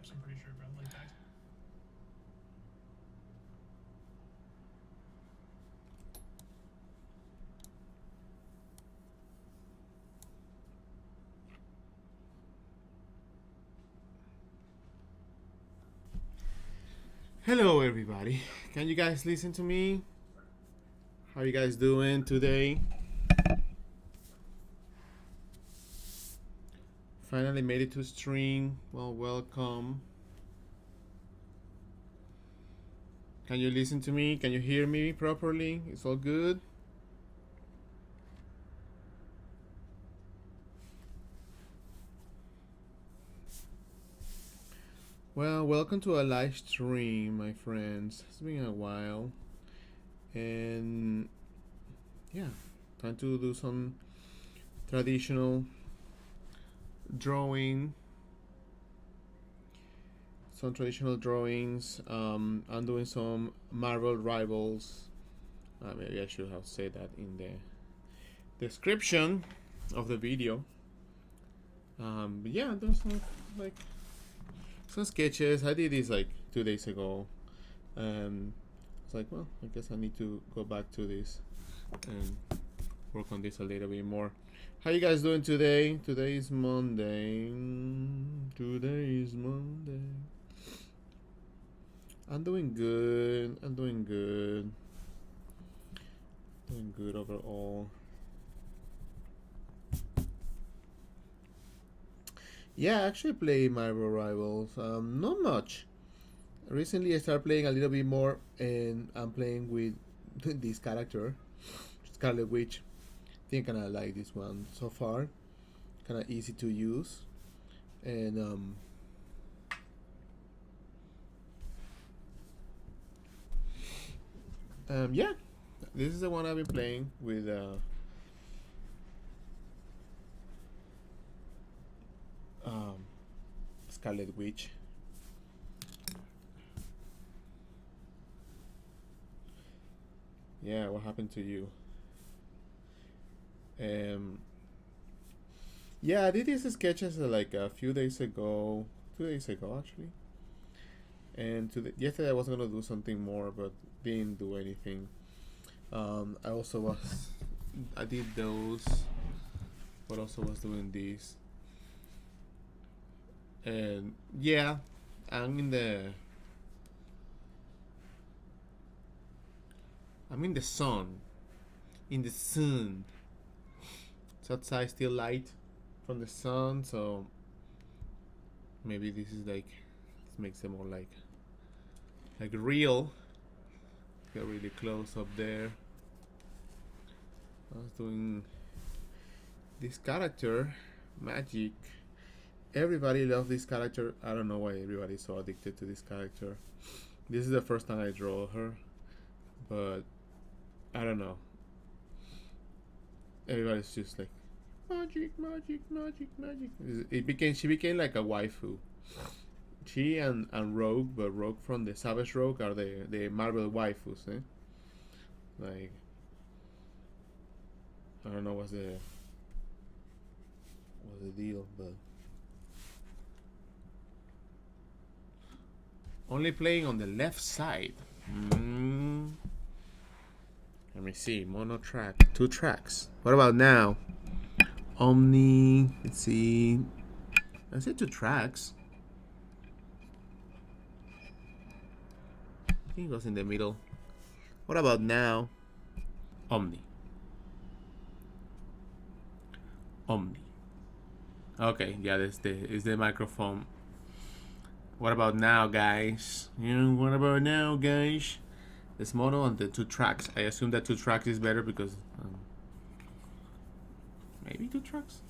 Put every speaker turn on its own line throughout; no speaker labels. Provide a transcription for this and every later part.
steps, I'm pretty sure, bro. Like that.
Hello everybody. Can you guys listen to me? How are you guys doing today? Finally made it to stream. Well, welcome. Can you listen to me? Can you hear me properly? It's all good? Well, welcome to a live stream, my friends. It's been a while. And yeah, time to do some traditional drawing. Some traditional drawings. I'm doing some Marvel Rivals. Maybe I should have said that in the description of the video. But yeah, there's some sketches. I did this like 2 days ago. It's like, well, I guess I need to go back to this and work on this a little bit more. How you guys doing today? Today is Monday. I'm doing good. Doing good overall. Yeah, I actually play Marvel Rivals. Not much. Recently, I started playing a little bit more, and I'm playing with this character, Scarlet Witch. I think I kind of like this one so far. Kind of easy to use, and yeah, this is the one I've been playing with. Scarlet Witch. Yeah, what happened to you? Yeah, I did these sketches like a few days ago, 2 days ago actually. And yesterday I was gonna do something more, but didn't do anything. I did those, but also was doing these. And yeah, I'm in the sun. In the sun. It's outside still light from the sun, so maybe this makes it more like real. Get really close up there. I was doing this character, Magic. Everybody loves this character. I don't know why everybody's so addicted to this character. This is the first time I draw her, but I don't know. Everybody's just like magic. She became like a waifu. She and Rogue, but Rogue from the Savage Rogue are the Marvel waifus, eh? Like, I don't know what's the deal, but only playing on the left side. Let me see. Mono track. 2 tracks. What about now? Omni. Let's see. I said 2 tracks. I think it was in the middle. What about now? Omni. Okay, yeah, this is the microphone. What about now, guys? What about now, guys? It's mono on the 2 tracks. I assume that 2 tracks is better because maybe 2 tracks.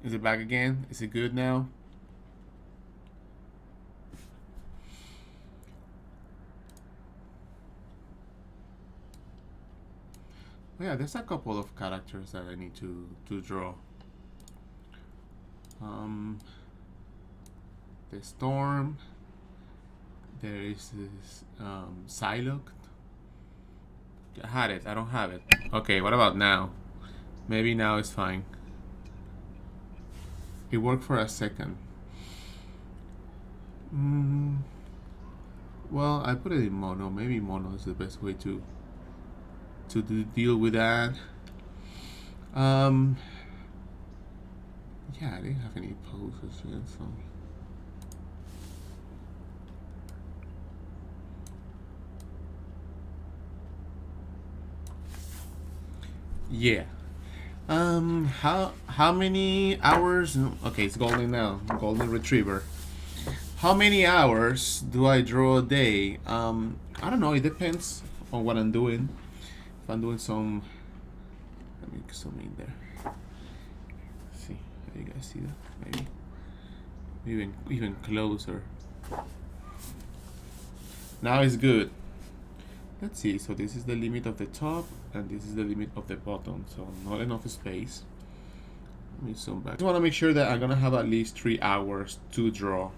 Is it back again? Is it good now? Yeah, there's a couple of characters that I need to draw. The Storm, There is this Psylocke. I had it. I don't have it. Okay, what about now? Maybe now it's fine. It worked for a second. Well, I put it in mono. Maybe mono is the best way to deal with that. Yeah, I didn't have any poses yet, so. Yeah. How many hours? Okay, it's golden now. Golden retriever. How many hours do I draw a day? I don't know. It depends on what I'm doing. If I'm doing some, let me zoom in there. Let's see, how you guys see that? Maybe even closer. Now it's good. Let's see. So this is the limit of the top, and this is the limit of the bottom. So not enough space. Let me zoom back. I just want to make sure that I'm gonna have at least 3 hours to draw.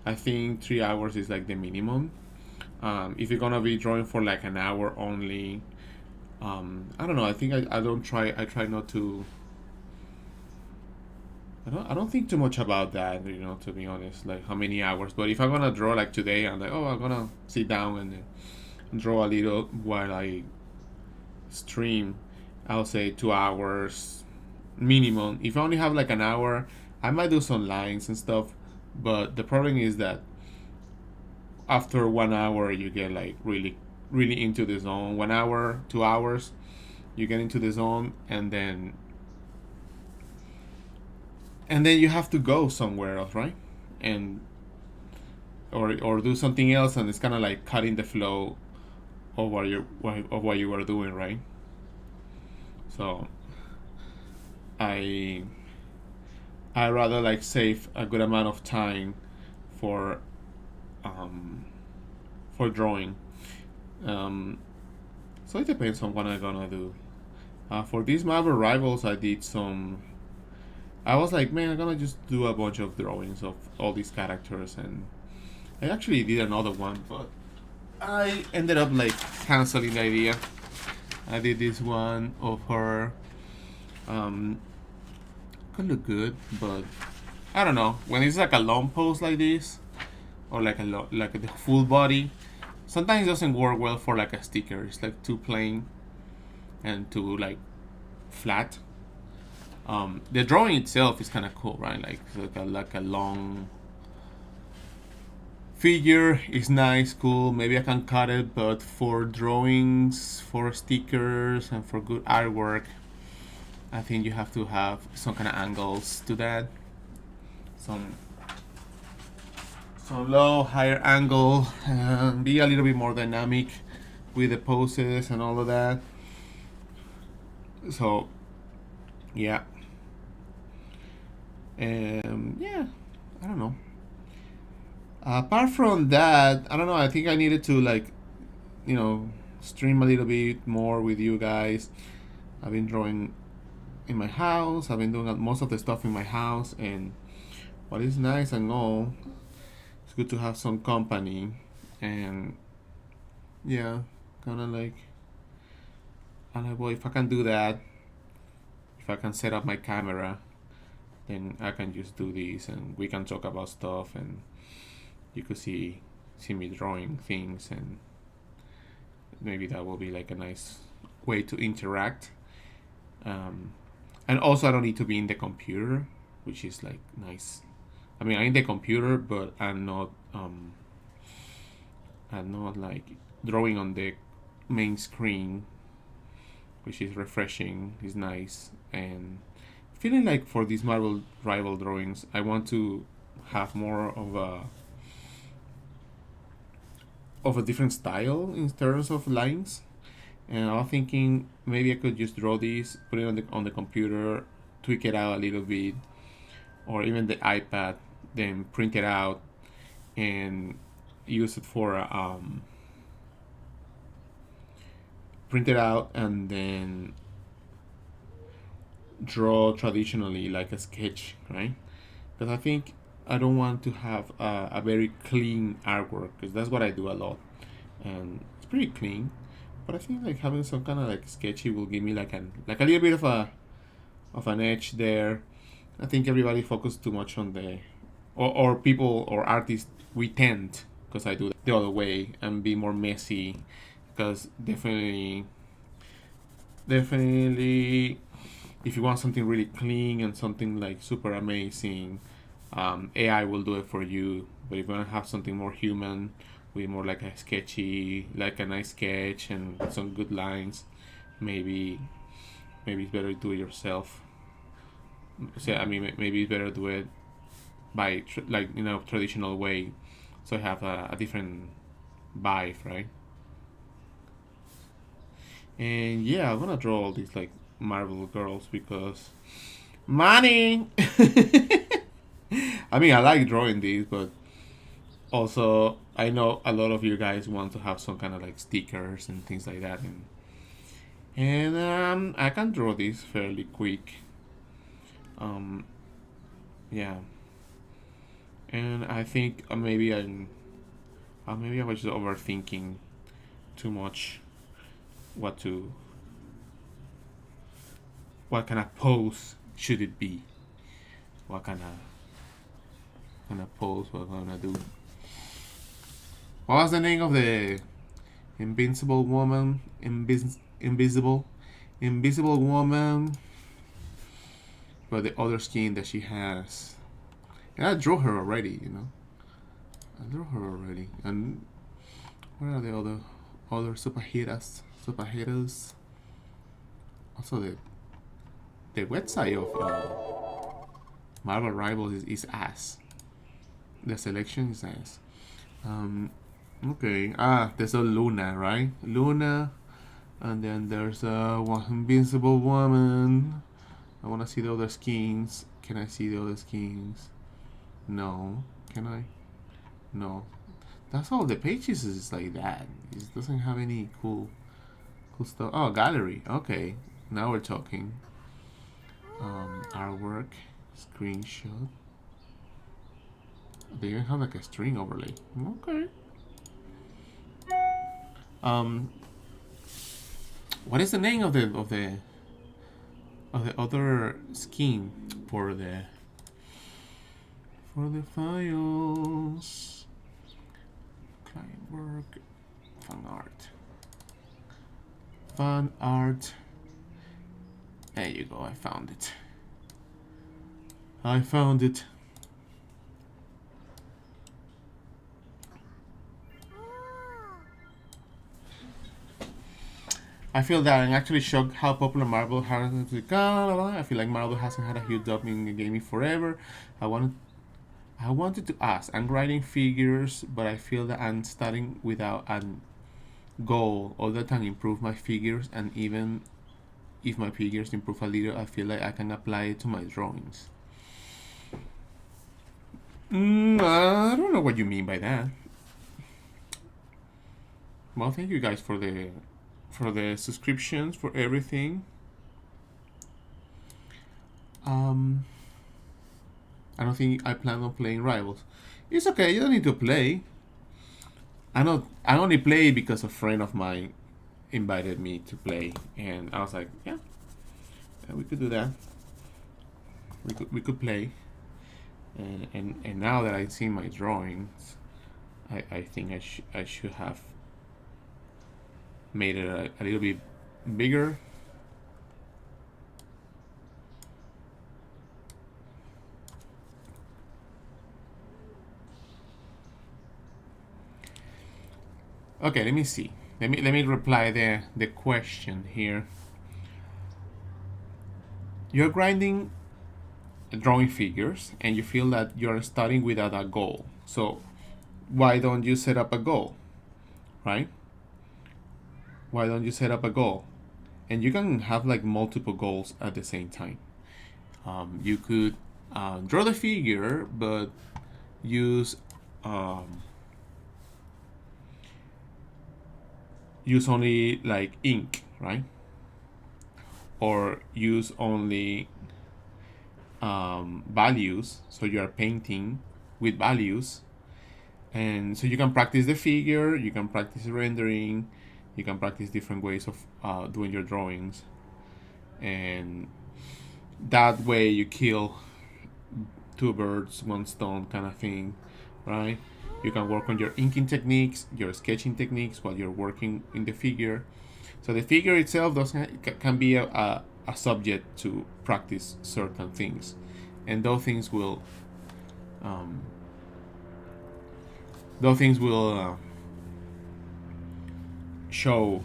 I think 3 hours is like the minimum. If you're gonna be drawing for like an hour only, I don't know. I think I don't try. I try not to. I don't think too much about that, you know, to be honest. Like how many hours. But if I'm gonna draw like today, I'm like, oh, I'm gonna sit down and draw a little while I stream. I'll say 2 hours minimum. If I only have like an hour, I might do some lines and stuff. But the problem is that after 1 hour, you get like really into the zone. 1 hour, 2 hours, you get into the zone, and then you have to go somewhere else, right? And or do something else, and it's kind of like cutting the flow of what you were doing, right? So I rather like save a good amount of time for drawing. So it depends on what I'm gonna do. For these Marvel Rivals, I was like, man, I'm gonna just do a bunch of drawings of all these characters, and I actually did another one, but I ended up like canceling the idea. I did this one of her. Could look good, but I don't know. When it's like a long pose like this, or like the full body, sometimes it doesn't work well for like a sticker. It's like too plain and too like flat. The drawing itself is kind of cool, right? Like a long figure is nice, cool. Maybe I can cut it, but for drawings, for stickers, and for good artwork, I think you have to have some kind of angles to that. Some low, higher angle, and be a little bit more dynamic with the poses and all of that. So, yeah. Yeah, I don't know. Apart from that, I don't know. I think I needed to like, you know, stream a little bit more with you guys. I've been drawing in my house. I've been doing most of the stuff in my house, and what is nice and all, it's good to have some company, and yeah, kind of like, I'm like, well, if I can do that, if I can set up my camera, then I can just do this, and we can talk about stuff, and you could see me drawing things, and maybe that will be like a nice way to interact. And also, I don't need to be in the computer, which is like nice. I mean, I'm in the computer, but I'm not like drawing on the main screen, which is refreshing, is nice. And feeling like for these Marvel Rival drawings, I want to have more of a different style in terms of lines. And I was thinking maybe I could just draw these, put it on the computer, tweak it out a little bit, or even the iPad, then print it out and use it for print it out and then draw traditionally like a sketch, right? Because I think don't want to have a very clean artwork, because that's what I do a lot, and it's pretty clean. But I think like having some kind of like sketchy will give me like a little bit of an edge there. I think everybody focuses too much on the, or people or artists, we tend, because I do that the other way and be more messy, because definitely if you want something really clean and something like super amazing, AI will do it for you. But if you want to have something more human, with more like a sketchy, like a nice sketch and some good lines, maybe it's better to do it yourself. So I mean, maybe it's better to do it by traditional way, so I have a different vibe, right? And yeah, I'm gonna draw all these like Marvel girls because money. I mean, I like drawing these, but also I know a lot of you guys want to have some kind of like stickers and things like that, and I can draw these fairly quick. Yeah, and I think maybe I was just overthinking too much what kind of pose should it be, what kind of pose we're gonna do. What was the name of the invincible woman? Invisible woman. But the other skin that she has. And I drew her already, you know. I drew her already. And where are the other superheroes? Also the website of Marvel Rivals is ass. The selection is ass. Okay. There's a Luna, right? Luna, and then there's one invincible woman. I want to see the other skins. Can I see the other skins? No. Can I? No. That's all the pages is like that. It doesn't have any cool stuff. Oh, gallery. Okay. Now we're talking. Artwork. Screenshot. They even have like a string overlay. Okay. What is the name of the other scheme for the files? Client work, fun art. There you go. I found it. I feel that I'm actually shocked how popular Marvel has become. I feel like Marvel hasn't had a huge job in gaming forever. I wanted to ask. I'm writing figures, but I feel that I'm starting without a goal all the time. Improve my figures, and even if my figures improve a little, I feel like I can apply it to my drawings. I don't know what you mean by that. Well, thank you guys for the subscriptions, for everything. I don't think I plan on playing Rivals. It's okay, you don't need to play. I only play because a friend of mine invited me to play, and I was like, yeah, we could do that. We could play. And now that I've seen my drawings, I think I should have made it a little bit bigger. Okay, let me see. Let me reply the question here. You're grinding drawing figures and you feel that you're starting without a goal. So why don't you set up a goal, right? Why don't you set up a goal? And you can have like multiple goals at the same time. You could draw the figure, but use only like ink, right? Or use only values, so you are painting
with values, and so you can practice the figure, you can practice rendering, you can practice different ways of doing your drawings, and that way you kill two birds, one stone kind of thing, right? You can work on your inking techniques, your sketching techniques while you're working in the figure. So the figure itself can be a subject to practice certain things, and um, those things will show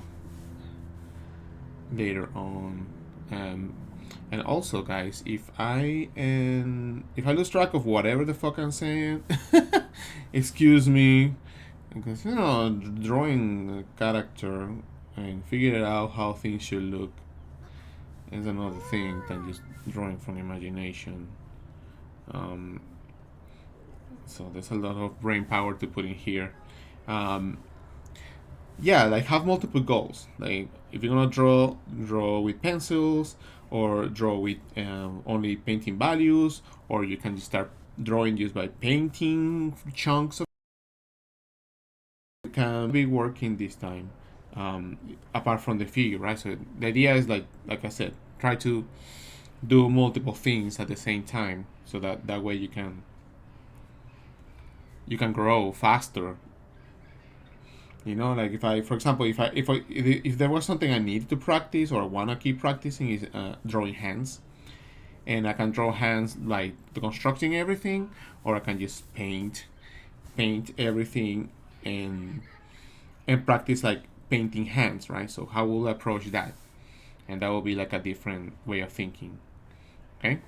later on. And also, guys, if I lose track of whatever the fuck I'm saying, excuse me, because drawing a character and figuring out how things should look is another thing than just drawing from imagination. Um, so there's a lot of brain power to put in here. Um, yeah, like have multiple goals. Like if you're gonna draw with pencils, or draw with only painting values, or you can just start drawing just by painting chunks of. You can be working this time, apart from the figure, right? So the idea is like I said, try to do multiple things at the same time, so that way you can grow faster. Like for example, if there was something I needed to practice or I wanna keep practicing is drawing hands, and I can draw hands like constructing everything, or I can just paint everything, and practice like painting hands, right? So how will I approach that? And that will be like a different way of thinking. Okay.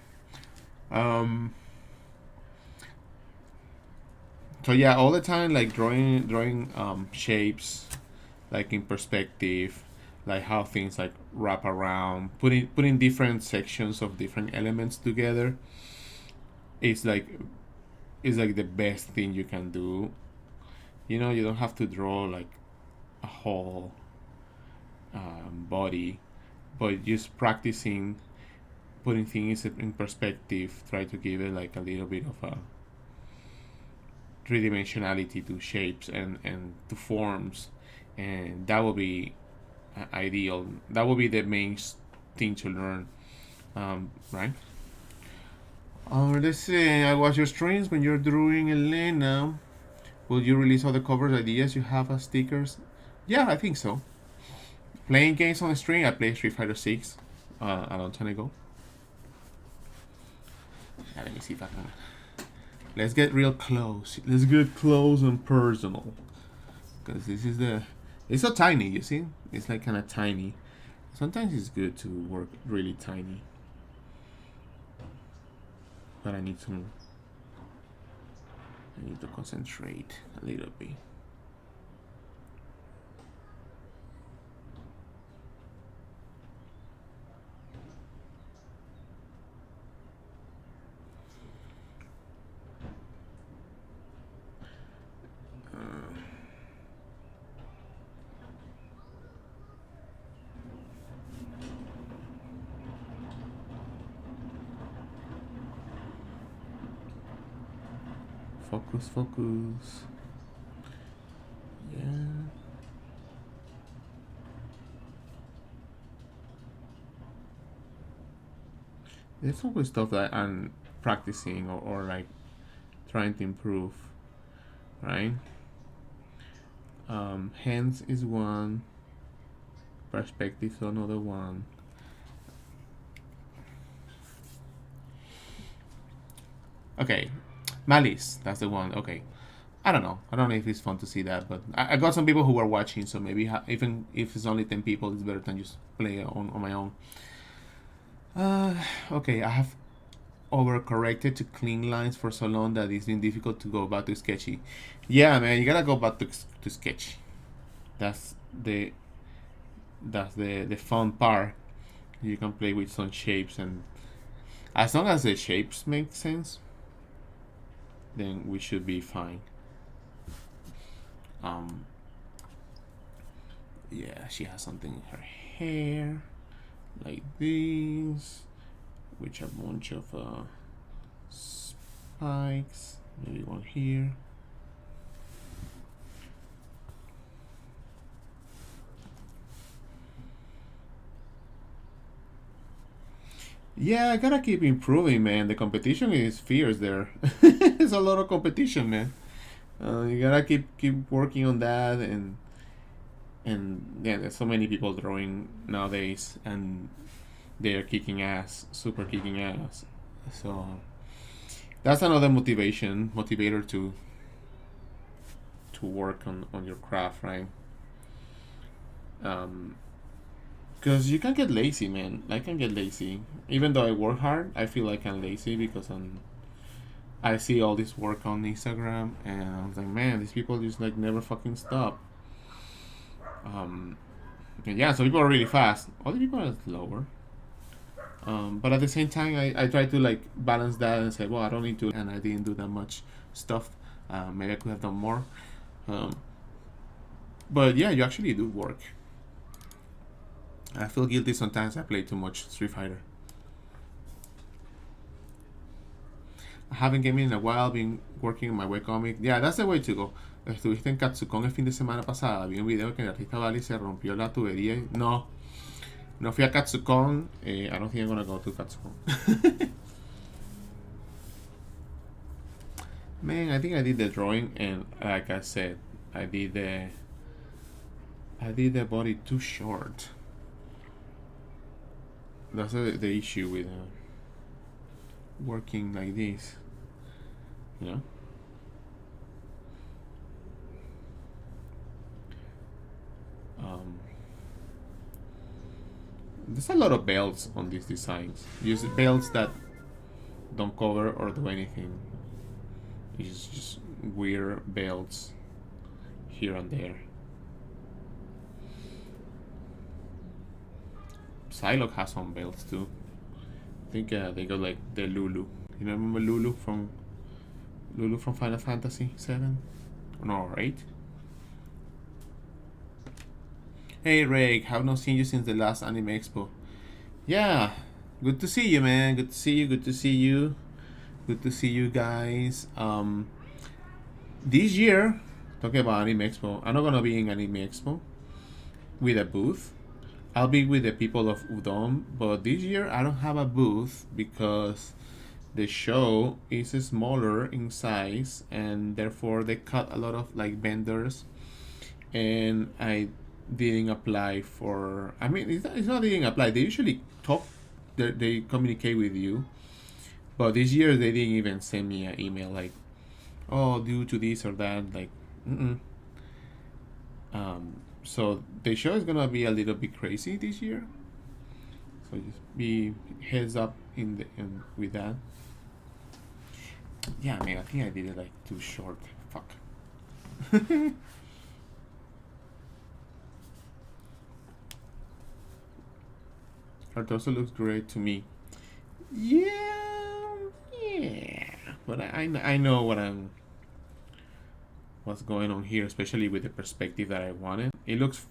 So yeah, all the time like drawing shapes, like in perspective, like how things like wrap around, putting different sections of different elements together. It's like the best thing you can do. You don't have to draw like a whole body, but just practicing putting things in perspective, try to give it like a little bit of a three-dimensionality to shapes and to forms, and that will be ideal. That will be the main thing to learn, right? Let's see. I watch your streams when you're drawing Elena. Will you release all the covers ideas you have as stickers? Yeah, I think so. Playing games on the stream, I played Street Fighter 6 a long time ago. Yeah, let me see if I can. Let's get real close. Let's get close and personal. Because this is it's so tiny, you see? It's like kind of tiny. Sometimes it's good to work really tiny. But I need to concentrate a little bit. Focus. Yeah. There's always stuff that I'm practicing or like trying to improve, right? Hands is one, perspective is another one. Okay, Malice, that's the one. Okay, I don't know if it's fun to see that, but I got some people who are watching, so maybe even if it's only 10 people, it's better than just play on my own. Okay, I have overcorrected to clean lines for so long that it's been difficult to go back to sketchy. Yeah, man, you gotta go back to sketch. That's the fun part. You can play with some shapes, and as long as the shapes make sense, then we should be fine. Yeah, she has something in her hair, like this, with a bunch of spikes. Maybe one here. Yeah, I gotta keep improving, man. The competition is fierce there. There's a lot of competition, man. You gotta keep working on that, and yeah, there's so many people drawing nowadays, and they're kicking ass, super kicking ass. So that's another motivator to work on your craft, right? Because you can get lazy, man. I can get lazy. Even though I work hard, I feel like I'm lazy because I see all this work on Instagram, and I was like, man, these people just like never fucking stop. And yeah, some people are really fast. Other people are slower. But at the same time, I try to like balance that and say, well, I don't need to, and I didn't do that much stuff. Maybe I could have done more. But yeah, you actually do work. I feel guilty sometimes. I play too much Street Fighter. I haven't gaming in a while. Been working on my webcomic. Yeah, that's the way to go. Estuviste en Katsucon el fin de semana pasada. Vi un video que el artista Bali se rompió la tubería. No fui a Katsucon. I don't think I'm gonna go to Katsucon. Man, I think I did the drawing, and like I said, I did the body too short. That's the issue with working like this, you know. There's a lot of belts on these designs. Use belts that don't cover or do anything. It's just weird belts here and there. Psylocke has some belts too. I think they got like the Lulu. You remember Lulu from Final Fantasy 7? No, 8? Hey REIQ, have not seen you since the last Anime Expo. Yeah, good to see you, man. Good to see you. Good to see you. Good to see you guys. This year, talking about Anime Expo, I'm not gonna be in Anime Expo with a booth. I'll be with the people of Udon, but this year I don't have a booth because the show is smaller in size, and therefore they cut a lot of like vendors, and I didn't apply for. I mean, it's not didn't apply. They usually talk, they communicate with you, but this year they didn't even send me an email like, oh, due to this or that, like, so the show is gonna be a little bit crazy this year. So just be heads up with that. Yeah, man, I think I did it like too short. Fuck. Art also looks great to me. Yeah. But I know what's going on here, especially with the perspective that I wanted. It looks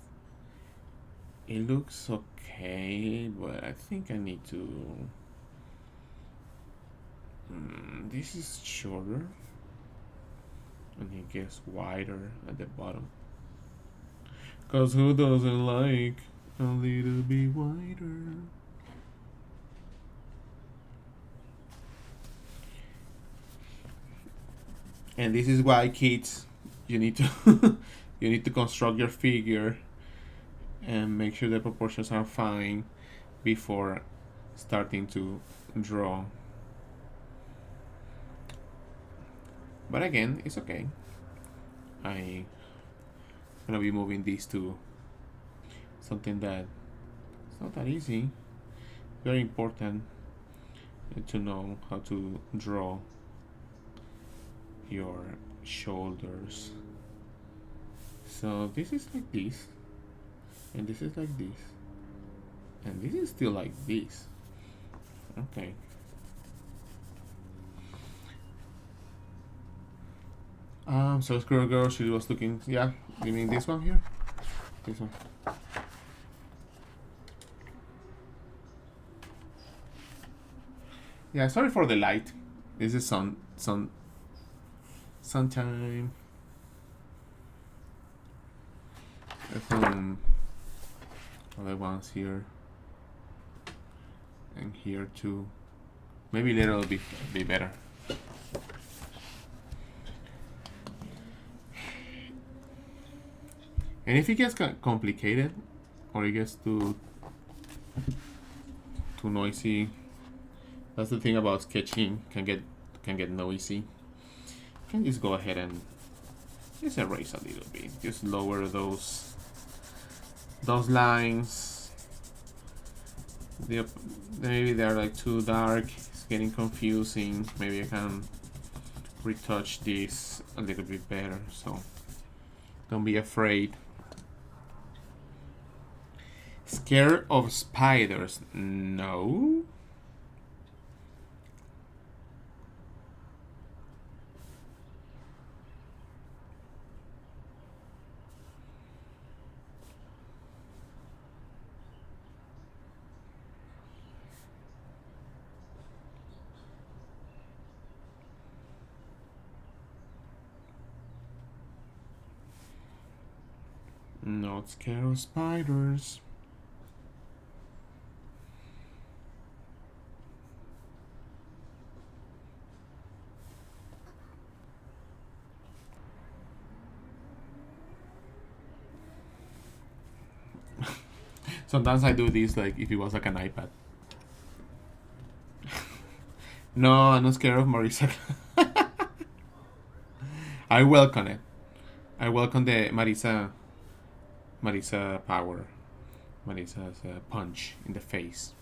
okay, but I think I need to. This is shorter, and it gets wider at the bottom. Cause who doesn't like a little bit wider? And this is why, kids, you need to you need to construct your figure and make sure the proportions are fine before starting to draw. But again, it's okay. I'm gonna be moving these to something that it's not that easy. Very important to know how to draw your shoulders. So this is like this, and this is like this, and this is still like this. Okay. So Squirrel Girl, she was looking. Yeah, you mean this one here? This one. Yeah, sorry for the light. This is sun Sun time. There's some other ones here. And here too. Maybe later it'll be better. And if it gets complicated or it gets too noisy, that's the thing about sketching. Can get noisy. You can just go ahead and just erase a little bit. Just lower those lines. Maybe they're like too dark. It's getting confusing. Maybe I can retouch this a little bit better. So don't be afraid. Scared of spiders? No. Not scared of spiders. Sometimes I do this like if it was like an iPad. No, I'm not scared of Marisa. I welcome it. I welcome the Marisa power. Marisa's punch in the face.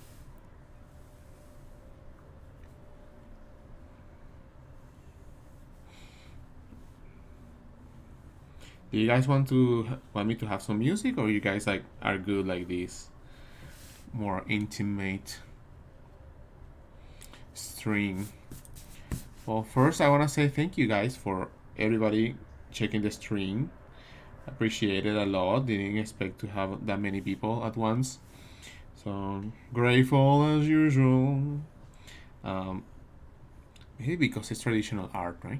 Do you guys want me to have some music, or you guys like are good like this? More intimate stream. Well, first I want to say thank you guys for everybody checking the stream. Appreciate it a lot. Didn't expect to have that many people at once. So grateful as usual. Maybe because it's traditional art, right?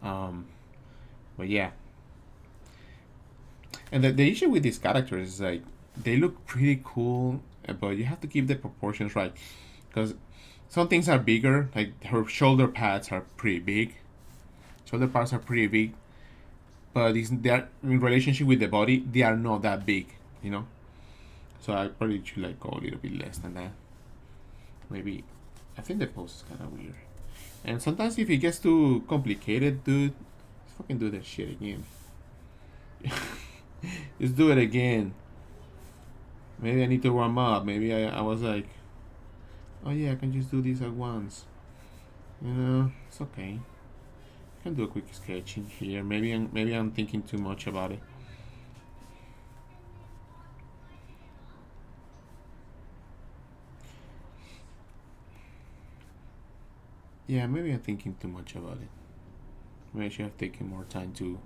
But yeah. And the issue with these characters is like they look pretty cool, but you have to keep the proportions right, because some things are bigger. Like her shoulder pads are pretty big. Shoulder pads are pretty big, but they're in relationship with the body. They are not that big, you know. So I probably should like go a little bit less than that. Maybe. I think the pose is kind of weird. And sometimes if it gets too complicated, dude, just fucking do that shit again. Just do it again. Maybe I need to warm up. Maybe I was like, oh yeah, I can just do this at once. You know, it's okay. I can do a quick sketching here. Maybe I'm thinking too much about it. Yeah, maybe I'm thinking too much about it. Maybe I should have taken more time to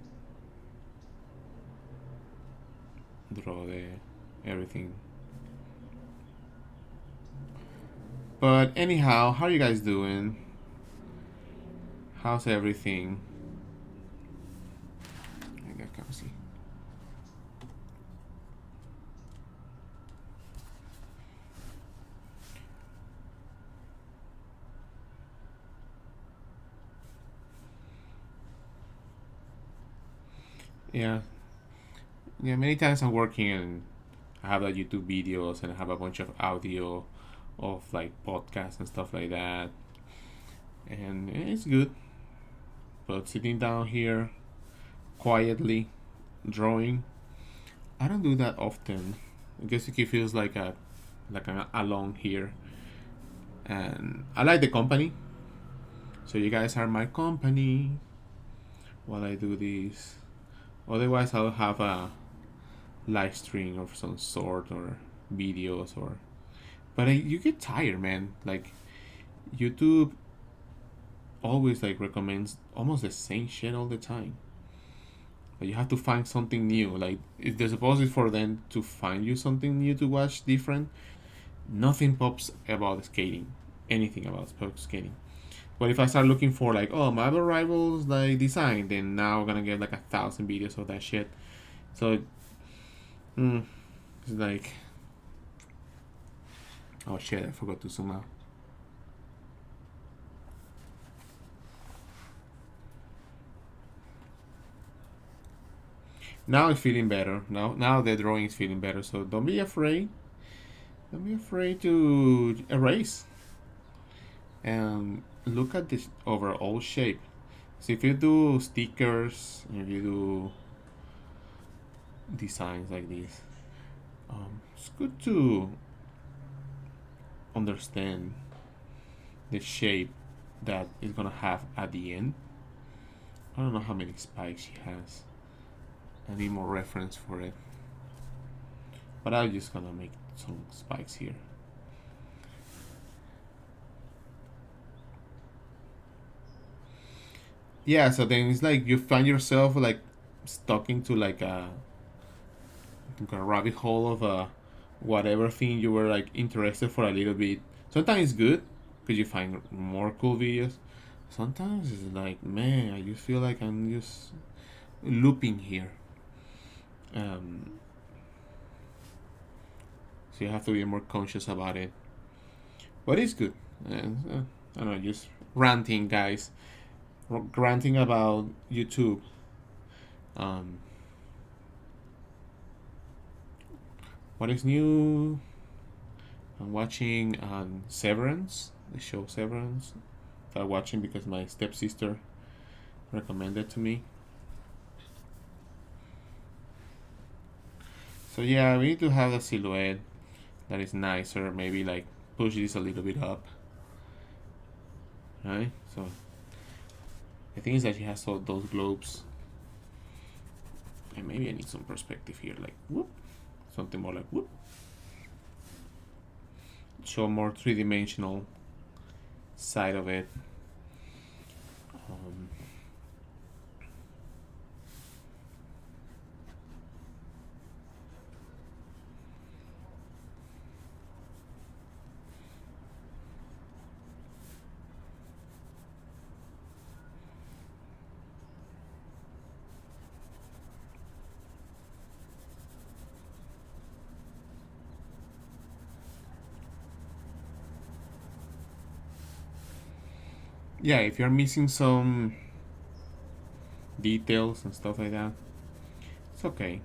draw everything. But anyhow, how are you guys doing? How's everything? I can't see. Yeah. Yeah, many times I'm working and I have like YouTube videos and I have a bunch of audio of like podcasts and stuff like that. And it's good. But sitting down here quietly drawing, I don't do that often. I guess it feels like I'm alone here. And I like the company. So you guys are my company while I do this. Otherwise I'll have a live stream of some sort or videos but you get tired, man. Like YouTube always like recommends almost the same shit all the time, but you have to find something new. Like if they're supposed for them to find you something new to watch different, nothing pops about skating, anything about skating. But if I start looking for like, oh, Marvel Rivals like design, then now I'm gonna get like 1,000 videos of that shit. So it's like, oh shit, I forgot to zoom out. Now it's feeling better. Now the drawing is feeling better. So don't be afraid. Don't be afraid to erase and look at this overall shape. So if you do stickers, if you do designs like this, it's good to understand the shape that it's gonna have at the end. I don't know how many spikes she has. I need more reference for it. But I'm just gonna make some spikes here. Yeah, so then it's like you find yourself like stuck into like a rabbit hole of whatever thing you were like interested for a little bit. Sometimes it's good because you find more cool videos. Sometimes it's like, man, I just feel like I'm just looping here. So you have to be more conscious about it. But it's good. And I don't know, just ranting, guys. Ranting about YouTube. What is new? I'm watching Severance, the show Severance. I'm watching because my stepsister recommended to me. So yeah, we need to have a silhouette that is nicer. Maybe like push this a little bit up. Right? So the thing is that she has all those globes. And maybe I need some perspective here, like whoop. Something more like whoop. Show more three-dimensional side of it. Yeah, if you're missing some details and stuff like that, it's okay.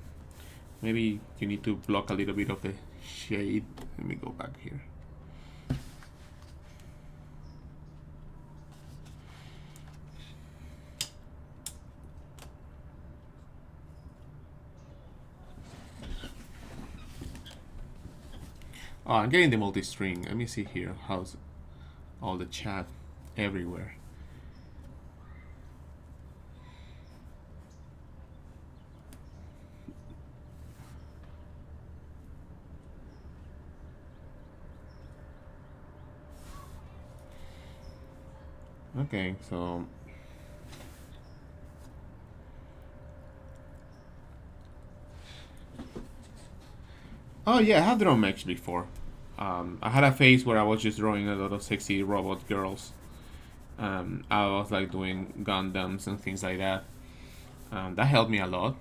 Maybe you need to block a little bit of the shade. Let me go back here. Oh, I'm getting the multi-string. Let me see here. How's all the chat everywhere? Okay, so oh yeah, I have drawn mechs before. I had a phase where I was just drawing a lot of sexy robot girls. I was like doing Gundams and things like that. That helped me a lot.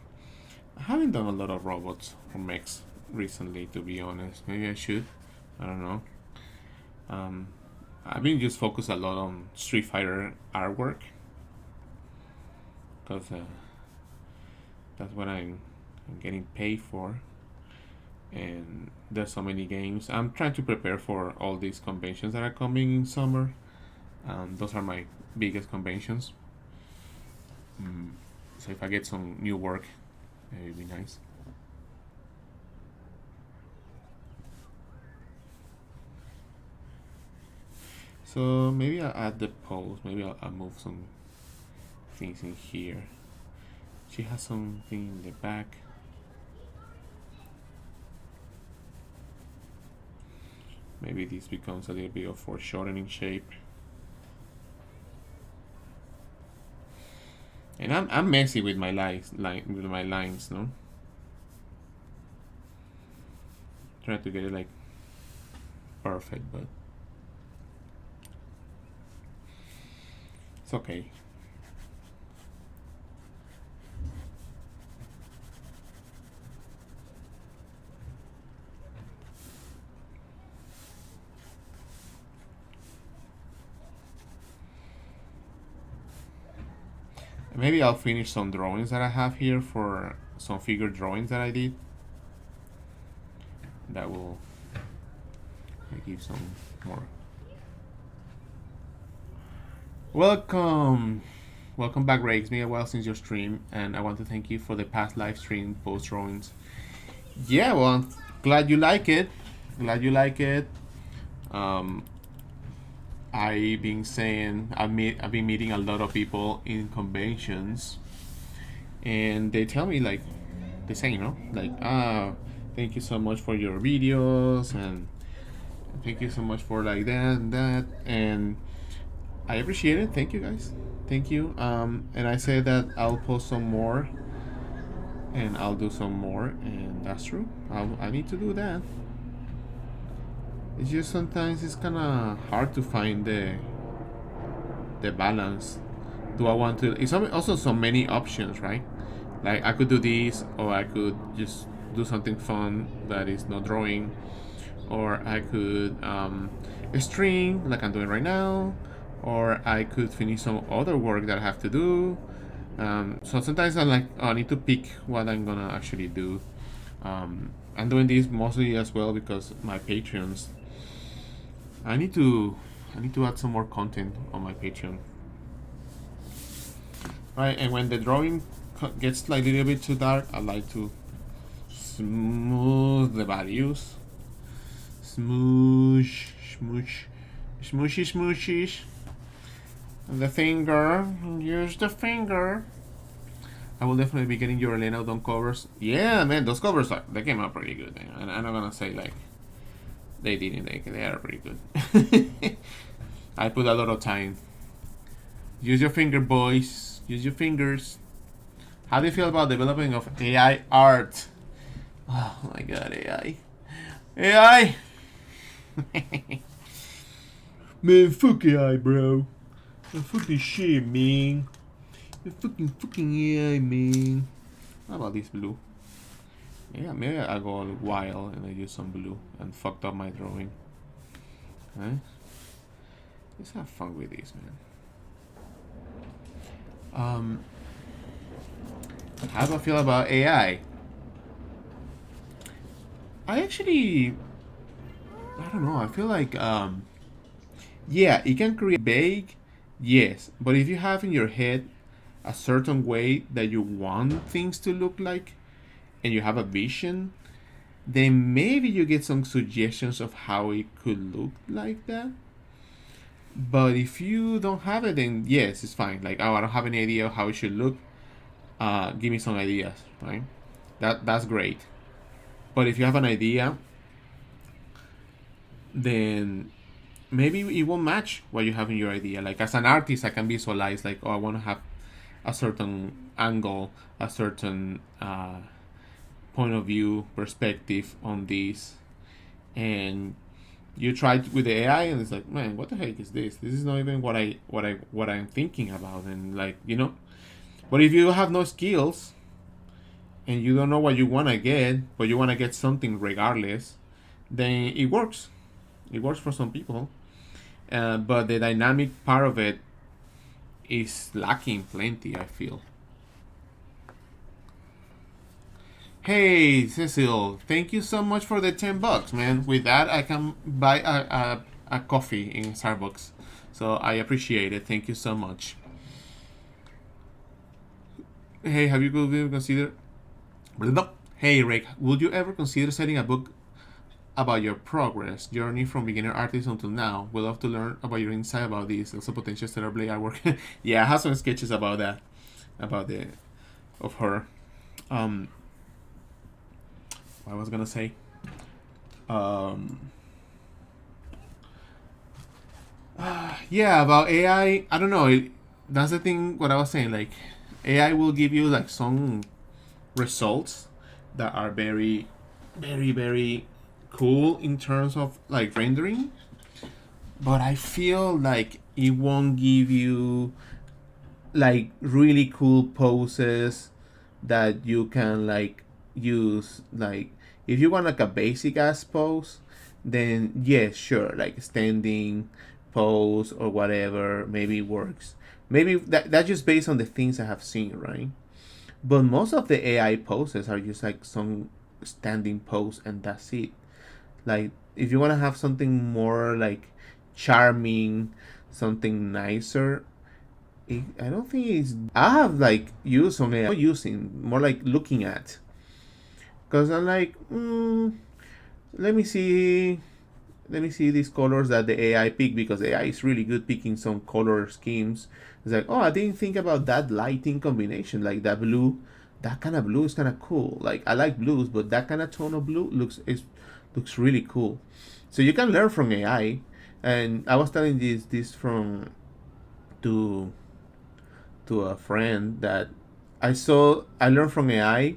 I haven't done a lot of robots or mechs recently, to be honest. Maybe I should. I don't know. I've been just focused a lot on Street Fighter artwork because that's what I'm getting paid for. And there's so many games. I'm trying to prepare for all these conventions that are coming in summer. Those are my biggest conventions. So if I get some new work, it would be nice. So maybe I'll add the pose. Maybe I'll move some things in here. She has something in the back. Maybe this becomes a little bit of foreshortening shape. And I'm messy with my lines, no? Try to get it like perfect, but It's okay. Maybe I'll finish some drawings that I have here for some figure drawings that I did. That will give some more. Welcome back, REIQ. It's been a while since your stream, and I want to thank you for the past live stream post drawings. Yeah, well, I'm glad you like it. I've been saying I've been meeting a lot of people in conventions, and they tell me, like, they say, you know, like, thank you so much for your videos, and thank you so much for like that and that, and I appreciate it. Thank you, guys. Thank you. And I say that I'll post some more, and I'll do some more, and that's true. I need to do that. It's just sometimes it's kind of hard to find the balance. Do I want to? It's also so many options, right? Like, I could do this, or I could just do something fun that is not drawing, or I could stream like I'm doing right now, or I could finish some other work that I have to do. So sometimes I'm like, oh, I need to pick what I'm gonna actually do. I'm doing this mostly as well because my Patreons. I need to add some more content on my Patreon. Right, and when the drawing gets like a little bit too dark, I like to smooth the values. Smoosh, smoosh, smooshy, smooshish. The finger, use the finger. I will definitely be getting your Elena Udon covers. Yeah, man, those covers they came out pretty good, man. And I'm not gonna say like they didn't. They are pretty good. I put a lot of time. Use your finger, boys. Use your fingers. How do you feel about developing of AI art? Oh my god, AI. AI! Man, fuck AI, bro. Fuck this shit, man. Fucking AI, man. How about this blue? Yeah, maybe I go all wild and I use some blue and fucked up my drawing. Okay? Let's have fun with this, man. How do I feel about AI? I actually, I don't know. I feel like, yeah, it can create vague, yes. But if you have in your head a certain way that you want things to look like, and you have a vision, then maybe you get some suggestions of how it could look like that. But if you don't have it, then yes, it's fine. Like, oh, I don't have any idea of how it should look. Give me some ideas, right? That's great. But if you have an idea, then maybe it won't match what you have in your idea. Like, as an artist, I can visualize like, oh, I want to have a certain angle, a certain point of view, perspective on this, and you try it with the AI, and it's like, man, what the heck is this? This is not even what I'm thinking about, and like, you know. But if you have no skills and you don't know what you want to get, but you want to get something regardless, then it works. It works for some people. But the dynamic part of it is lacking plenty, I feel. Hey, Cecil, thank you so much for the $10, man. With that, I can buy a coffee in Starbucks. So I appreciate it. Thank you so much. Hey, have you ever considered... Hey, Rick, would you ever consider setting a book about your progress, journey from beginner artist until now? We'd love to learn about your insight about this. Also, potential stellar blade artwork. Yeah, I have some sketches about that, of her. What I was gonna say. Yeah, about AI. I don't know. That's the thing. What I was saying, like, AI will give you like some results that are very, very, very cool in terms of like rendering, but I feel like it won't give you like really cool poses that you can like use. Like if you want like a basic ass pose, then yeah, sure, like standing pose or whatever maybe works. Maybe that's just based on the things I have seen, right? But most of the AI poses are just like some standing pose and that's it. Like if you want to have something more like charming, something nicer, I don't think it's. I have like used some AI, not using, more like looking at, because I'm like, let me see, let me see these colors that the AI pick, because AI is really good picking some color schemes. It's like, oh, I didn't think about that lighting combination, like that blue, that kind of blue is kind of cool. Like I like blues, but that kind of tone of blue looks really cool. So you can learn from AI, and I was telling this from to a friend that I learned from AI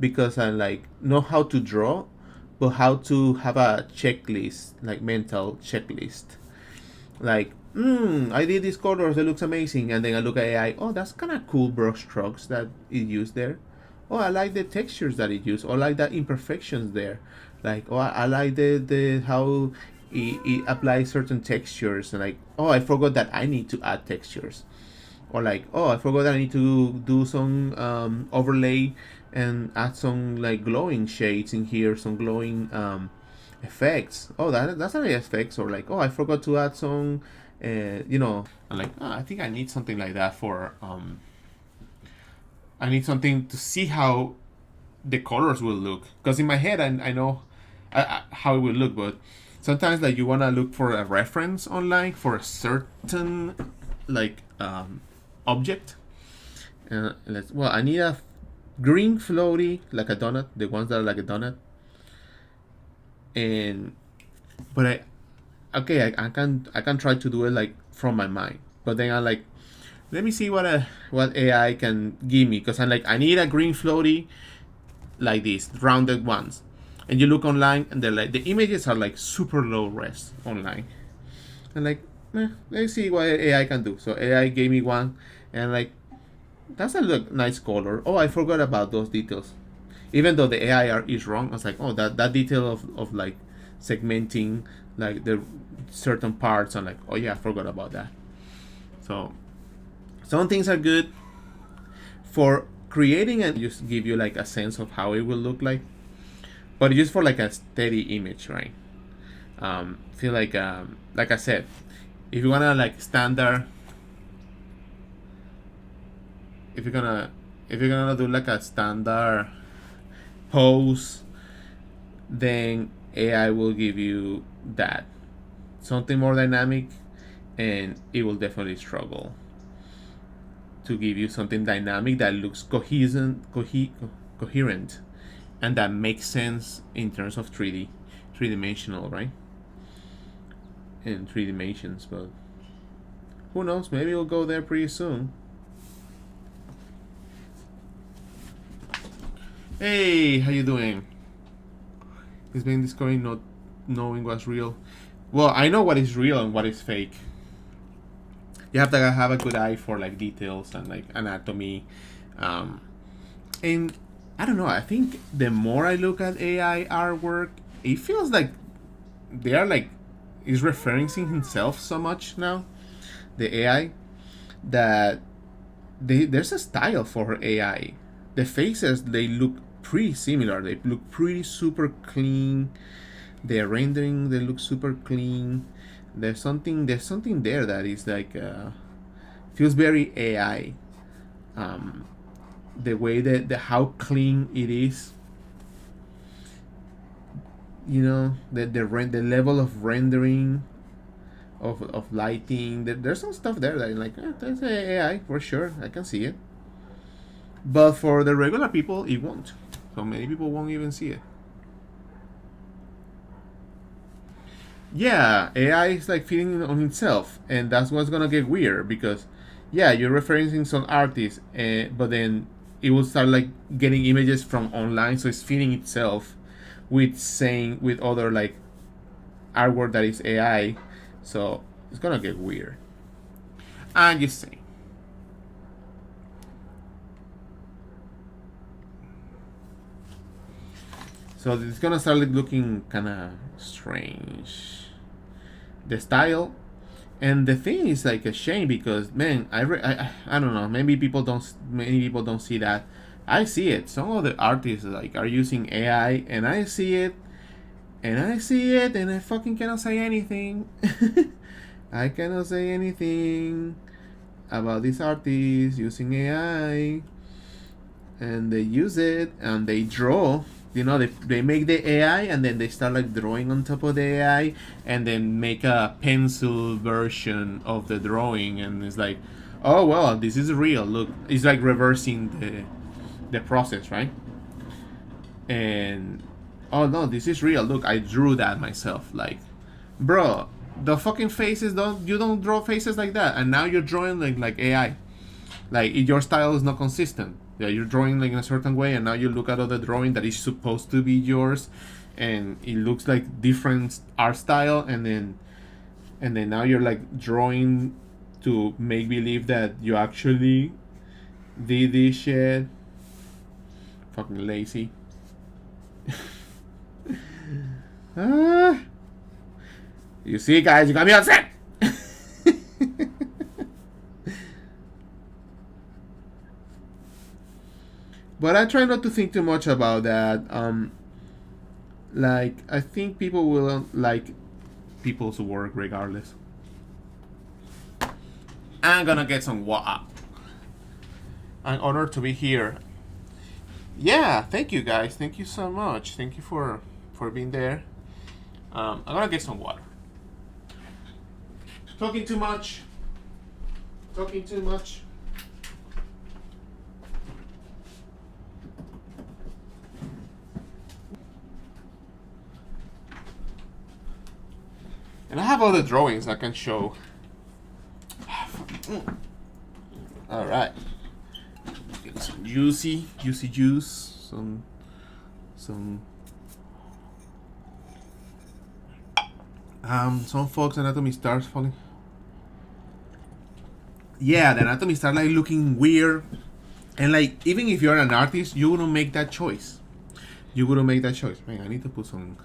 because I like know how to draw, but how to have a checklist, like mental checklist. Like, I did these colors, it looks amazing, and then I look at AI. Oh, that's kind of cool brush strokes that it used there. Oh, I like the textures that it used. Or I like the imperfections there. Like, oh, I like the how it applies certain textures. And like, oh, I forgot that I need to add textures. Or like, oh, I forgot that I need to do some overlay and add some like glowing shades in here, some glowing effects. Oh, that's not effects. Or like, oh, I forgot to add some, I'm like, oh, I think I need something like that for I need something to see how the colors will look, because in my head I know how it will look, but sometimes like you want to look for a reference online for a certain like object. Well, I need a green floaty like a donut, the ones that are like a donut. And but I can try to do it like from my mind, but then I like, let me see what AI can give me, because I'm like, I need a green floaty like these rounded ones. And you look online and they're like, the images are like super low res online. And like, let's see what AI can do. So AI gave me one, and like, that's a nice color. Oh, I forgot about those details. Even though the AI is wrong, I was like, oh, that detail of like segmenting like the certain parts. I'm like, oh yeah, I forgot about that. So some things are good for creating and just give you like a sense of how it will look but just for like a steady image, right? Feel like I said, if you wanna like standard, if you're gonna do like a standard pose, then AI will give you that. Something more dynamic, and it will definitely struggle to give you something dynamic that looks coherent, and that makes sense in terms of 3D, three-dimensional, right? In 3 dimensions, but who knows? Maybe we'll go there pretty soon. Hey, how you doing? It's been discovering not knowing what's real. Well, I know what is real and what is fake. You have to have a good eye for like details and like anatomy, and I don't know. I think the more I look at AI artwork, it feels like they are like is referencing himself so much now. The AI that there's a style for AI. The faces, they look pretty similar. They look pretty super clean. The rendering, they look super clean. There's something there that is like feels very AI. The way that how clean it is, the level of rendering, of lighting. There's some stuff there that like, that's AI for sure. I can see it, but for the regular people, it won't. So many people won't even see it. Yeah, AI is like feeding on itself, and that's what's gonna get weird, because yeah, you're referencing some artists, but then it will start like getting images from online, so it's feeding itself with other like artwork that is AI, so it's gonna get weird. I'm just saying. So it's gonna start looking kind of strange. The style, and the thing is like a shame because man, I don't know. Many people don't see that. I see it. Some of the artists like are using AI, and I see it, and I fucking cannot say anything. I cannot say anything about these artists using AI, and they use it and they draw. You know, they make the AI and then they start like drawing on top of the AI and then make a pencil version of the drawing, and it's like, oh well, this is real. Look, it's like reversing the process, right? And oh no, this is real. Look, I drew that myself. Like, bro, the fucking faces don't draw faces like that, and now you're drawing like AI. Like your style is not consistent. Yeah, you're drawing like in a certain way, and now you look at other drawing that is supposed to be yours, and it looks like different art style, and then now you're like drawing to make believe that you actually did this shit. Fucking lazy. You see, guys, you got me upset. But I try not to think too much about that. Like, I think people will like people's work regardless. I'm gonna get some water. I'm honored to be here. Yeah, thank you guys. Thank you so much. Thank you for being there. I'm gonna get some water. Talking too much. Talking too much. And I have other drawings I can show. Alright. Get some juicy juice. Some folks' anatomy starts falling. Yeah, the anatomy starts like looking weird. And like, even if you're an artist, you wouldn't make that choice. Man, I need to put some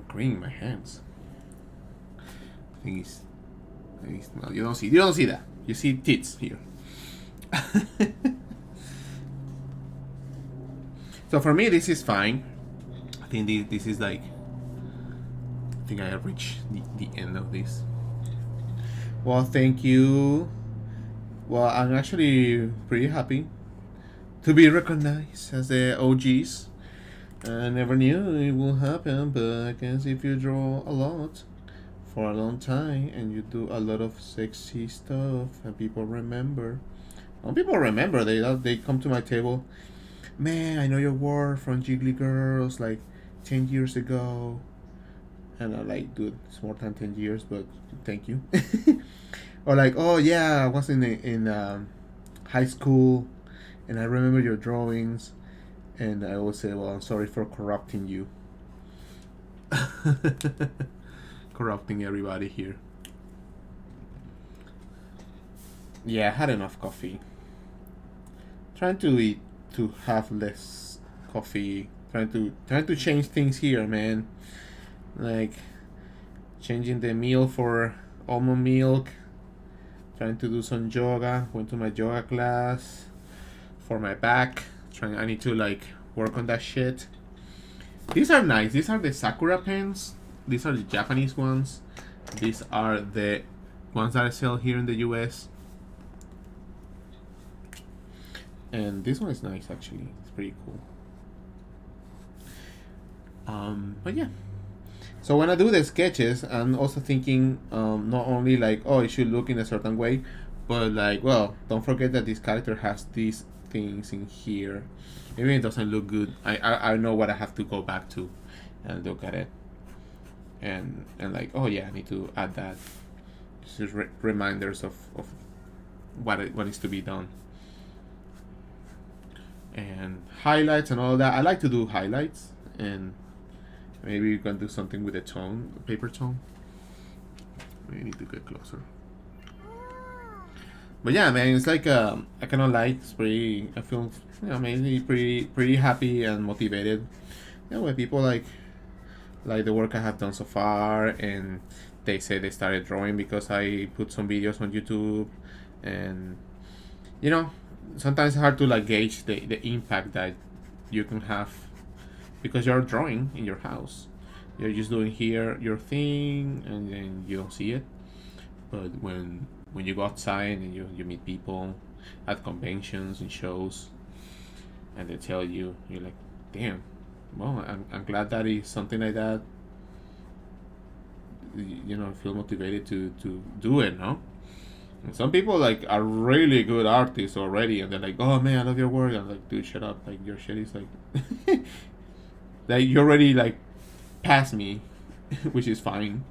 cream in my hands. No, you don't see that. You see tits here. So for me, this is fine. I think this is like, I think I have reached the end of this. Well, thank you. Well, I'm actually pretty happy to be recognized as the OGs. I never knew it would happen, but I guess if you draw a lot for a long time and you do a lot of sexy stuff and people remember. When people remember, they come to my table. Man, I know your work from Jiggly Girls like 10 years ago. And I'm like, dude, it's more than 10 years, but thank you. Or like, oh yeah, I was in high school and I remember your drawings. And I always say, well, I'm sorry for corrupting you. Corrupting everybody here. Yeah, I had enough coffee. Trying to have less coffee. Trying to change things here, man. Like changing the meal for almond milk. Trying to do some yoga. Went to my yoga class for my back. I need to like work on that shit. These are nice. These are the Sakura pens. These are the Japanese ones. These are the ones that I sell here in the US. And this one is nice actually. It's pretty cool. But yeah. So when I do the sketches, I'm also thinking not only like, oh, it should look in a certain way, but like, well, don't forget that this character has these things in here. Even if it doesn't look good, I know what I have to go back to and look at it. And like, oh yeah, I need to add that. Just reminders of what needs to be done. And highlights and all that. I like to do highlights, and maybe you can do something with the tone, paper tone. We need to get closer. But yeah, man, it's like I kind of like. It's pretty. I feel mainly pretty happy and motivated. When people like the work I have done so far, and they say they started drawing because I put some videos on YouTube, and you know, sometimes it's hard to like gauge the impact that you can have because you're drawing in your house. You're just doing here your thing, and then you don't see it. But when you go outside and you meet people at conventions and shows, and they tell you, you're like, damn. Well, I'm glad that is something like that. Feel motivated to do it, no? And some people like are really good artists already, and they're like, "Oh man, I love your work." I'm like, "Dude, shut up! Like your shit is like, like you already like past me," which is fine.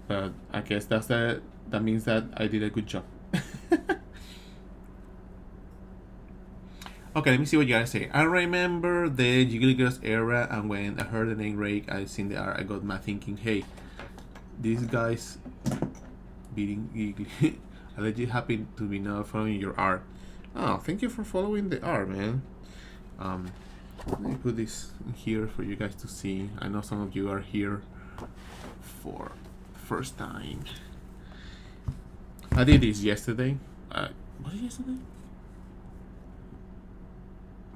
But I guess that means that I did a good job. Okay, let me see what you guys say. I remember the Jiggly Girls era, and when I heard the name REIQ, I seen the art, I got my thinking, hey, these guys beating Giggly. I legit happy to be now following your art. Oh, thank you for following the art, man. Let me put this here for you guys to see. I know some of you are here for the first time. I did this yesterday. Was it yesterday?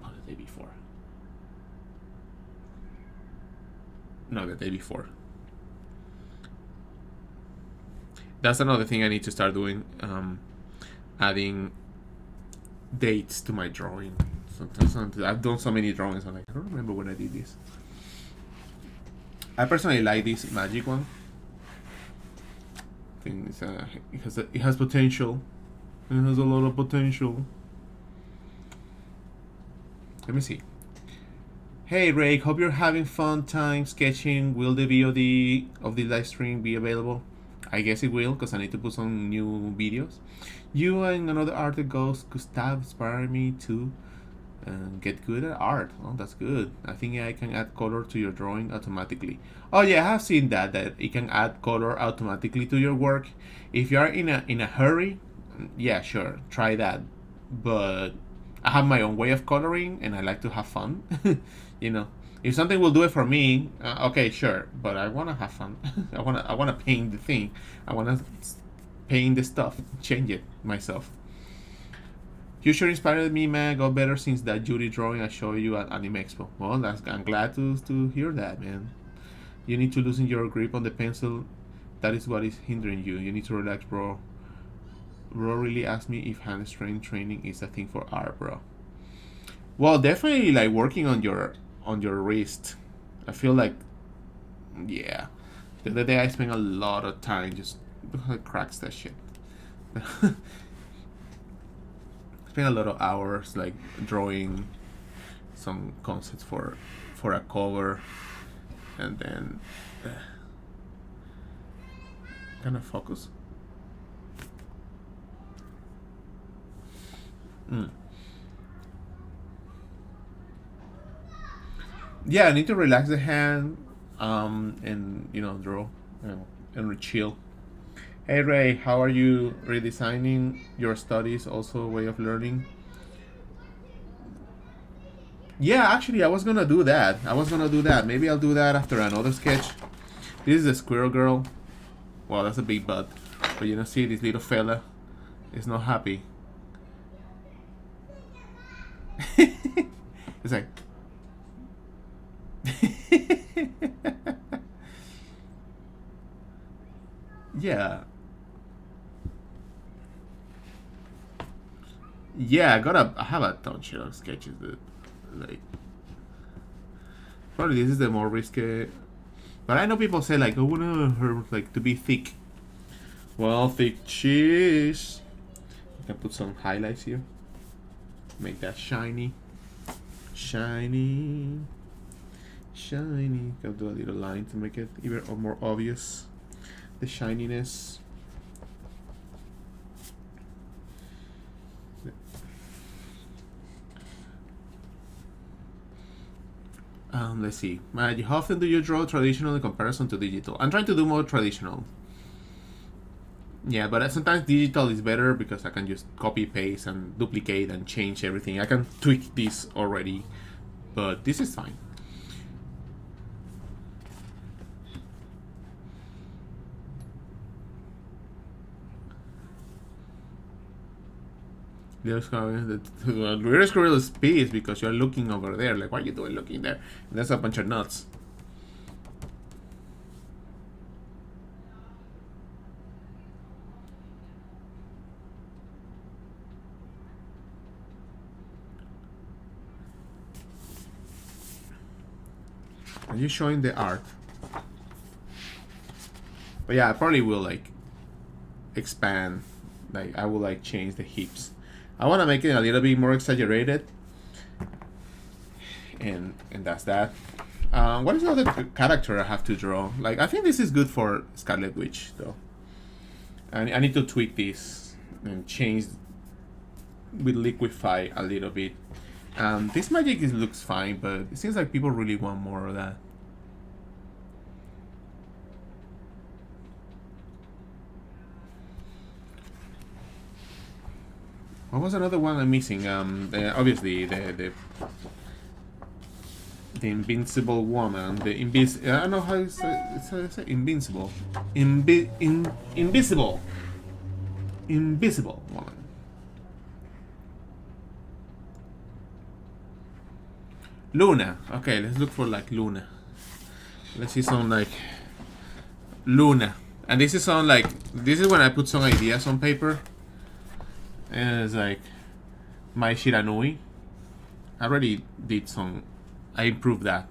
Oh, the day before. No, the day before. That's another thing I need to start doing. Adding dates to my drawing. Sometimes I've done so many drawings. I'm like, I don't remember when I did this. I personally like this magic one. I think it has potential. It has a lot of potential. Let me see. Hey Ray, hope you're having fun time sketching. Will the VOD of the live stream be available? I guess it will, because I need to put some new videos. You and another artist Gustav inspired me to get good at art. Oh, that's good. I think I can add color to your drawing automatically. Oh yeah, I have seen that it can add color automatically to your work. If you are in a hurry, yeah, sure, try that. But I have my own way of coloring, and I like to have fun. If something will do it for me, okay, sure. But I wanna have fun. I wanna paint the thing. I wanna paint the stuff, change it myself. You sure inspired me, man. Got better since that Judy drawing I showed you at Anime Expo. Well, I'm glad to hear that, man. You need to loosen your grip on the pencil. That is what is hindering you. You need to relax, bro. Bro really asked me if hand strength training is a thing for art, bro. Well, definitely like working on your wrist. I feel like, yeah. The other day I spent a lot of time just cracks that shit. Spent a lot of hours like drawing some concepts for a cover, and then kind of focus. Yeah, I need to relax the hand, and draw, and chill. Hey Ray, how are you redesigning your studies? Also a way of learning. Yeah, actually, I was gonna do that. Maybe I'll do that after another sketch. This is a squirrel girl. Wow, that's a big butt. But see, this little fella is not happy. It's like. Yeah. Yeah, I have a ton of sketches that, like, probably this is the more risky. But I know people say like, I want her like to be thick. Well, thick cheese. I can put some highlights here. Make that shiny. Shiny. Shiny. Can do a little line to make it even more obvious. The shininess. Let's see. How often do you draw traditional in comparison to digital? I'm trying to do more traditional. Yeah, but sometimes digital is better because I can just copy, paste, and duplicate and change everything. I can tweak this already, but this is fine. The weirdest squirrel is pissed because you're looking over there. Like, what are you doing looking there? And that's a bunch of nuts. Are you showing the art? But yeah, I probably will like expand. Like, I will like change the hips. I want to make it a little bit more exaggerated, and that's that. What is the other character I have to draw? Like, I think this is good for Scarlet Witch though. I need to tweak this and change with liquify a little bit. This magic looks fine, but it seems like people really want more of that. What was another one I'm missing? Obviously the invincible woman, the I don't know how it's invincible, invisible woman. Luna. Okay, let's look for like Luna. Let's see some like Luna, and this is some like this is when I put some ideas on paper. And it's like my Shiranui. I already did some. I improved that,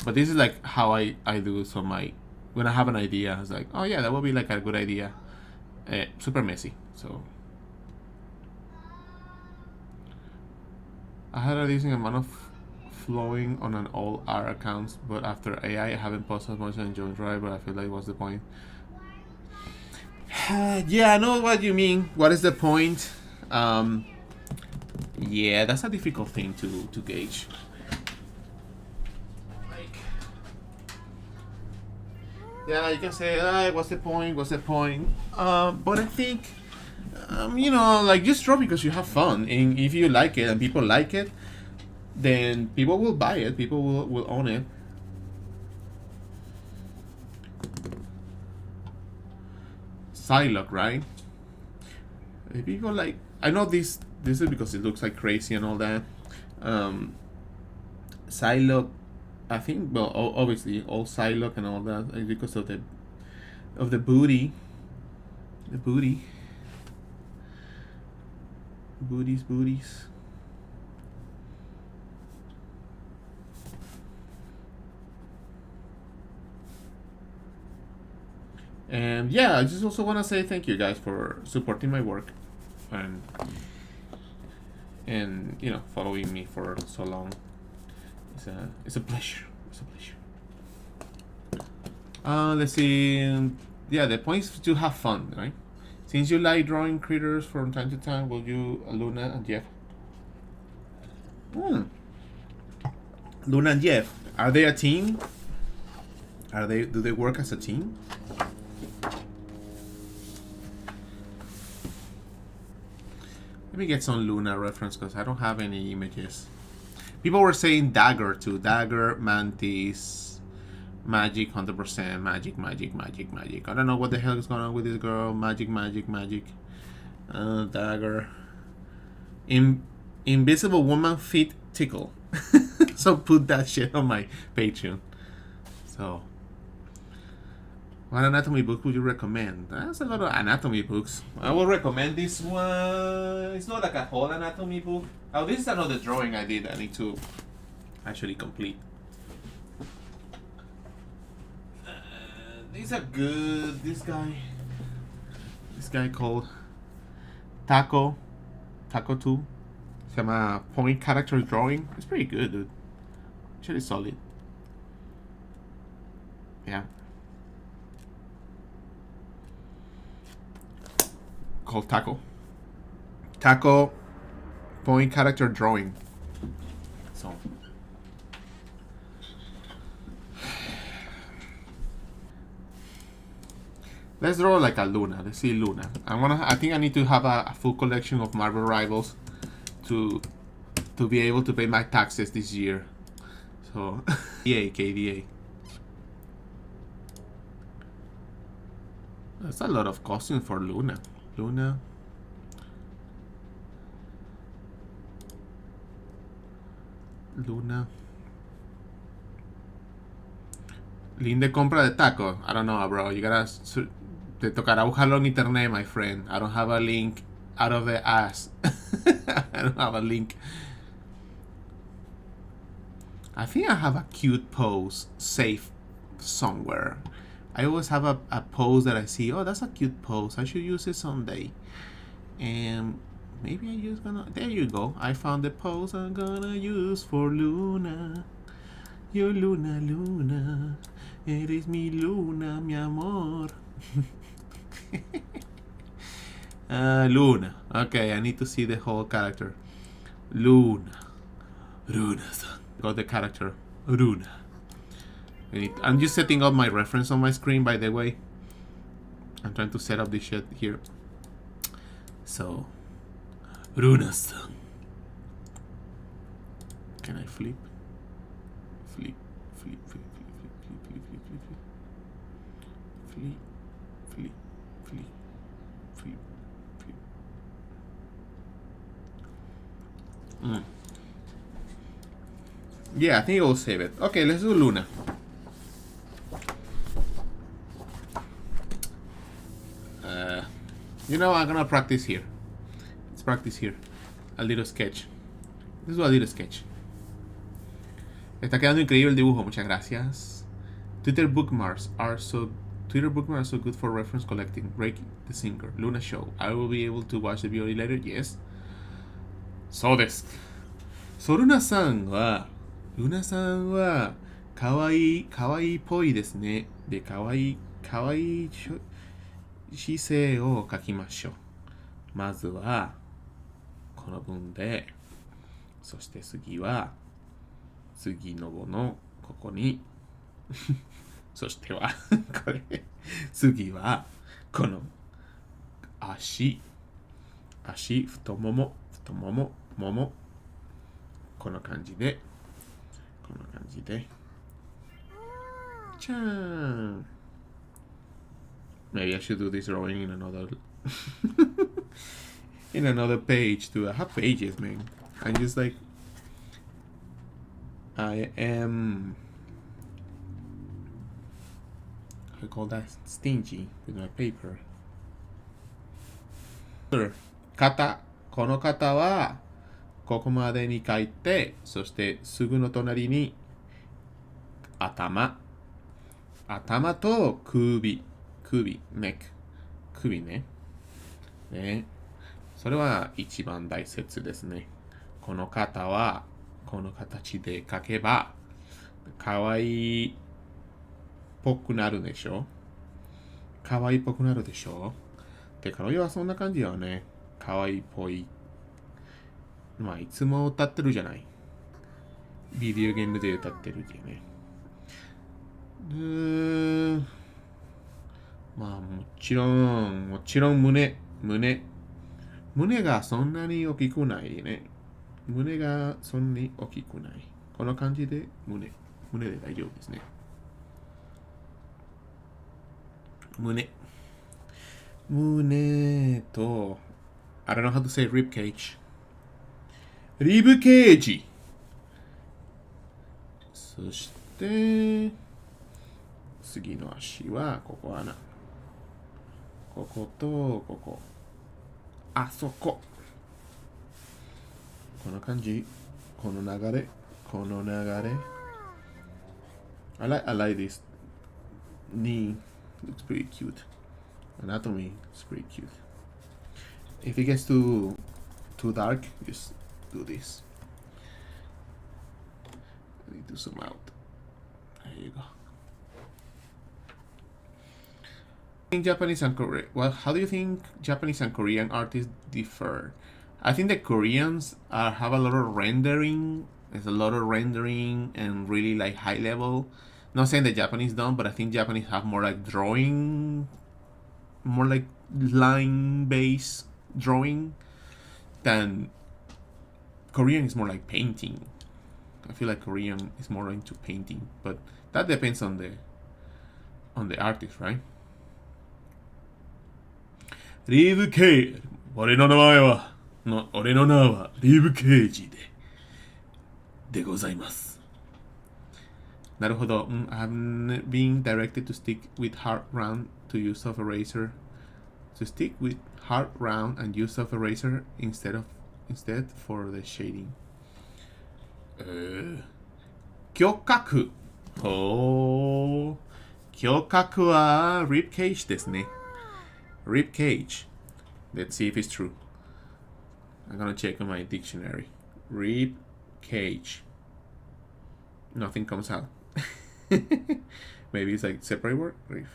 but this is like how I do some when I have an idea. It's like, oh yeah, that would be like a good idea. Super messy. So I had a decent amount of flowing on an all R accounts, but after AI, I haven't posted much on Jones Drive. But I feel like what's the point? Yeah, I know what you mean. What is the point? Yeah, that's a difficult thing to gauge. Like, yeah, you can say, what's the point? What's the point? But I think, you know, like just draw because you have fun, and if you like it and people like it, then people will buy it. People will own it. Psylocke, right? If people like, I know this is because it looks like crazy and all that. Psylocke, I think, well, obviously all Psylocke and all that is because of the booty, booties. And yeah, I just also want to say thank you guys for supporting my work and you know, following me for so long. It's a pleasure. Let's see. Yeah, the point is to have fun, right? Since you like drawing critters from time to time, will you, Luna and Jeff? Luna and Jeff, are they a team? Do they work as a team? Let me get some Luna reference because I don't have any images. People were saying Dagger too. Dagger, Mantis, Magic, 100%, Magic. I don't know what the hell is going on with this girl. Magic. Dagger. Invisible Woman Feet Tickle. So put that shit on my Patreon. So, what anatomy book would you recommend? There's a lot of anatomy books. I will recommend this one. It's not like a whole anatomy book. Oh, this is another drawing I did. I need to actually complete. These are good. This guy called Taco 2. Se llama Point Character Drawing. It's pretty good, dude. Actually solid. Yeah. Called Taco Point Character Drawing. So Let's draw like a Luna. Let's see Luna. I think I need to have a full collection of Marvel Rivals to be able to pay my taxes this year. So, yay, KDA. That's a lot of costumes for Luna. Luna. Link de compra de taco. I don't know, bro. You gotta... Te tocará buscarlo en internet, my friend. I don't have a link out of the ass. I don't have a link. I think I have a cute pose saved somewhere. I always have a pose that I see. Oh, that's a cute pose. I should use it someday. And maybe I'm just gonna... There you go. I found the pose I'm gonna use for Luna. Yo, Luna, Luna. Eres mi Luna, mi amor. Luna. Okay, I need to see the whole character. Luna. Luna-san. Got the character. Luna. I'm just setting up my reference on my screen, by the way. I'm trying to set up this shit here. So, Luna-san. Can I flip? Flip, flip, flip, flip, flip, flip, flip, flip, flip, flip, flip, flip, flip, flip. Yeah, I think it will save it. Okay, let's do Luna. You know, I'm gonna practice here. Let's practice here. A little sketch. Let's do a little sketch. Está quedando increíble el dibujo, muchas gracias. Twitter bookmarks are so good for reference collecting. REIQ the singer, Luna show. I will be able to watch the video later. Yes. So desu. So Luna-sanはかわいいっぽいですね。で、かわいい姿勢を書きましょう。まずはこの文で、そして次は次の語のここにそしてはこれ次はこの足太ももこの感じでじゃーん。Maybe I should do this drawing in another in another page too. I have pages, man. I'm just like I am I call that stingy with my paper. この方はここまでに書いて、そしてすぐの隣に頭と首 neck 首ね。それは一番大切ですね。この方はこの形で書けばかわいいっぽくなるでしょ。で、彼女はそんな感じよね。かわいいっぽい。まあいつも歌ってるじゃない。ビデオゲームで歌ってるっていうね。まあもちろん胸がそんなに大きくないね。胸がそんなに大きくない。この感じで胸で大丈夫ですね。胸と I don't know how to say rib cage. リブケージ。そして次の足はここ穴。こことここ。あそこ。この感じ。この流れ。I like this knee. Looks pretty cute. Anatomy is pretty cute. If it gets too dark, just do this. I need to zoom out. There you go. In Japanese and Korean, well, how do you think Japanese and Korean artists differ? I think the Koreans have a lot of rendering. There's a lot of rendering and really like high level. Not saying the Japanese don't, but I think Japanese have more like drawing more like line-based drawing than Korean is more like painting. I feel like Korean is more into painting, but that depends on the artist, right? リーブ・ケイ俺の名はリーブ・ケイジでございます。なるほど。I'm being directed to stick with hard round to use soft eraser. To stick with hard round and use soft eraser instead for the shading. 胸郭。ほー。胸郭は rib cage ですね。Rib cage. Let's see if it's true. I'm gonna check on my dictionary. Rib cage. Nothing comes out. Maybe it's like separate word. Rib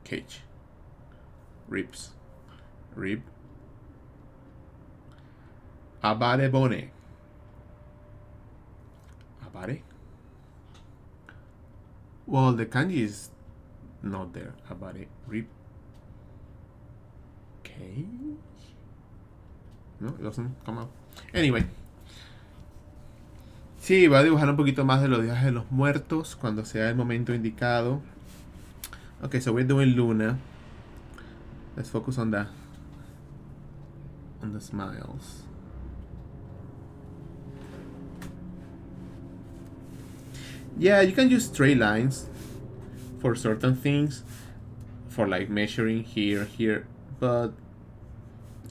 cage. Ribs. Rib. Abare bone. Abare? Well, the kanji is not there. Abare. Rib cage? No, it doesn't come out. Anyway. Sí, voy a dibujar un poquito más de los días de los muertos cuando sea el momento indicado. Okay, so we're doing Luna. Let's focus on the smiles. Yeah, you can use straight lines for certain things, for like measuring here, but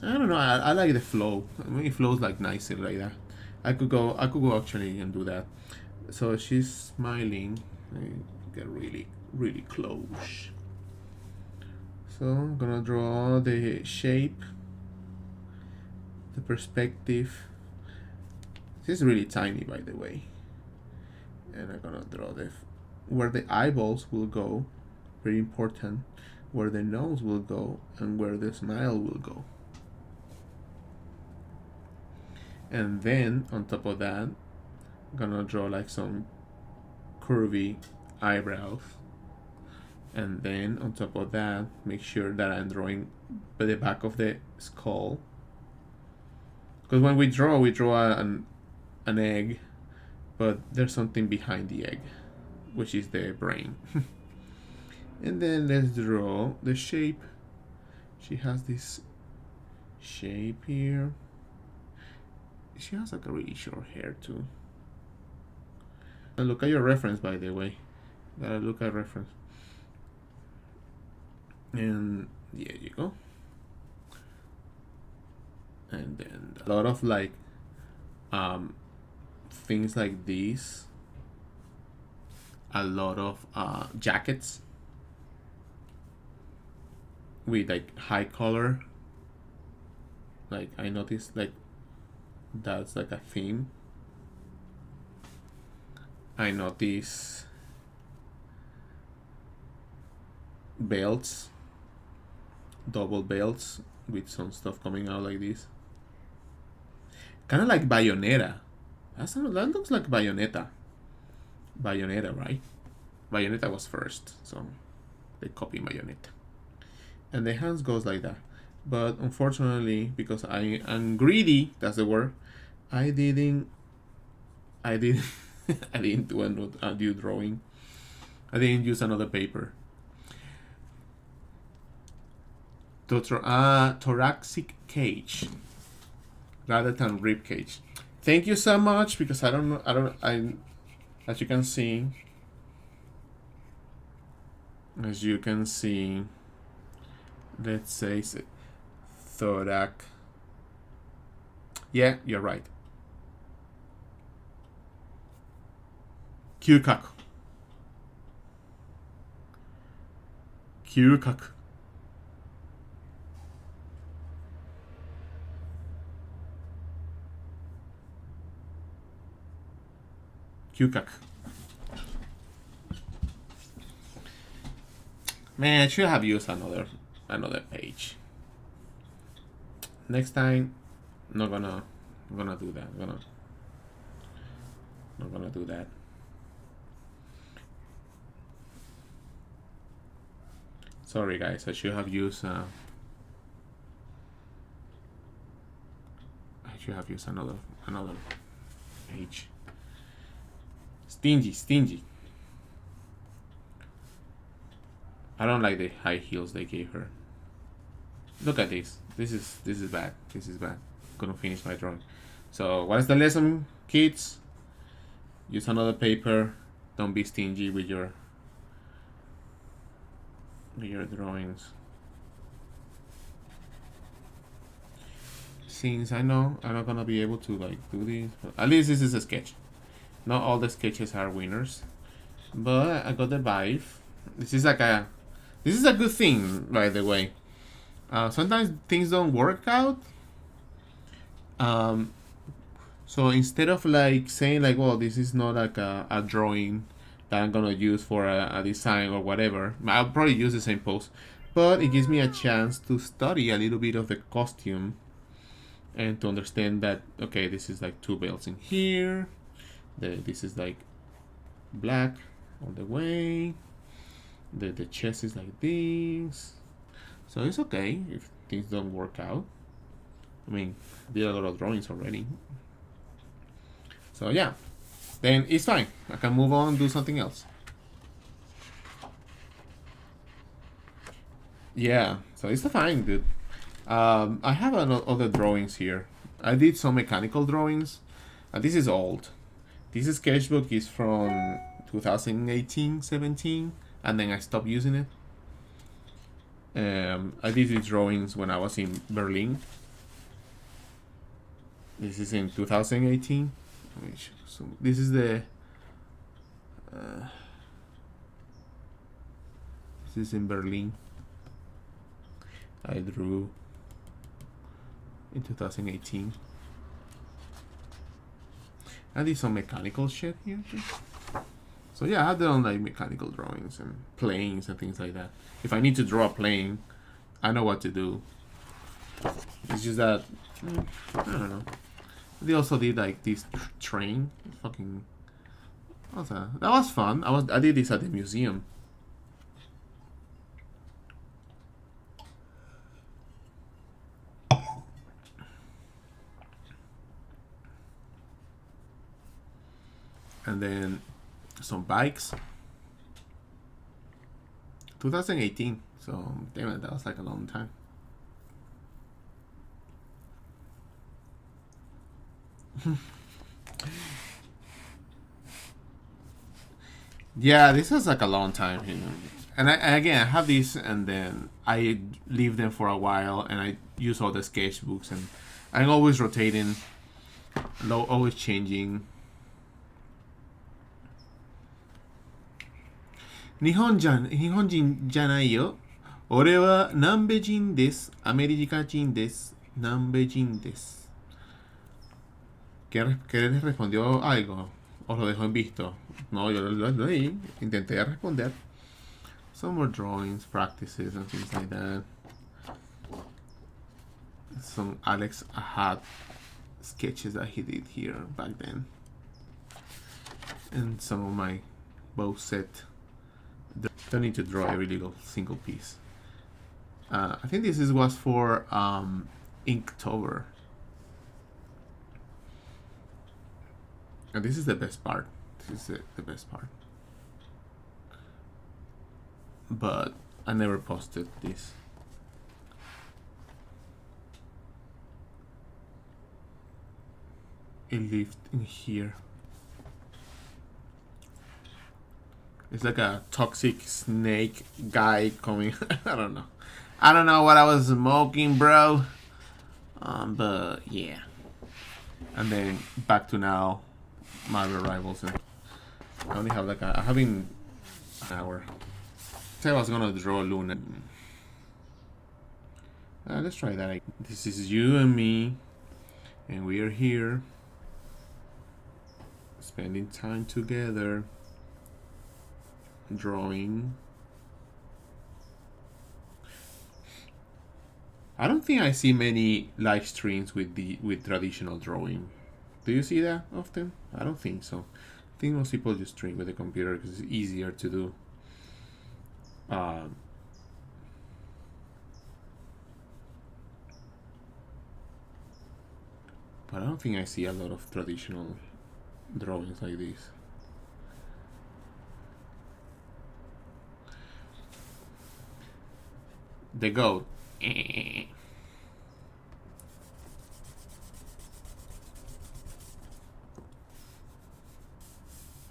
I don't know. I like the flow. I mean, it flows like nicely like that. I could go actually and do that. So she's smiling. I get really close. So I'm gonna draw the shape, the perspective. This is really tiny, by the way. And I'm gonna draw where the eyeballs will go. Very important. Where the nose will go and where the smile will go. And then on top of that, I'm gonna draw like some curvy eyebrows. And then on top of that, make sure that I'm drawing by the back of the skull. Because when we draw an egg, but there's something behind the egg, which is the brain. And then let's draw the shape. She has this shape here. She has like a really short hair too. And look at your reference, by the way. Gotta look at reference. And there you go. And then a lot of like things like these. A lot of jackets with like high color. Like I noticed like that's like a theme. I notice belts, double belts with some stuff coming out like this. Kind of like Bayonetta. That looks like Bayonetta. Bayonetta, right? Bayonetta was first, so they copy Bayonetta. And the hands goes like that. But unfortunately, because I am greedy, that's the word, I didn't I didn't do a new drawing. I didn't use another paper. Thoracic cage rather than rib cage. Thank you so much, because I as you can see, let's say thorax. Yeah, you're right. Kyukaku. Kyukaku. Kyukaku. Man, I should have used another page. Next time, not gonna do that. Not gonna do that. Sorry guys, I should have used another page. Stingy. I don't like the high heels they gave her. Look at this. This is bad. This is bad. Gonna finish my drawing. So what is the lesson, kids? Use another paper. Don't be stingy with your drawings. Since I know I'm not gonna be able to like do this, but at least this is a sketch. Not all the sketches are winners, but I got the vibe. This is a good thing, by the way. Sometimes things don't work out. So instead of like saying like, well, this is not like a drawing that I'm gonna use for a design or whatever, I'll probably use the same pose, but it gives me a chance to study a little bit of the costume and to understand that, okay, this is like two belts in here, this is like black all the way, the chest is like this, so it's okay if things don't work out. I mean, I did a lot of drawings already, so yeah, then it's fine. I can move on and do something else. Yeah, so it's fine, dude. I have other drawings here. I did some mechanical drawings. This is old. This sketchbook is from 2018-17, and then I stopped using it. I did these drawings when I was in Berlin. This is in 2018. So this is the this is in Berlin. I drew in 2018. I did some mechanical shit here too. So yeah, I have done like mechanical drawings and planes and things like that. If I need to draw a plane, I know what to do. It's just that I don't know. They also did like this train. Fucking, that was fun. I did this at the museum. And then some bikes. 2018. So damn it, that was like a long time. Yeah, this was like a long time, you know. And again, I have these, and then I leave them for a while, and I use all the sketchbooks, and I'm always rotating, always changing. 日本人じゃないよ。俺は南米人です。アメリカ人です。南米人です。¿Qué les respondió algo? ¿O lo dejó en visto? No, yo lo leí. Intenté responder. Some more drawings, practices, and things like that. Some Alex Ahad sketches that he did here back then. And some of my bow set. Don't need to draw every little single piece. I think this was for Inktober. And this is the best part. This is the best part. But I never posted this. It lived in here. It's like a toxic snake guy coming. I don't know what I was smoking, bro. But yeah. And then back to now, Marvel Rivals. And I only have like having an hour. So I was gonna draw Luna. Let's try that. This is you and me, and we are here, spending time together. Drawing. I don't think I see many live streams with traditional drawing. Do you see that often? I don't think so. I think most people just stream with the computer because it's easier to do. But I don't think I see a lot of traditional drawings like this. The goat.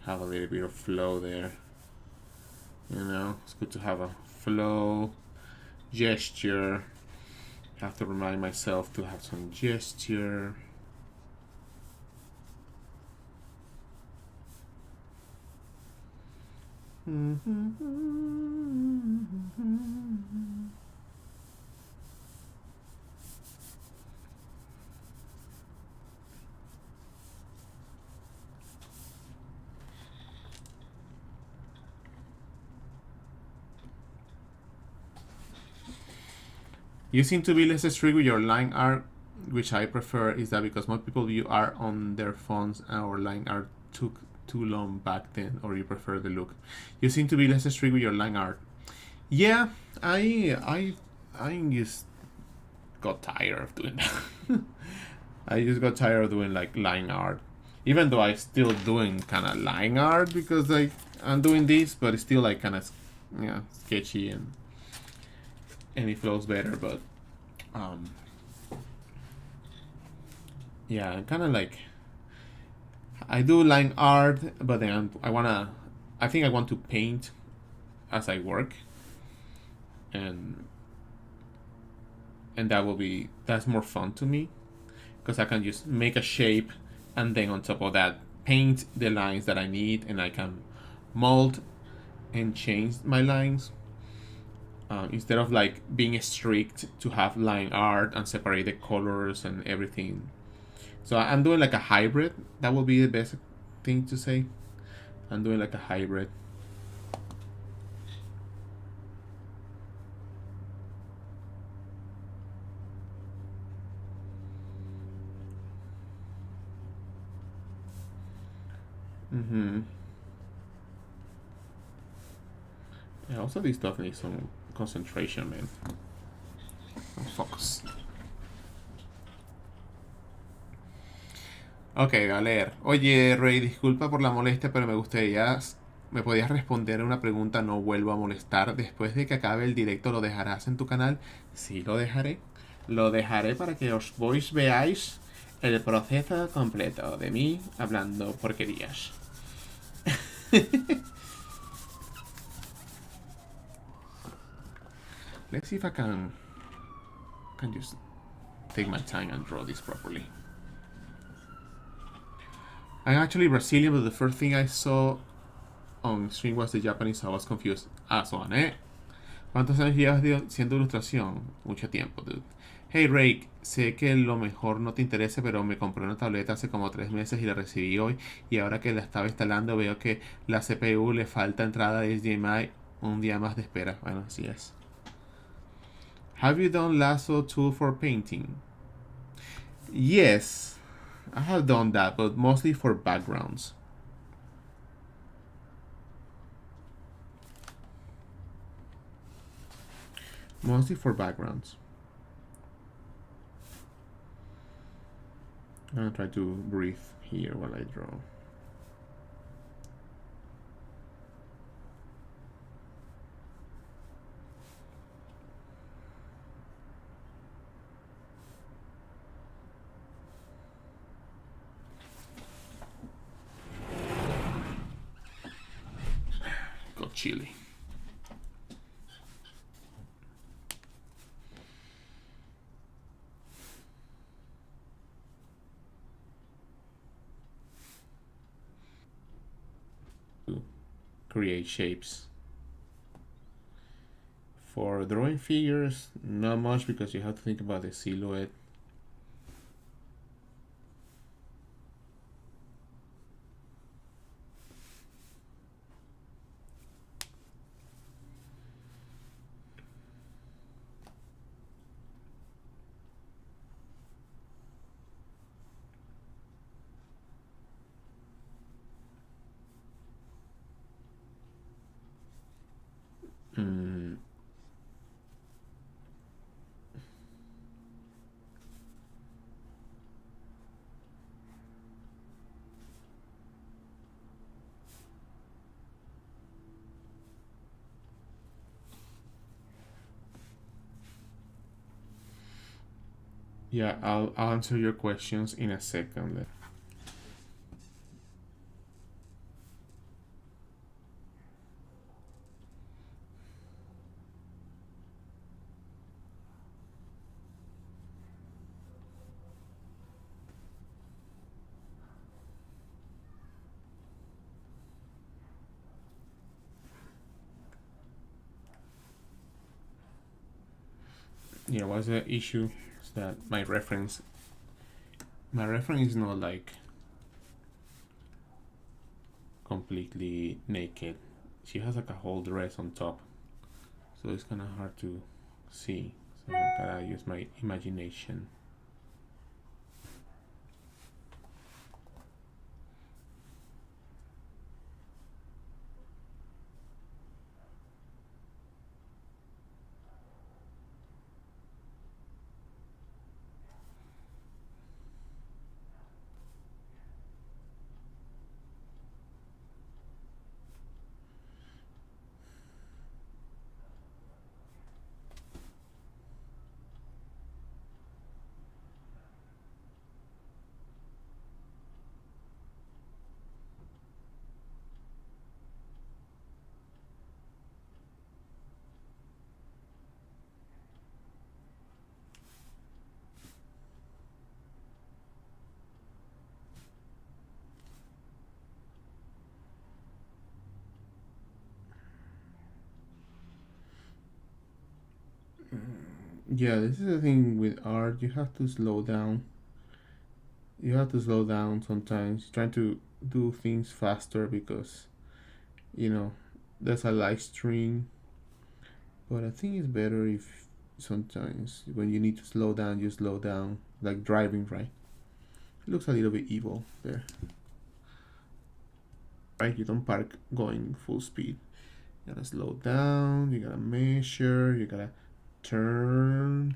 Have a little bit of flow there. You know, it's good to have a flow, gesture. Have to remind myself to have some gesture. You seem to be less strict with your line art, which I prefer. Is that because most people view art on their phones or line art took too long back then, or you prefer the look? You seem to be less strict with your line art. Yeah, I just got tired of doing that. I just got tired of doing like line art, even though I'm still doing kind of line art because I'm doing this, but it's still like kind of sketchy and it flows better. But yeah, I'm kind of like I do line art, but then I think I want to paint as I work, and that's more fun to me because I can just make a shape and then on top of that paint the lines that I need, and I can mold and change my lines instead of like being strict to have line art and separate the colors and everything. So I'm doing like a hybrid. That will be the best thing to say. I'm doing like a hybrid. Yeah, also this stuff needs some concentration, man. Focus. Ok, a leer. Oye, Rey, disculpa por la molestia, pero me podías responder una pregunta. No vuelvo a molestar. Después de que acabe el directo, ¿lo dejarás en tu canal? Sí, lo dejaré. Lo dejaré para que os veáis el proceso completo de mí hablando porquerías. Let's see if I can just take my time and draw this properly. I'm actually Brazilian, but the first thing I saw on stream was the Japanese, so I was confused. ¿Cuántos años llevas haciendo ilustración? Mucho tiempo, dude. Hey REIQ, sé que lo mejor no te interesa, pero me compré una tableta hace como 3 meses y la recibí hoy, y ahora que la estaba instalando veo que la CPU le falta entrada de HDMI, un día más de espera. Bueno, así es. Have you done lasso tool for painting? Yes, I have done that, but mostly for backgrounds. Mostly for backgrounds. I'm gonna try to breathe here while I draw. Got chilly. Create shapes. For drawing figures, not much because you have to think about the silhouette. Yeah, I'll answer your questions in a second. Yeah, what's the issue? Is that my reference is not like completely naked. She has like a whole dress on top, so it's kind of hard to see. So I gotta use my imagination. Yeah, this is the thing with art. You have to slow down. You have to slow down sometimes. Trying to do things faster because you know there's a live stream. But I think it's better if sometimes when you need to slow down, you slow down. Like driving, right? It looks a little bit evil there. Right? You don't park going full speed. You gotta slow down. You gotta measure. You gotta turn.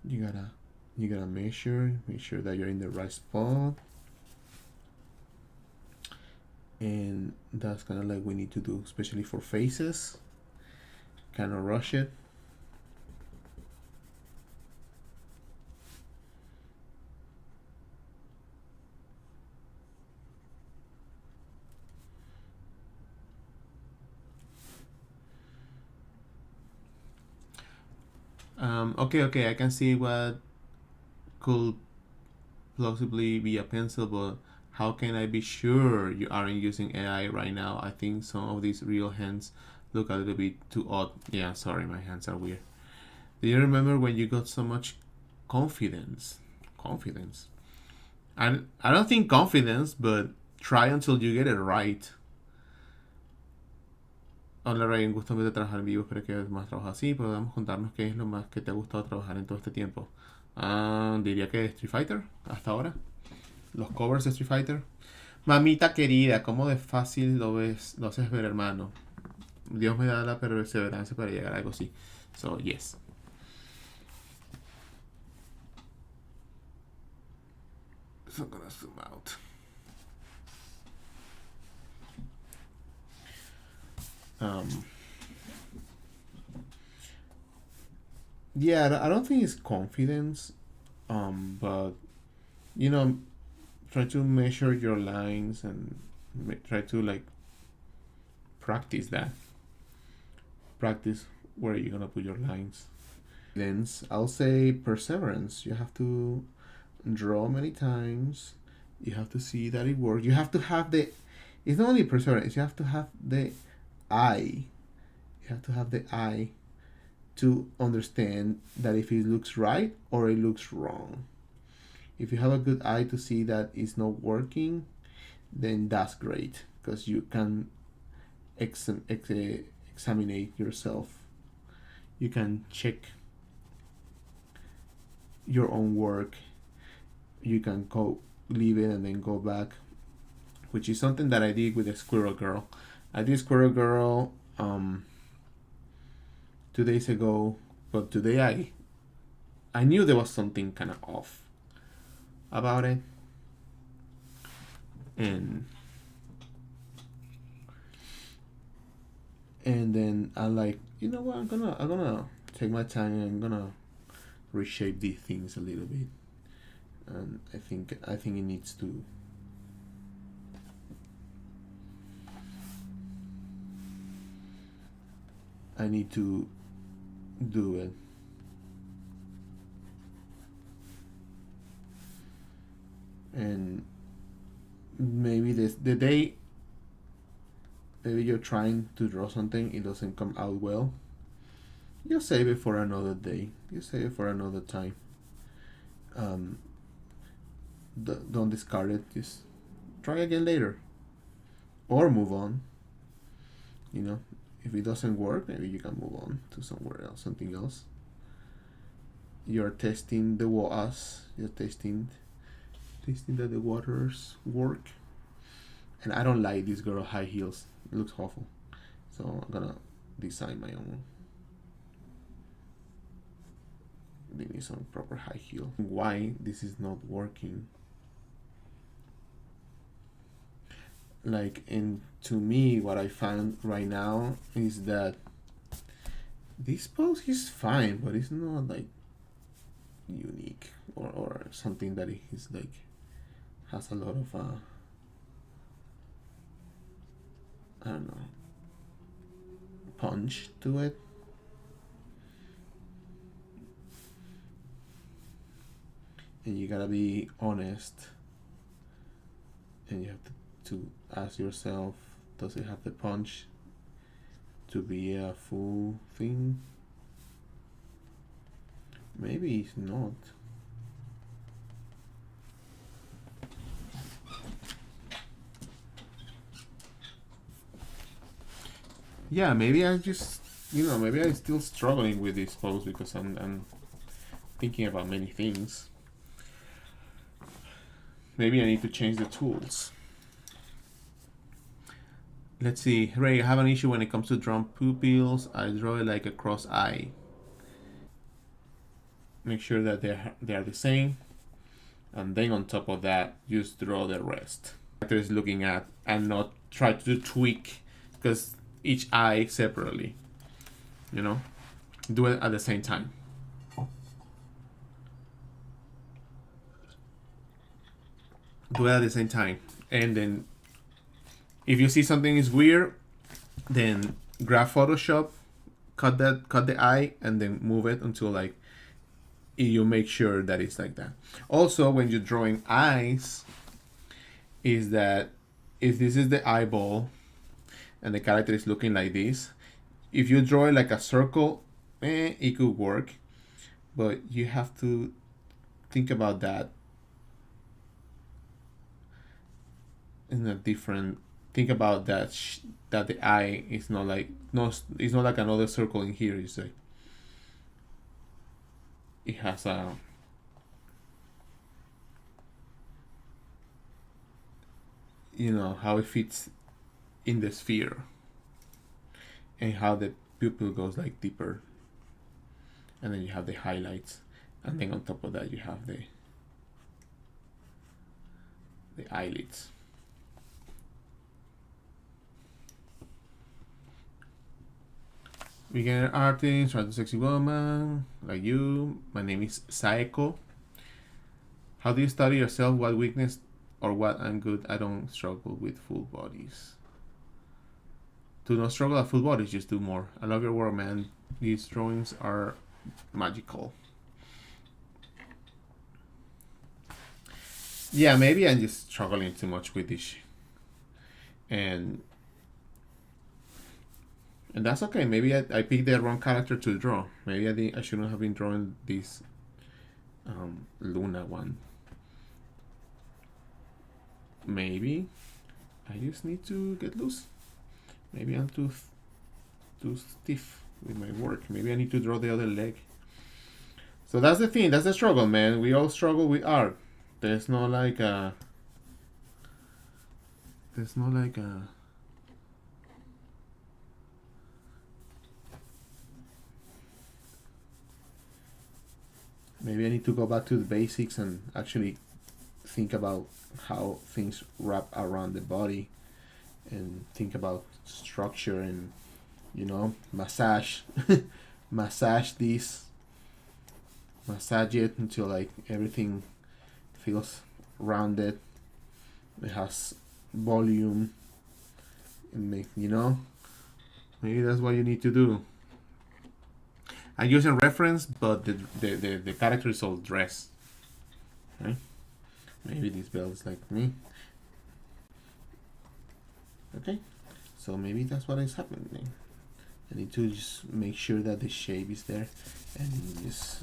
You gotta measure. Make sure that you're in the right spot. And that's kind of like we need to do, especially for faces. Kind of rush it. Okay, I can see what could possibly be a pencil, but how can I be sure you aren't using AI right now? I think some of these real hands look a little bit too odd. Yeah, sorry, my hands are weird. Do you remember when you got so much confidence? Confidence. I don't think confidence, but try until you get it right. Hola Ray, un gusto de trabajar en vivo, espero que más trabajo así. Podamos contarnos qué es lo más que te ha gustado trabajar en todo este tiempo. Diría que Street Fighter, hasta ahora. Los covers de Street Fighter. Mamita querida, ¿cómo de fácil lo ves, lo haces ver, hermano? Dios me da la perseverancia para llegar a algo así. So, yes. So I'm gonna zoom out. Yeah, I don't think it's confidence, but you know, try to measure your lines and try to like practice that. Practice where you're gonna put your lines. Then I'll say perseverance. You have to draw many times. You have to see that it works. You have to have the. It's not only perseverance. You have to have the eye. You have to have the eye to understand that if it looks right or it looks wrong. If you have a good eye to see that it's not working, then that's great because you can examine yourself. You can check your own work. You can go leave it and then go back, which is something that I did with the Squirrel Girl. I did Squirrel Girl 2 days ago, but today I knew there was something kind of off about it, and then I like, you know what, I'm gonna take my time and I'm gonna reshape these things a little bit, and I think it needs to. I need to do it. And maybe the day maybe you're trying to draw something, it doesn't come out well, you save it for another day, you save it for another time. Don't discard it, just try again later or move on. You know, if it doesn't work, maybe you can move on to somewhere else, something else. You're testing the waters, you're testing that the waters work. And I don't like this girl high heels, it looks awful, so I'm gonna design my own. They need some proper high heel. Why this is not working? Like, and to me, what I found right now is that this pose is fine, but it's not like unique or something that is like has a lot of I don't know, punch to it. And you gotta be honest, and you have to ask yourself, does it have the punch to be a full thing? Maybe it's not. Yeah, maybe I just, maybe I'm still struggling with this pose because I'm thinking about many things. Maybe I need to change the tools. Let's see. Ray, I have an issue when it comes to drawn pupils. I draw it like a cross eye. Make sure that they are the same, and then on top of that, just draw the rest. Actor is looking at, and not try to tweak, because each eye separately. Do it at the same time. Do it at the same time, and then if you see something is weird, then grab Photoshop, cut the eye, and then move it until like you make sure that it's like that. Also, when you're drawing eyes, is that if this is the eyeball and the character is looking like this, if you draw it like a circle, it could work, but you have to think about that in a different. Think about that that the eye is not like it's not like another circle in here. You say it has a how it fits in the sphere, and how the pupil goes like deeper, and then you have the highlights, and then on top of that you have the eyelids. Beginner artist, try to sexy woman like you. My name is Saeko. How do you study yourself? What weakness or what I'm good? I don't struggle with full bodies. Do not struggle at full bodies, just do more. I love your work, man. These drawings are magical. Yeah, maybe I'm just struggling too much with this. And that's okay. Maybe I picked the wrong character to draw. Maybe I shouldn't have been drawing this Luna one. Maybe I just need to get loose. Maybe I'm too stiff with my work. Maybe I need to draw the other leg. So that's the thing. That's the struggle, man. We all struggle with art. There's no like a. Maybe I need to go back to the basics and actually think about how things wrap around the body, and think about structure, and massage massage this massage it until like everything feels rounded. It has volume. And make, you know, maybe that's what you need to do. I'm using reference, but the character is all dressed. Right? Maybe this belt is like me. Okay, so maybe that's what is happening. I need to just make sure that the shape is there, and just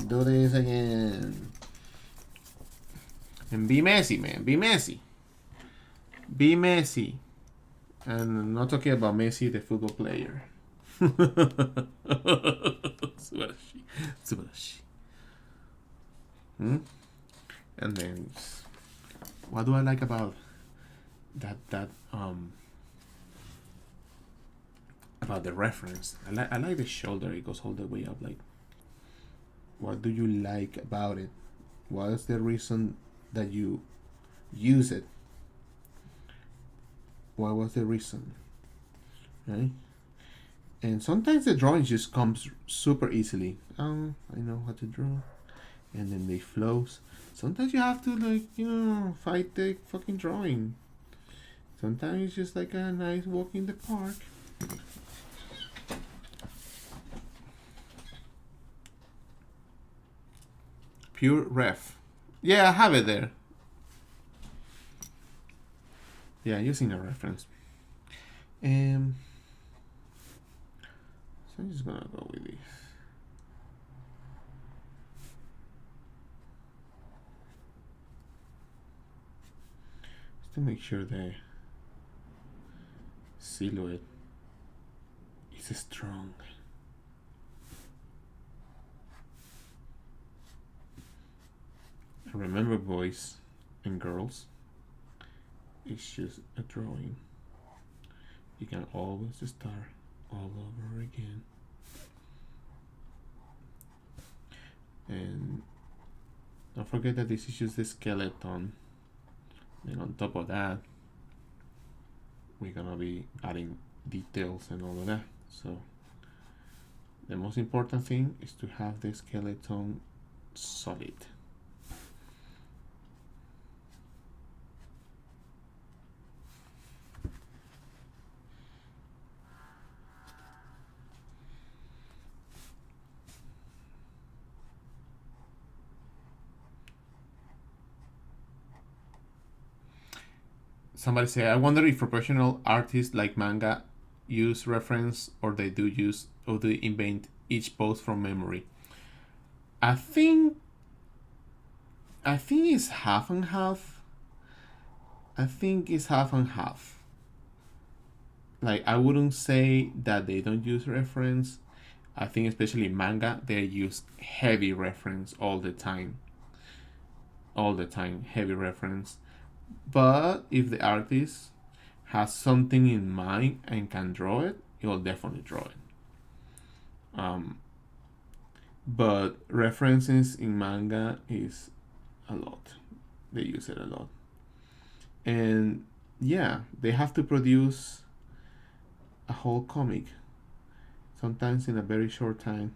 do this again. And be messy, man. Be messy. Be messy. And I'm not talking about Messi, the football player. Subarashi. And then, what do I like about that about the reference? I like the shoulder. It goes all the way up. Like, what do you like about it? What is the reason that you use it? What was the reason? Right? And sometimes the drawing just comes super easily. I know how to draw. And then they flows. Sometimes you have to, like, you know, fight the fucking drawing. Sometimes it's just like a nice walk in the park. Pure ref. Yeah, I have it there. Yeah, using a reference. So I'm just gonna go with this. Just to make sure the silhouette is strong. And remember, boys and girls, it's just a drawing. You can always start all over again. And don't forget that this is just the skeleton. And on top of that, we're gonna be adding details and all of that. So the most important thing is to have the skeleton solid. Somebody say, I wonder if professional artists like Manga use reference or they invent each pose from memory. I think it's half and half. I think it's half and half. Like, I wouldn't say that they don't use reference. I think especially Manga, they use heavy reference all the time. Heavy reference. But if the artist has something in mind and can draw it, he will definitely draw it. But references in Manga is a lot. They use it a lot. And yeah, they have to produce a whole comic, sometimes in a very short time.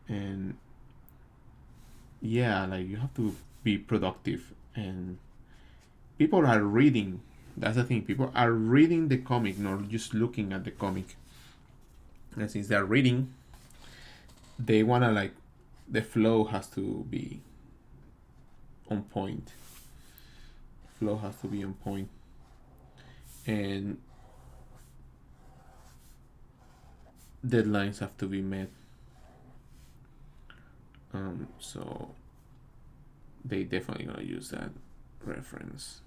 And yeah, like, you have to be productive, and people are reading. That's the thing. People are reading the comic, not just looking at the comic. And since they're reading, they wanna, like, the flow has to be on point. Flow has to be on point. And deadlines have to be met. So they definitely gonna use that reference.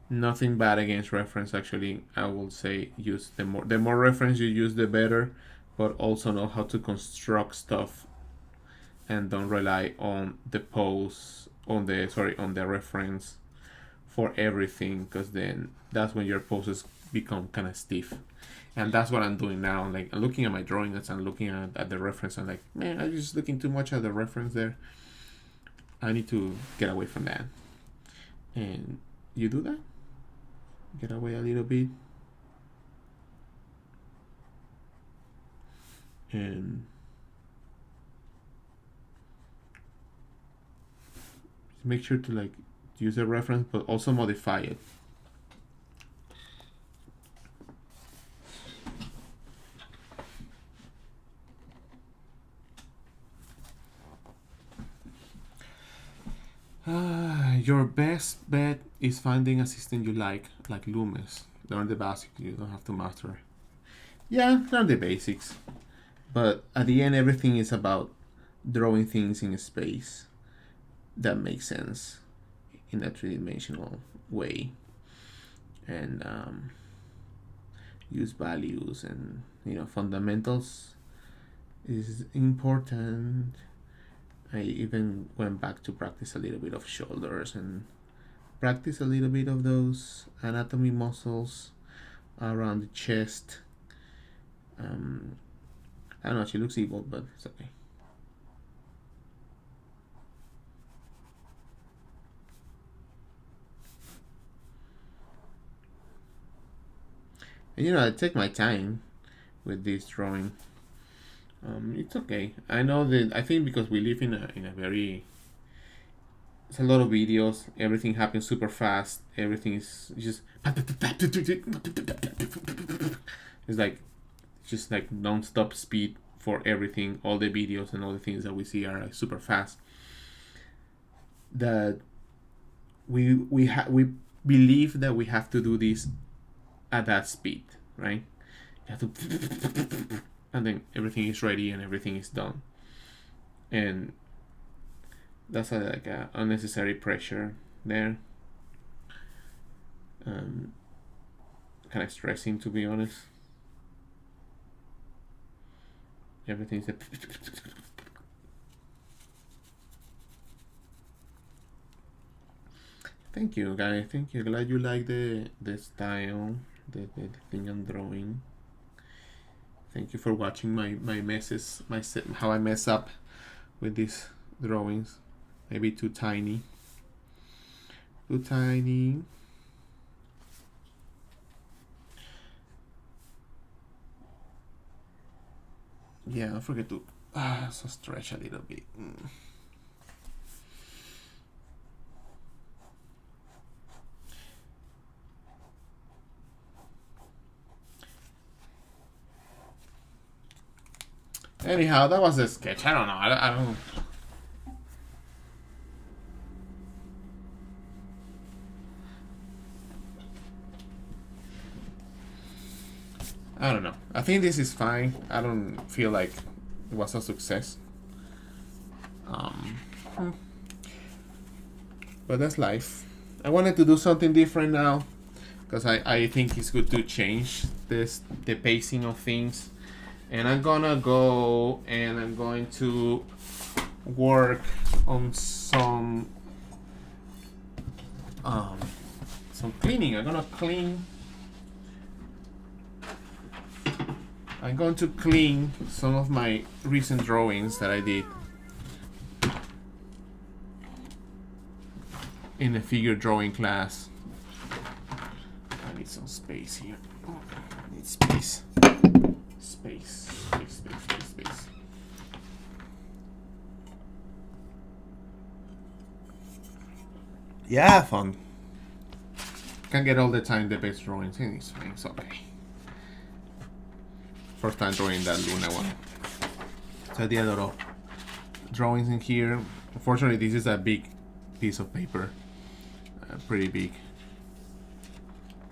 Nothing bad against reference, actually. I will say use the more reference you use, the better, but also know how to construct stuff and don't rely on the pose on the reference for everything, because then that's when your poses become kind of stiff. And that's what I'm doing now. Like, I'm looking at my drawings and looking at the reference. I'm like, man, I'm just looking too much at the reference there. I need to get away from that. And you do that. Get away a little bit. And Make sure to like use a reference, but also modify it. Your best bet is finding a system you like Loomis. Learn the basics. You don't have to master. Yeah, learn the basics. But at the end, everything is about drawing things in space that make sense in a three-dimensional way, and use values and fundamentals is important. I even went back to practice a little bit of shoulders and practice a little bit of those anatomy muscles around the chest. I don't know, she looks evil, but it's okay. And I take my time with this drawing. It's okay. I know that I think because we live in a very, it's a lot of videos. Everything happens super fast. Everything is just it's like just like non-stop speed for everything. All the videos and all the things that we see are like super fast. That we believe that we have to do this at that speed, right? You have to, and then everything is ready and everything is done, and that's like a unnecessary pressure there. Kind of stressing, to be honest. Everything's a Thank you, guys. Thank you. Glad you like the style, the thing I'm drawing. Thank you for watching my messes, how I mess up with these drawings. Maybe too tiny. Too tiny. Yeah, don't forget to so stretch a little bit. Anyhow, that was a sketch. I don't know. I don't. I don't know. I think this is fine. I don't feel like it was a success. But that's life. I wanted to do something different now because I think it's good to change the pacing of things. And I'm gonna go and I'm going to work on some cleaning. I'm going to clean some of my recent drawings that I did in a figure drawing class. I need some space here. I need space. Space. Yeah, fun. Can't get all the time the best drawings in. It's okay. First time drawing that Luna one. So I did a lot of drawings in here. Unfortunately, this is a big piece of paper. Pretty big.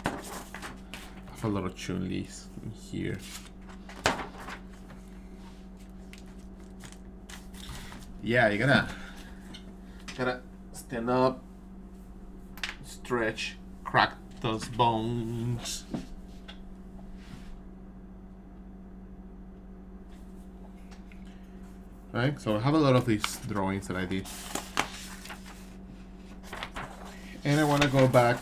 I have a lot of Chun in here. Yeah, you gotta stand up, stretch, crack those bones. Right, so I have a lot of these drawings that I did, and I want to go back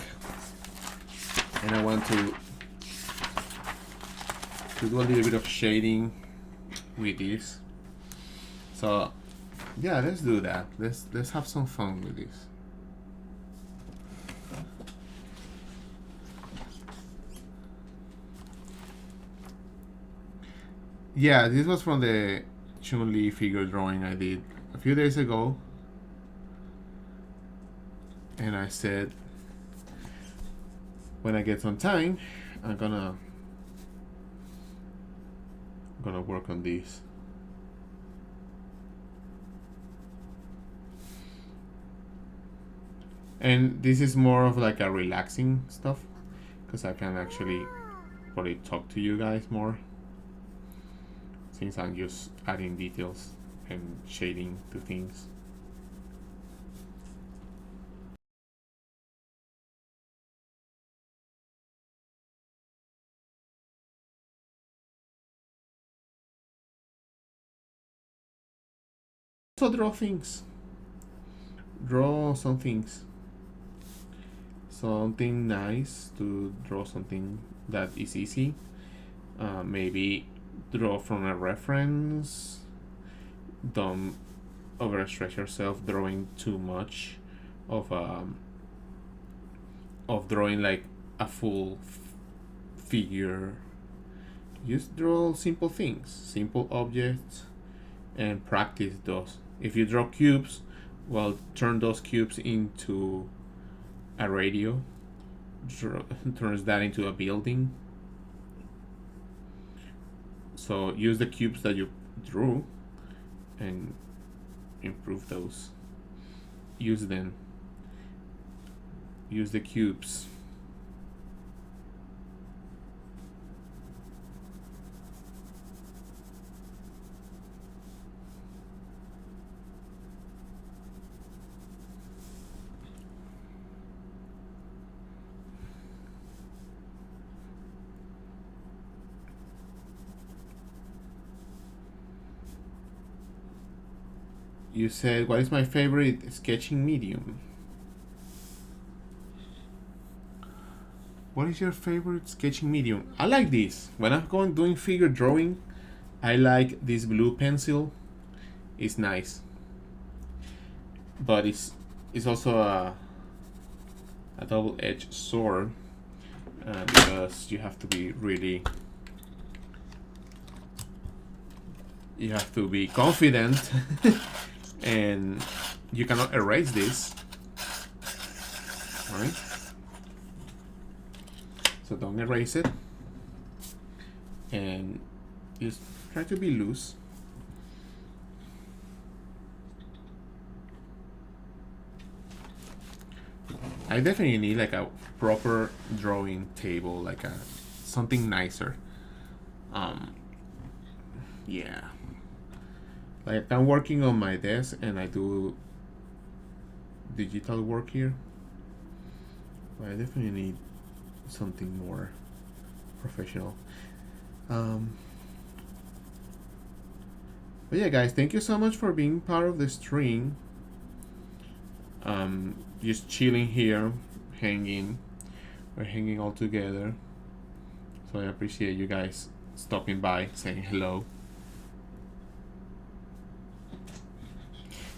and I want to do a little bit of shading with this. So yeah, let's do that. Let's have some fun with this. Yeah, this was from the Chun-Li figure drawing I did a few days ago. and I said when I get some time, I'm gonna work on this. And this is more of like a relaxing stuff, because I can actually probably talk to you guys more, since I'm just adding details and shading to things. So draw things. Draw some things. Something nice to draw, something that is easy. Maybe draw from a reference. Don't overstretch yourself drawing too much of drawing like a full figure. Just draw simple things, simple objects, and practice those. If you draw cubes, well, turn those cubes into a radio, turns that into a building. So use the cubes that you drew and improve those. Use them. Use the cubes. You said, what is my favorite sketching medium? What is your favorite sketching medium? I like this. When I'm going doing figure drawing, I like this blue pencil. It's nice. But it's also a double-edged sword, because you have to be really, you have to be confident and you cannot erase this, right? So don't erase it, and just try to be loose. I definitely need like a proper drawing table, like something nicer. Yeah. Like I'm working on my desk and I do digital work here. But I definitely need something more professional. But yeah, guys, thank you so much for being part of the stream. Just chilling here, hanging. We're hanging all together. So I appreciate you guys stopping by, saying hello.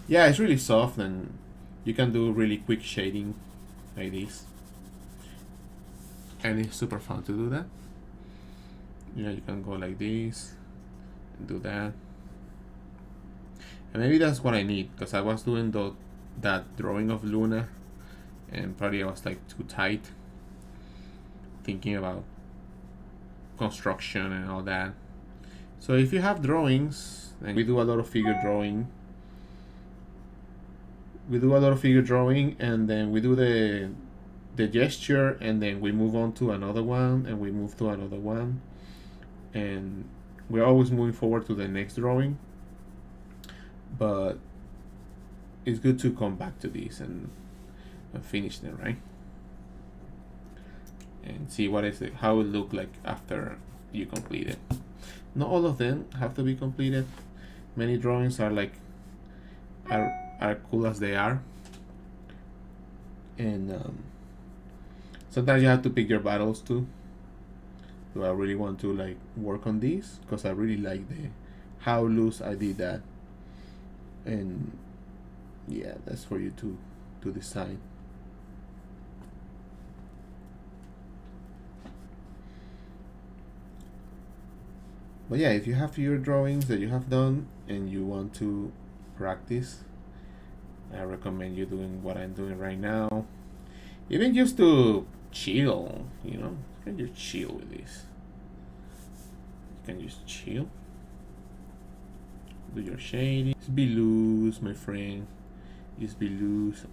Yeah, it's really soft and you can do really quick shading like this. And it's super fun to do that. Yeah, you can go like this and do that. And maybe that's what I need, because I was doing that drawing of Luna and probably I was like too tight, thinking about construction and all that. So if you have drawings, and we do a lot of figure drawing, and then we do the gesture, and then we move on to another one, and we move to another one, and we're always moving forward to the next drawing. But it's good to come back to this and finish them, right? And see what is it, how it look like after you complete it. Not all of them have to be completed. Many drawings are like are cool as they are, and sometimes you have to pick your battles too. Do I really want to like work on these? Because I really like how loose I did that, and yeah, that's for you to decide. But yeah, if you have your drawings that you have done and you want to practice, I recommend you doing what I'm doing right now. Even just to chill, you know, you can just chill with this. You can just chill. Do your shading. Just be loose, my friend. Just be loose.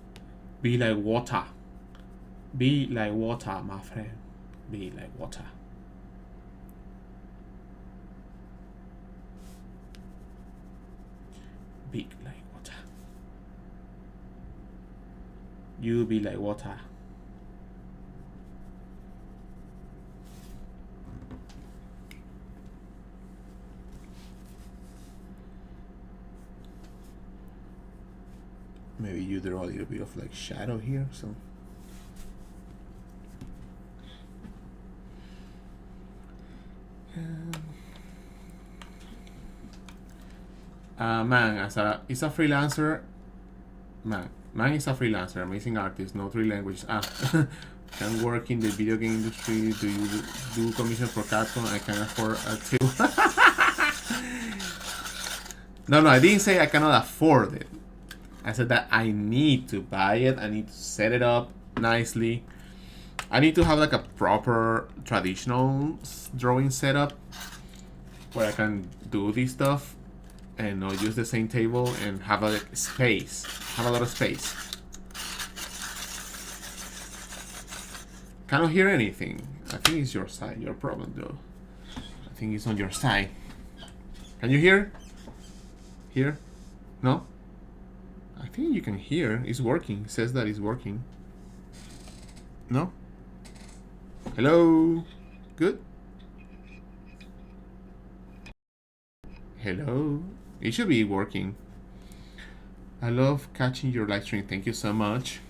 Be like water. Be like water, my friend. Be like water. Be like water. You be like water. Maybe you draw a little bit of like shadow here, so. Man, is a freelancer. Man is a freelancer, amazing artist, no 3 languages. Can work in the video game industry. Do you do commission for Capcom? I can afford a 2. No, I didn't say I cannot afford it. I said that I need to buy it. I need to set it up nicely. I need to have like a proper traditional drawing setup where I can do this stuff and not use the same table and have a space. Have a lot of space. Cannot hear anything. I think it's your side, your problem though. I think it's on your side. Can you hear? Here? No? I think you can hear. It's working. It says that it's working. No? Hello? Good? Hello? It should be working. I love catching your live stream. Thank you so much.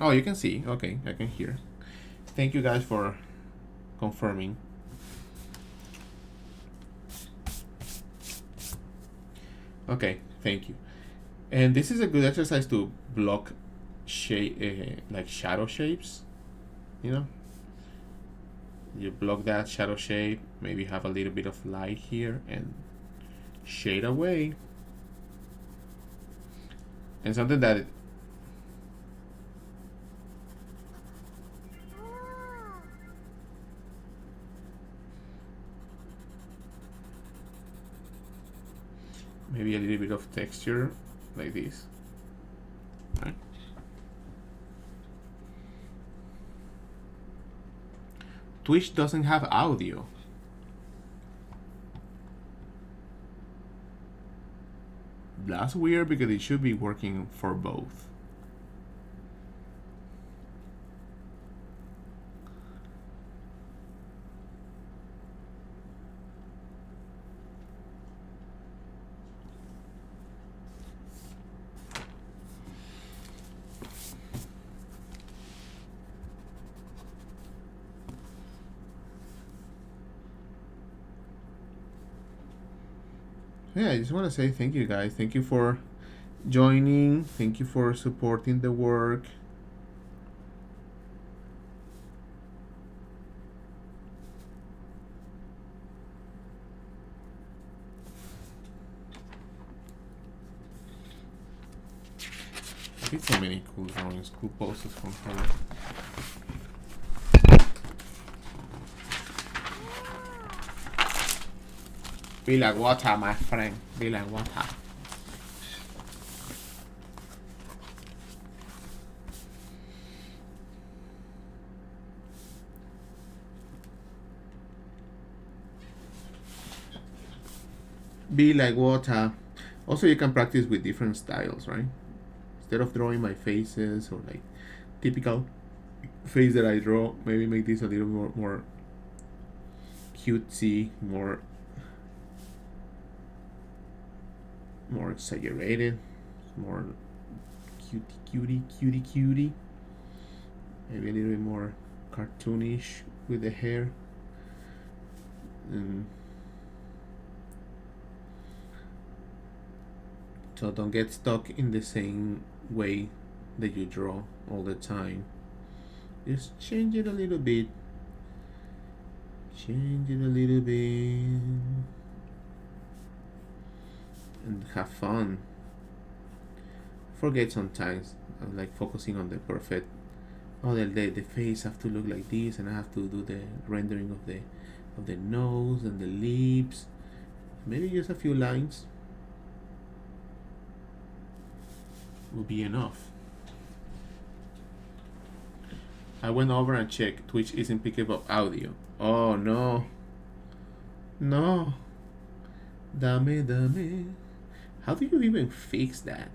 Oh, you can see. Okay, I can hear. Thank you guys for confirming. Okay, thank you. And this is a good exercise to block shape, like shadow shapes. You know, you block that shadow shape. Maybe have a little bit of light here and shade away. And something that maybe a little bit of texture like this. Right. Twitch doesn't have audio. That's weird because it should be working for both. Yeah, I just want to say thank you guys. Thank you for joining. Thank you for supporting the work. I did so many cool drawings, cool poses from her. Be like water, my friend. Be like water. Be like water. Also, you can practice with different styles, right? Instead of drawing my faces or like typical face that I draw, maybe make this a little more cutesy, more exaggerated, more cutie. Maybe a little bit more cartoonish with the hair. So don't get stuck in the same way that you draw all the time. Just change it a little bit. Change it a little bit. and have fun. Forget sometimes. I'm like focusing on the perfect. Oh, the face have to look like this, and I have to do the rendering of the nose and the lips. Maybe just a few lines will be enough. I went over and checked. Twitch isn't picking up audio. Oh no. No. Dame. How do you even fix that?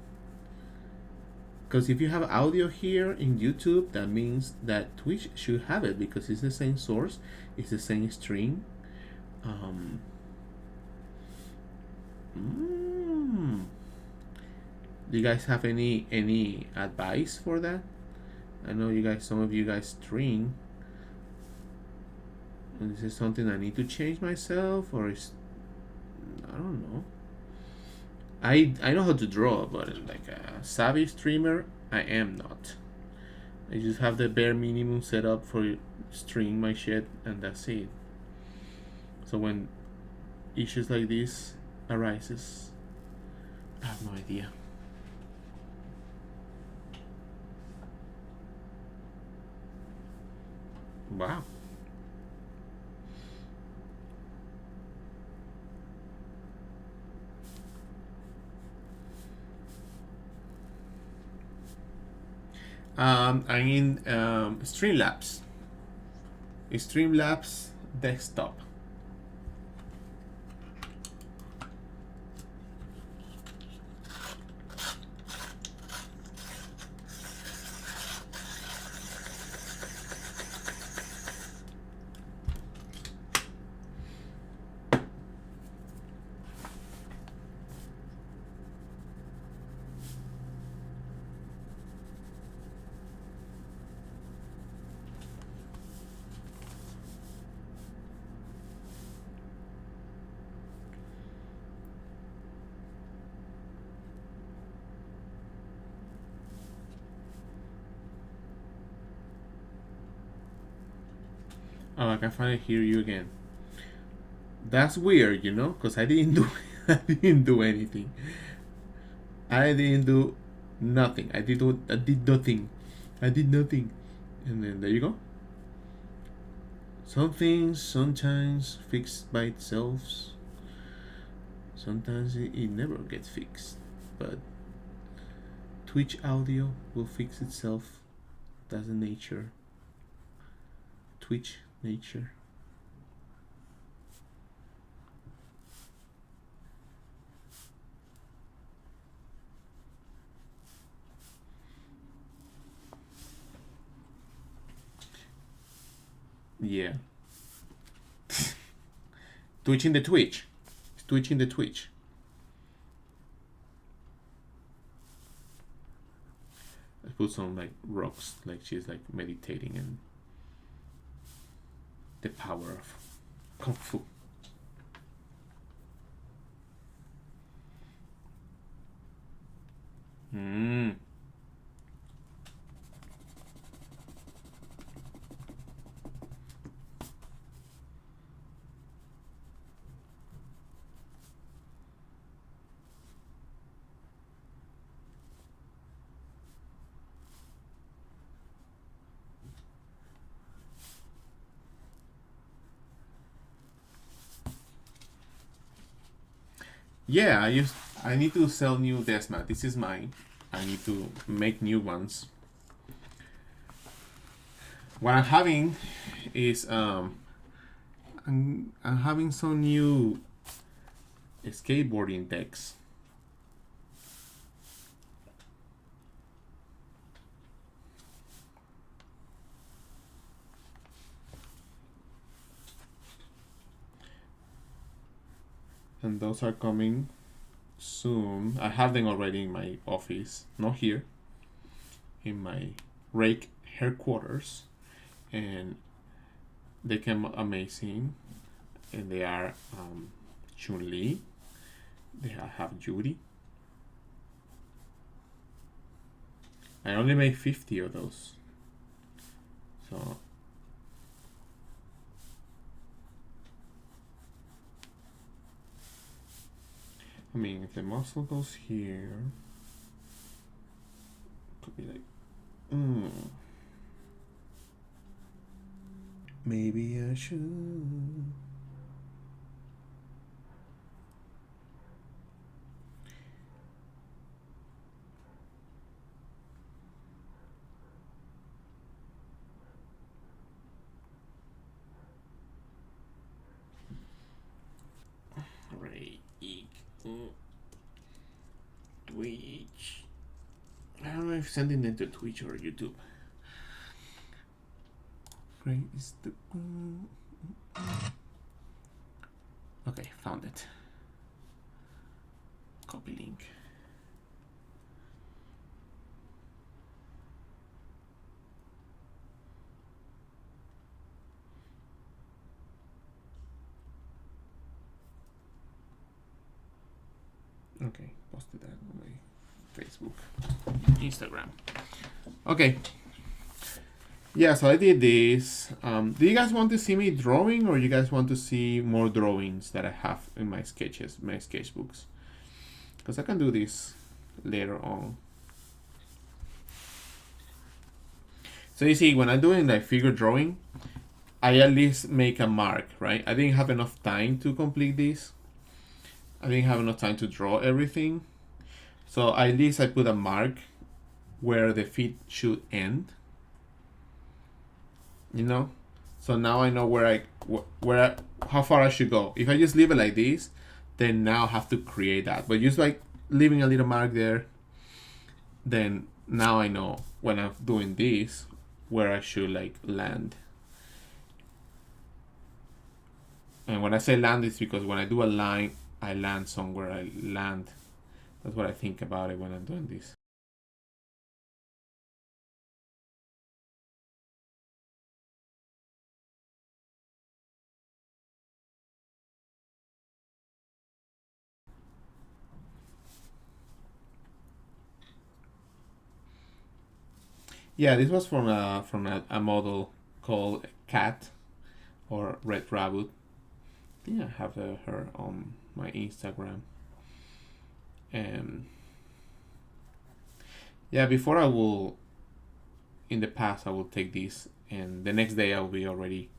Because if you have audio here in YouTube, that means that Twitch should have it because it's the same source, it's the same stream. Do you guys have any advice for that? I know you guys, some of you guys stream. And this is something I need to change myself, or is, I don't know. I know how to draw, but like a savvy streamer, I am not. I just have the bare minimum set up for streaming my shit, and that's it. So when issues like this arises, I have no idea. Wow. I'm in Streamlabs. Streamlabs desktop. Oh, I can finally hear you again. That's weird, you know, because I didn't do I didn't do anything. I didn't do nothing. I did nothing. I did nothing. And then there you go. Some things sometimes fixed by itself. Sometimes it never gets fixed. But Twitch audio will fix itself. That's the nature. Twitch nature. Yeah. Twitching the Twitch. Twitching the Twitch. I put some like rocks, like she's like meditating and the power of Kung Fu. Yeah, I need to sell new Desma. This is mine. I need to make new ones. What I'm having is I'm having some new skateboarding decks. And those are coming soon. I have them already in my office, not here, in my REIQ headquarters, and they came amazing. And they are Chun Li. They have Judy. I only made 50 of those, so. I mean, if the muscle goes here, could be like, maybe I should. REIQ. Twitch. I don't know if sending them to Twitch or YouTube. Great is the. Okay, found it. Copy link. Okay, posted that on my Facebook, Instagram. Okay. Yeah, so I did this. Do you guys want to see me drawing, or you guys want to see more drawings that I have in my sketches, my sketchbooks? Because I can do this later on. So you see, when I'm doing like figure drawing, I at least make a mark, right? I didn't have enough time to complete this. I didn't have enough time to draw everything. So at least I put a mark where the feet should end. You know? So now I know how far I should go. If I just leave it like this, then now I have to create that. But just like leaving a little mark there, then now I know when I'm doing this where I should like land. And when I say land, it's because when I do a line, I land somewhere. I land. That's what I think about it when I'm doing this. Yeah, this was from a model called Cat or Red Rabbit. I think I have her on my Instagram. Yeah, before I will, in the past I will take this, and the next day I will be already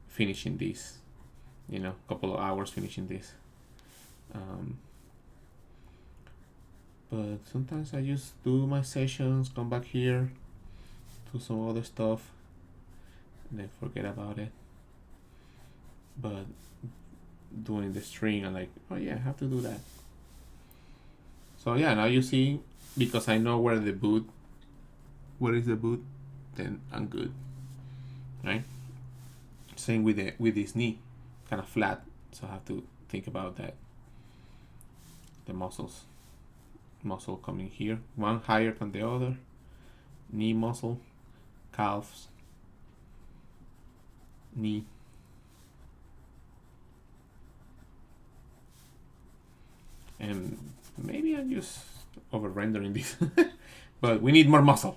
finishing this. You know, a couple of hours finishing this. But sometimes I just do my sessions, come back here, do some other stuff, and then forget about it. But doing the string, I'm like, oh yeah, I have to do that. So yeah, now you see, because I know where is the boot, then I'm good, right? Same with this knee, kind of flat, so I have to think about that. The muscle coming here, one higher than the other, knee muscle, calves, knee. And maybe I'm just over rendering this, but we need more muscle,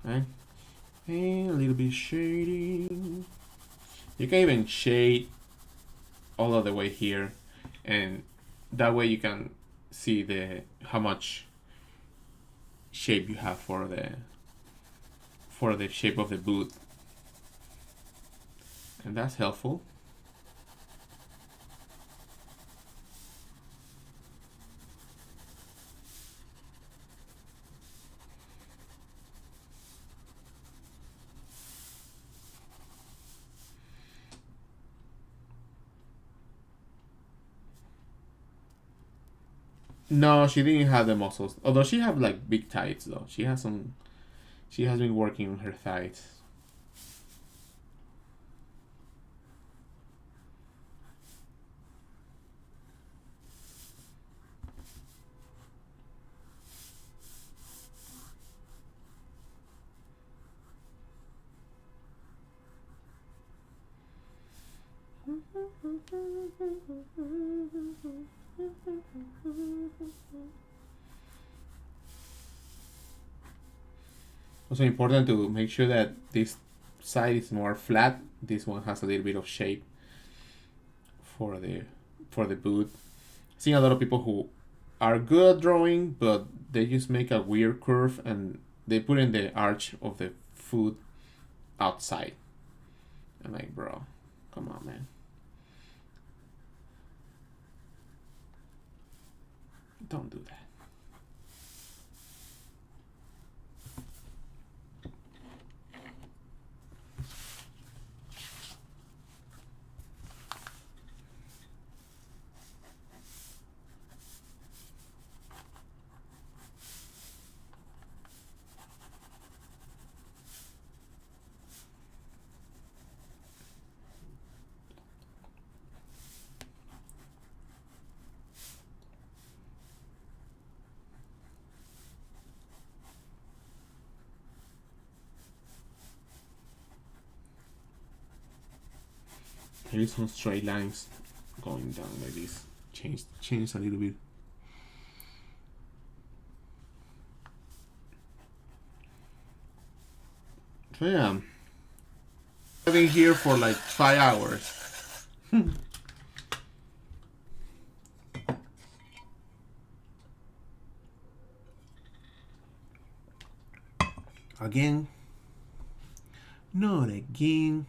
right? And a little bit shading. You can even shade all of the way here, and that way you can see how much shape you have for the shape of the boot, and that's helpful. No, she didn't have the muscles. Although she have like big thighs though. She has been working on her thighs. Also important to make sure that this side is more flat. This one has a little bit of shape for the boot. seen a lot of people who are good at drawing, but they just make a weird curve and they put in the arch of the foot outside. I'm like, bro, come on, man. Don't do that. There is some straight lines going down like this. Change a little bit. So yeah, I've been here for like 5 hours. Again? Not again.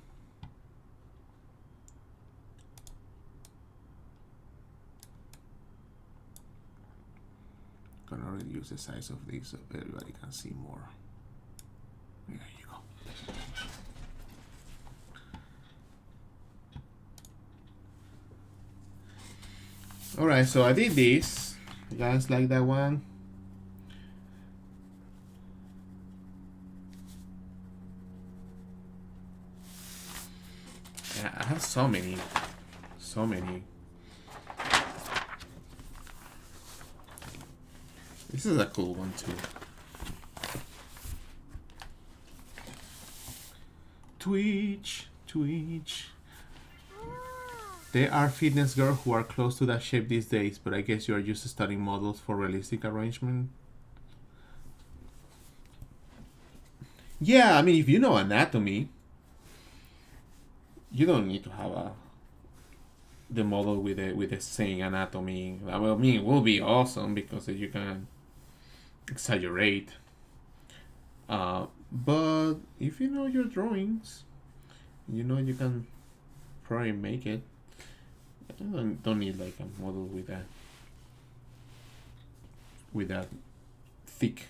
Gonna reduce the size of this so everybody can see more. There you go. Alright, so I did this. You guys like that one? Yeah, I have so many. This is a cool one too. Twitch. There are fitness girls who are close to that shape these days, but I guess you are used to studying models for realistic arrangement. Yeah, I mean, if you know anatomy, you don't need to have the model with the same anatomy. Well, I mean, it will be awesome because you can exaggerate. But if you know your drawings, you know you can probably make it. I don't need like a model with that thick.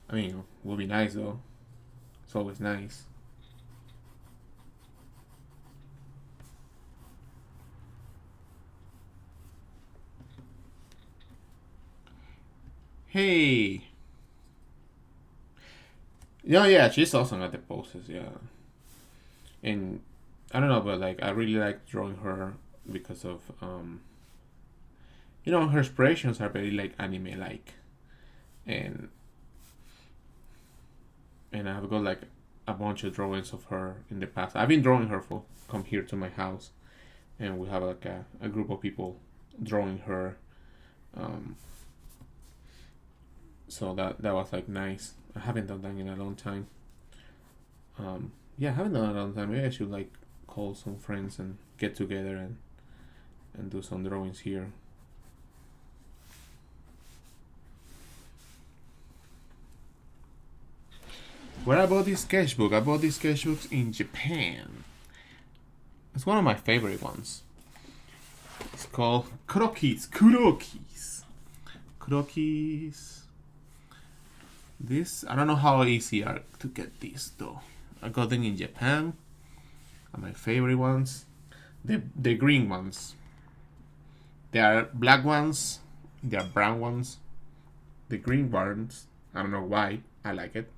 I mean, it will be nice though. It's always nice. Hey. Yeah, she's awesome at the poses, yeah. And I don't know, but like I really like drawing her because of her expressions are very like anime like. And I've got like a bunch of drawings of her in the past. I've been drawing her for come here to my house, and we have like a group of people drawing her. So that was like nice. I haven't done that in a long time. Yeah, I haven't done it in a long time. Maybe I should like call some friends and get together and do some drawings here. Where I bought this sketchbook? I bought these sketchbooks in Japan. It's one of my favorite ones. It's called Kurokis. This, I don't know how easy are to get these though. I got them in Japan. Are my favorite ones. The green ones. There are black ones. There are brown ones. The green ones, I don't know why. I like it.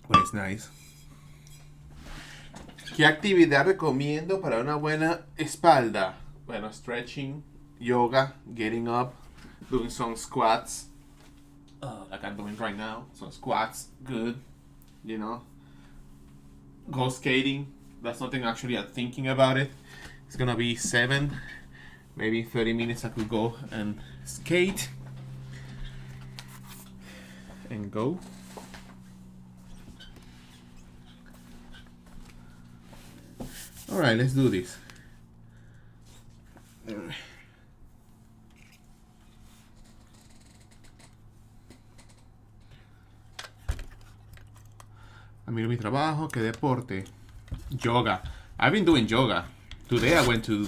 But it's nice. ¿Qué actividad recomiendo para una buena espalda? Bueno, stretching, yoga, getting up, doing some squats, like I'm doing right now. Some squats, good, Go skating. That's something actually I'm thinking about it. It's gonna be 7, maybe 30 minutes I could go and skate and go. Alright, let's do this. A mí mi trabajo, que deporte. Yoga. I've been doing yoga. Today I went to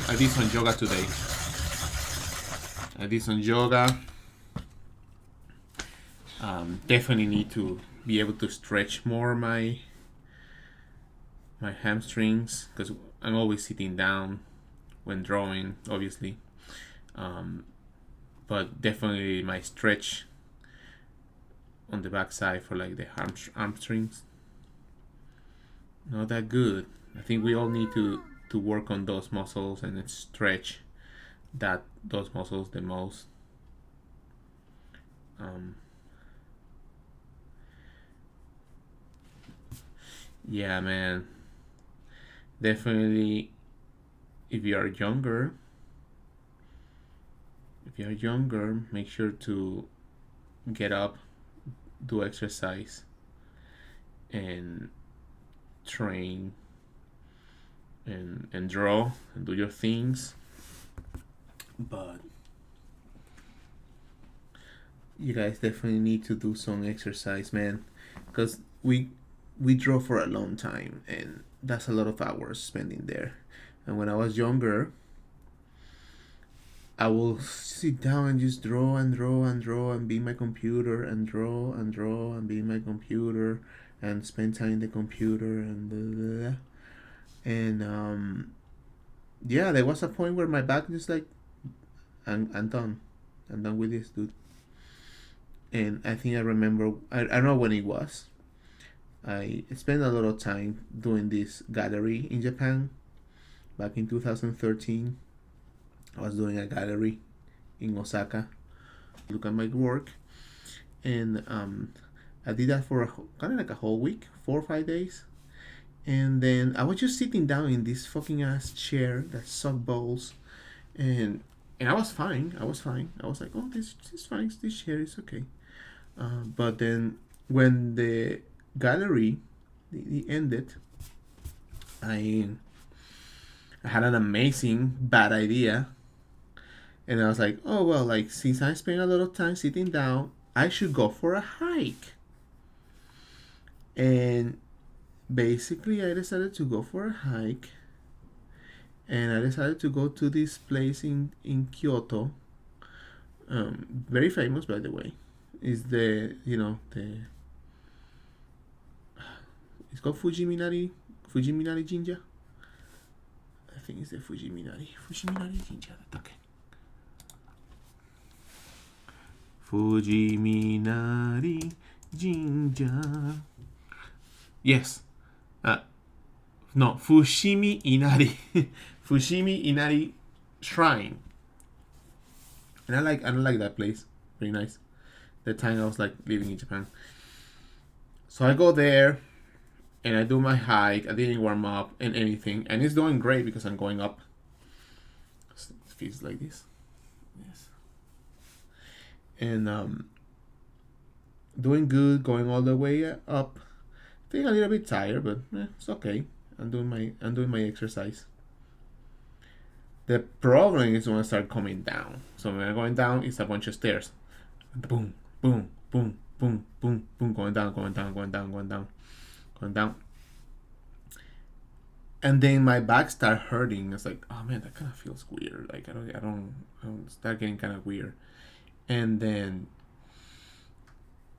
I did some yoga today. I did some yoga. Definitely need to be able to stretch more my hamstrings, because I'm always sitting down when drawing, obviously. But definitely my stretch on the back side for like the hamstrings, not that good. I think we all need to work on those muscles and stretch those muscles the most. Yeah, man. Definitely, if you are younger, make sure to get up, do exercise, and train, and draw, and do your things. But you guys definitely need to do some exercise, man, because we draw for a long time, and that's a lot of hours spending there. And when I was younger, I will sit down and just draw and draw and draw and be in my computer and draw and draw and be in my computer and spend time in the computer and blah, blah, blah. And yeah, there was a point where my back just like, I'm done. I'm done with this, dude. And I think I remember, I don't know when it was. I spent a lot of time doing this gallery in Japan back in 2013. I was doing a gallery in Osaka. Look at my work, and I did that for kind of like a whole week, 4 or 5 days, and then I was just sitting down in this fucking ass chair that sucked balls, and I was fine. I was like, oh, this is fine. This chair is okay. But then when the gallery ended, I had an amazing bad idea. And I was like, oh, well, like, since I spent a lot of time sitting down, I should go for a hike. And basically, I decided to go for a hike. And I decided to go to this place in Kyoto. Very famous, by the way. It's it's called Fujiminari Jinja. I think it's the Fujiminari Jinja. Okay. Fujiminari Jinja. Yes. No, Fushimi Inari. Fushimi Inari Shrine. And I like that place. Very nice. The time I was like living in Japan. So I go there and I do my hike. I didn't warm up and anything. And it's going great because I'm going up. It feels like this. Yes. And doing good, going all the way up. Feeling a little bit tired, but it's okay. I'm doing my exercise. The problem is when I start coming down. So when I'm going down, it's a bunch of stairs. Boom, boom, boom, boom, boom, boom, going down. And then my back start hurting. It's like, oh man, that kind of feels weird. Like I don't start getting kind of weird. And then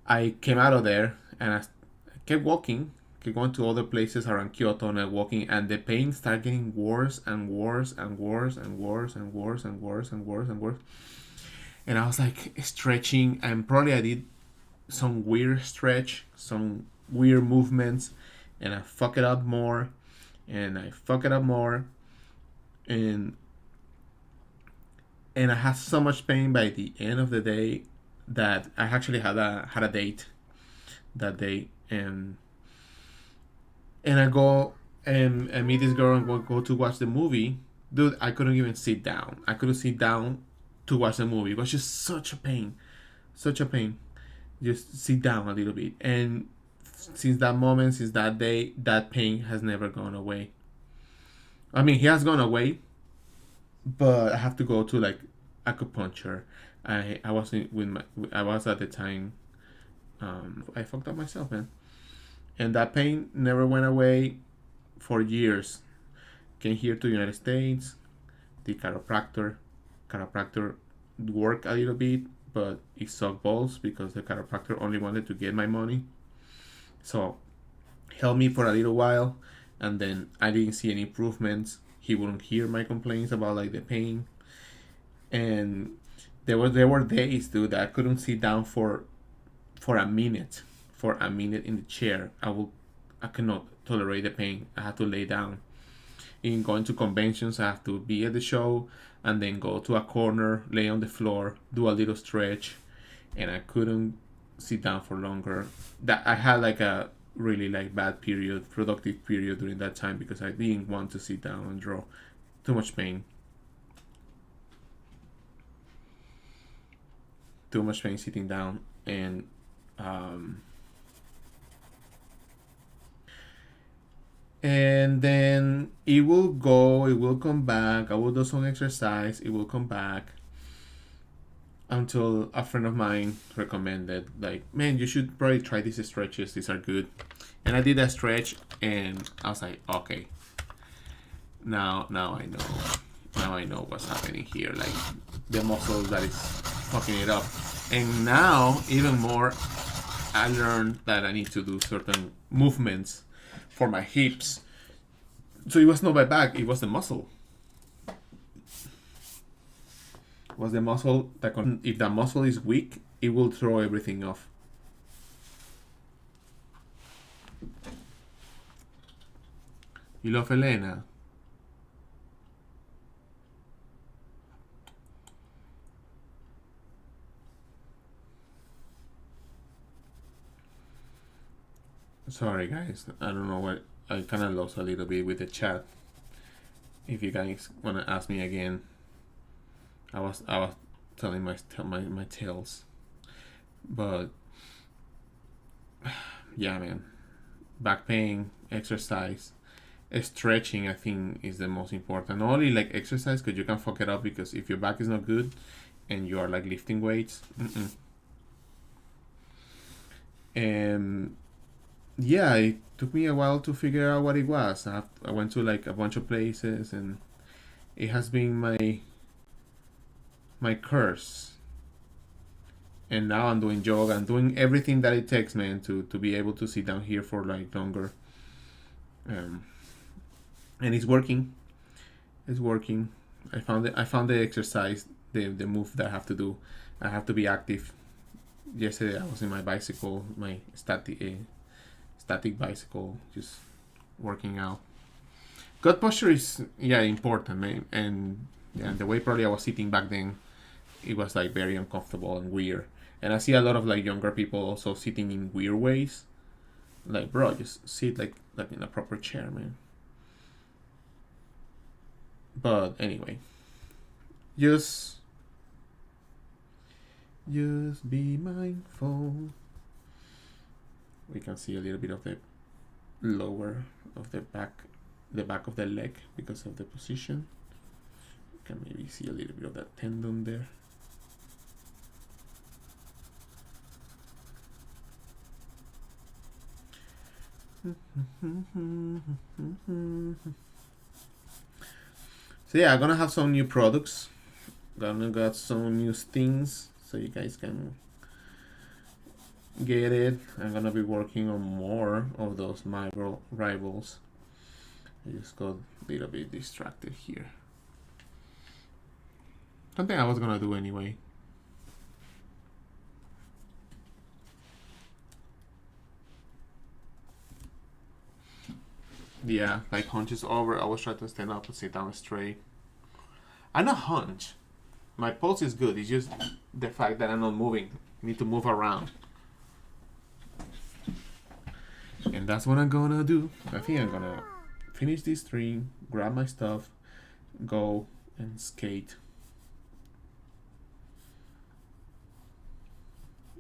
I came out of there and I kept walking, kept going to other places around Kyoto, and I'm walking, and the pain started getting worse and worse and worse and worse and worse and worse and worse and worse. And I was like stretching, and probably I did some weird stretch, some weird movements, and I fuck it up more, and I had so much pain by the end of the day that I actually had a date that day, and I go and meet this girl and go to watch the movie. Dude, I couldn't even sit down. I couldn't sit down to watch the movie. It was just such a pain. Just sit down a little bit. And since that moment, since that day, that pain has never gone away. I mean, he has gone away, but I have to go to like acupuncture. I was with my, I was at the time. I fucked up myself, man, and that pain never went away for years. Came here to the United States. The chiropractor worked a little bit, but it sucked balls because the chiropractor only wanted to get my money. So helped me for a little while, and then I didn't see any improvements. He wouldn't hear my complaints about like the pain, and there were days, dude, that I couldn't sit down for a minute, in the chair. I could not tolerate the pain. I had to lay down. In going to conventions, I have to be at the show and then go to a corner, lay on the floor, do a little stretch, and I couldn't sit down for longer. That I had like a really like bad period, productive period during that time because I didn't want to sit down and draw. Too much pain. Too much pain sitting down, and and then it will go, it will come back. I will do some exercise, it will come back until a friend of mine recommended, like, man, you should probably try these stretches, these are good. And I did that stretch, and I was like, okay, now I know what's happening here, like the muscle that is fucking it up. And now even more, I learned that I need to do certain movements for my hips. So it was not my back, it was the muscle. It was the muscle that if the muscle is weak, it will throw everything off. You love Elena? Sorry guys, I don't know what, I kind of lost a little bit with the chat. If you guys want to ask me again, I was telling my tales, but yeah, man, back pain, exercise, stretching, I think is the most important. Not only like exercise, because you can fuck it up, because if your back is not good and you are like lifting weights, and yeah, it took me a while to figure out what it was. I went to like a bunch of places, and it has been my curse. And now I'm doing yoga. I'm doing everything that it takes, man, to be able to sit down here for like longer. And it's working. It's working. I found the exercise, the move that I have to do. I have to be active. Yesterday I was in my bicycle, my static bicycle, just working out. Gut posture is important, man, and the way probably I was sitting back then, it was like very uncomfortable and weird. And I see a lot of like younger people also sitting in weird ways. Like, bro, just sit like in a proper chair, man. But anyway, just be mindful. We can see a little bit of the lower of the back of the leg because of the position. You can maybe see a little bit of that tendon there. So yeah, I'm gonna have some new products. Got some new things so you guys can get it. I'm gonna be working on more of those Marvel rivals. I just got a little bit distracted here. Something I was gonna do anyway. Yeah, like hunches over. I was trying to stand up and sit down straight. I'm not hunch. My pulse is good. It's just the fact that I'm not moving. I need to move around. And that's what I'm gonna do. I think I'm gonna finish this stream, grab my stuff, go and skate.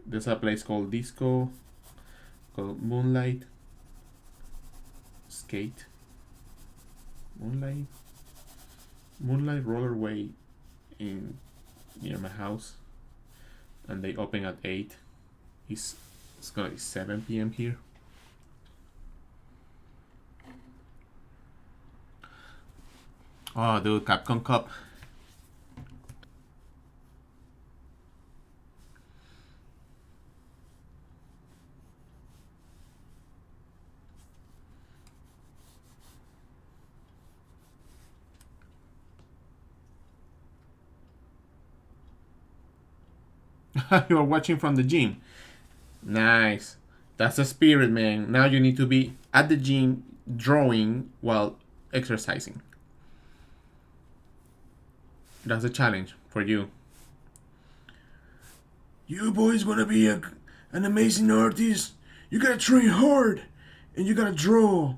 There's a place called Disco, called Moonlight. Skate. Moonlight Moonlight Rollerway in near my house, and they open at 8. It's gonna be 7 p.m. here. Oh, dude, Capcom Cup. You're watching from the gym. Nice. That's the spirit, man. Now you need to be at the gym drawing while exercising. That's a challenge for you. You boys wanna be an amazing artist? You gotta train hard and you gotta draw.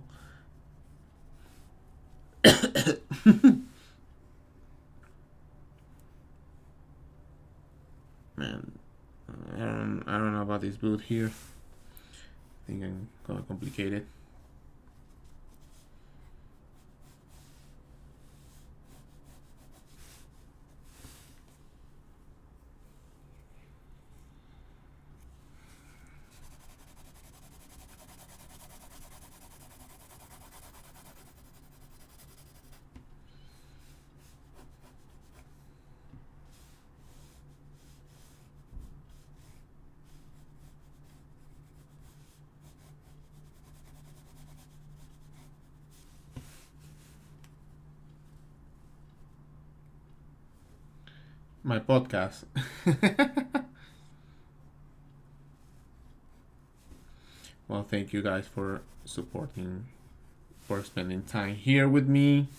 Man, I don't know about this boot here. I think I'm gonna complicate it. My podcast. Well, thank you guys for supporting, for spending time here with me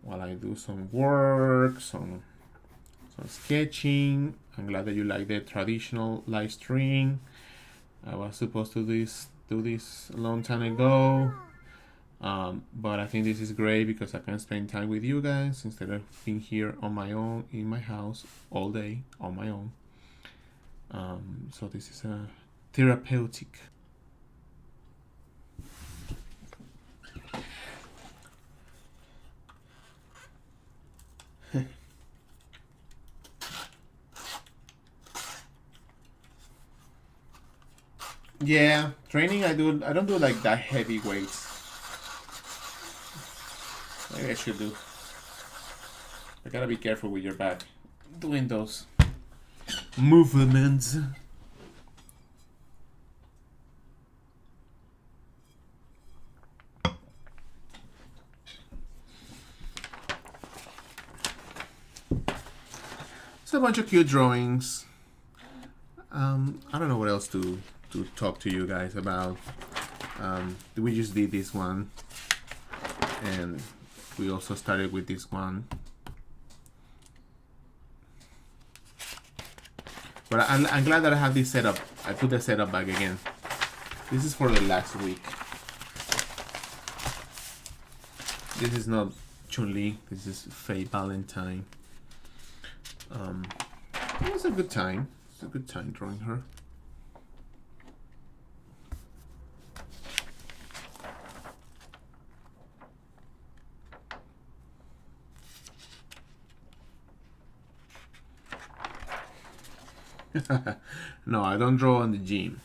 while I do some work, some sketching. I'm glad that you like the traditional live stream. I was supposed to do this a long time ago, but I think this is great because I can spend time with you guys instead of being here on my own in my house all day on my own. So this is a therapeutic. Yeah, training I don't do like that heavy weights. Maybe I should do. I gotta be careful with your back doing those movements. It's a bunch of cute drawings. I don't know what else to talk to you guys about. We just did this one, and we also started with this one. But I'm glad that I have this setup. I put the setup back again. This is for the last week. This is not Chun-Li. This is Faye Valentine. It was a good time. It's a good time drawing her. No, I don't draw on the gym.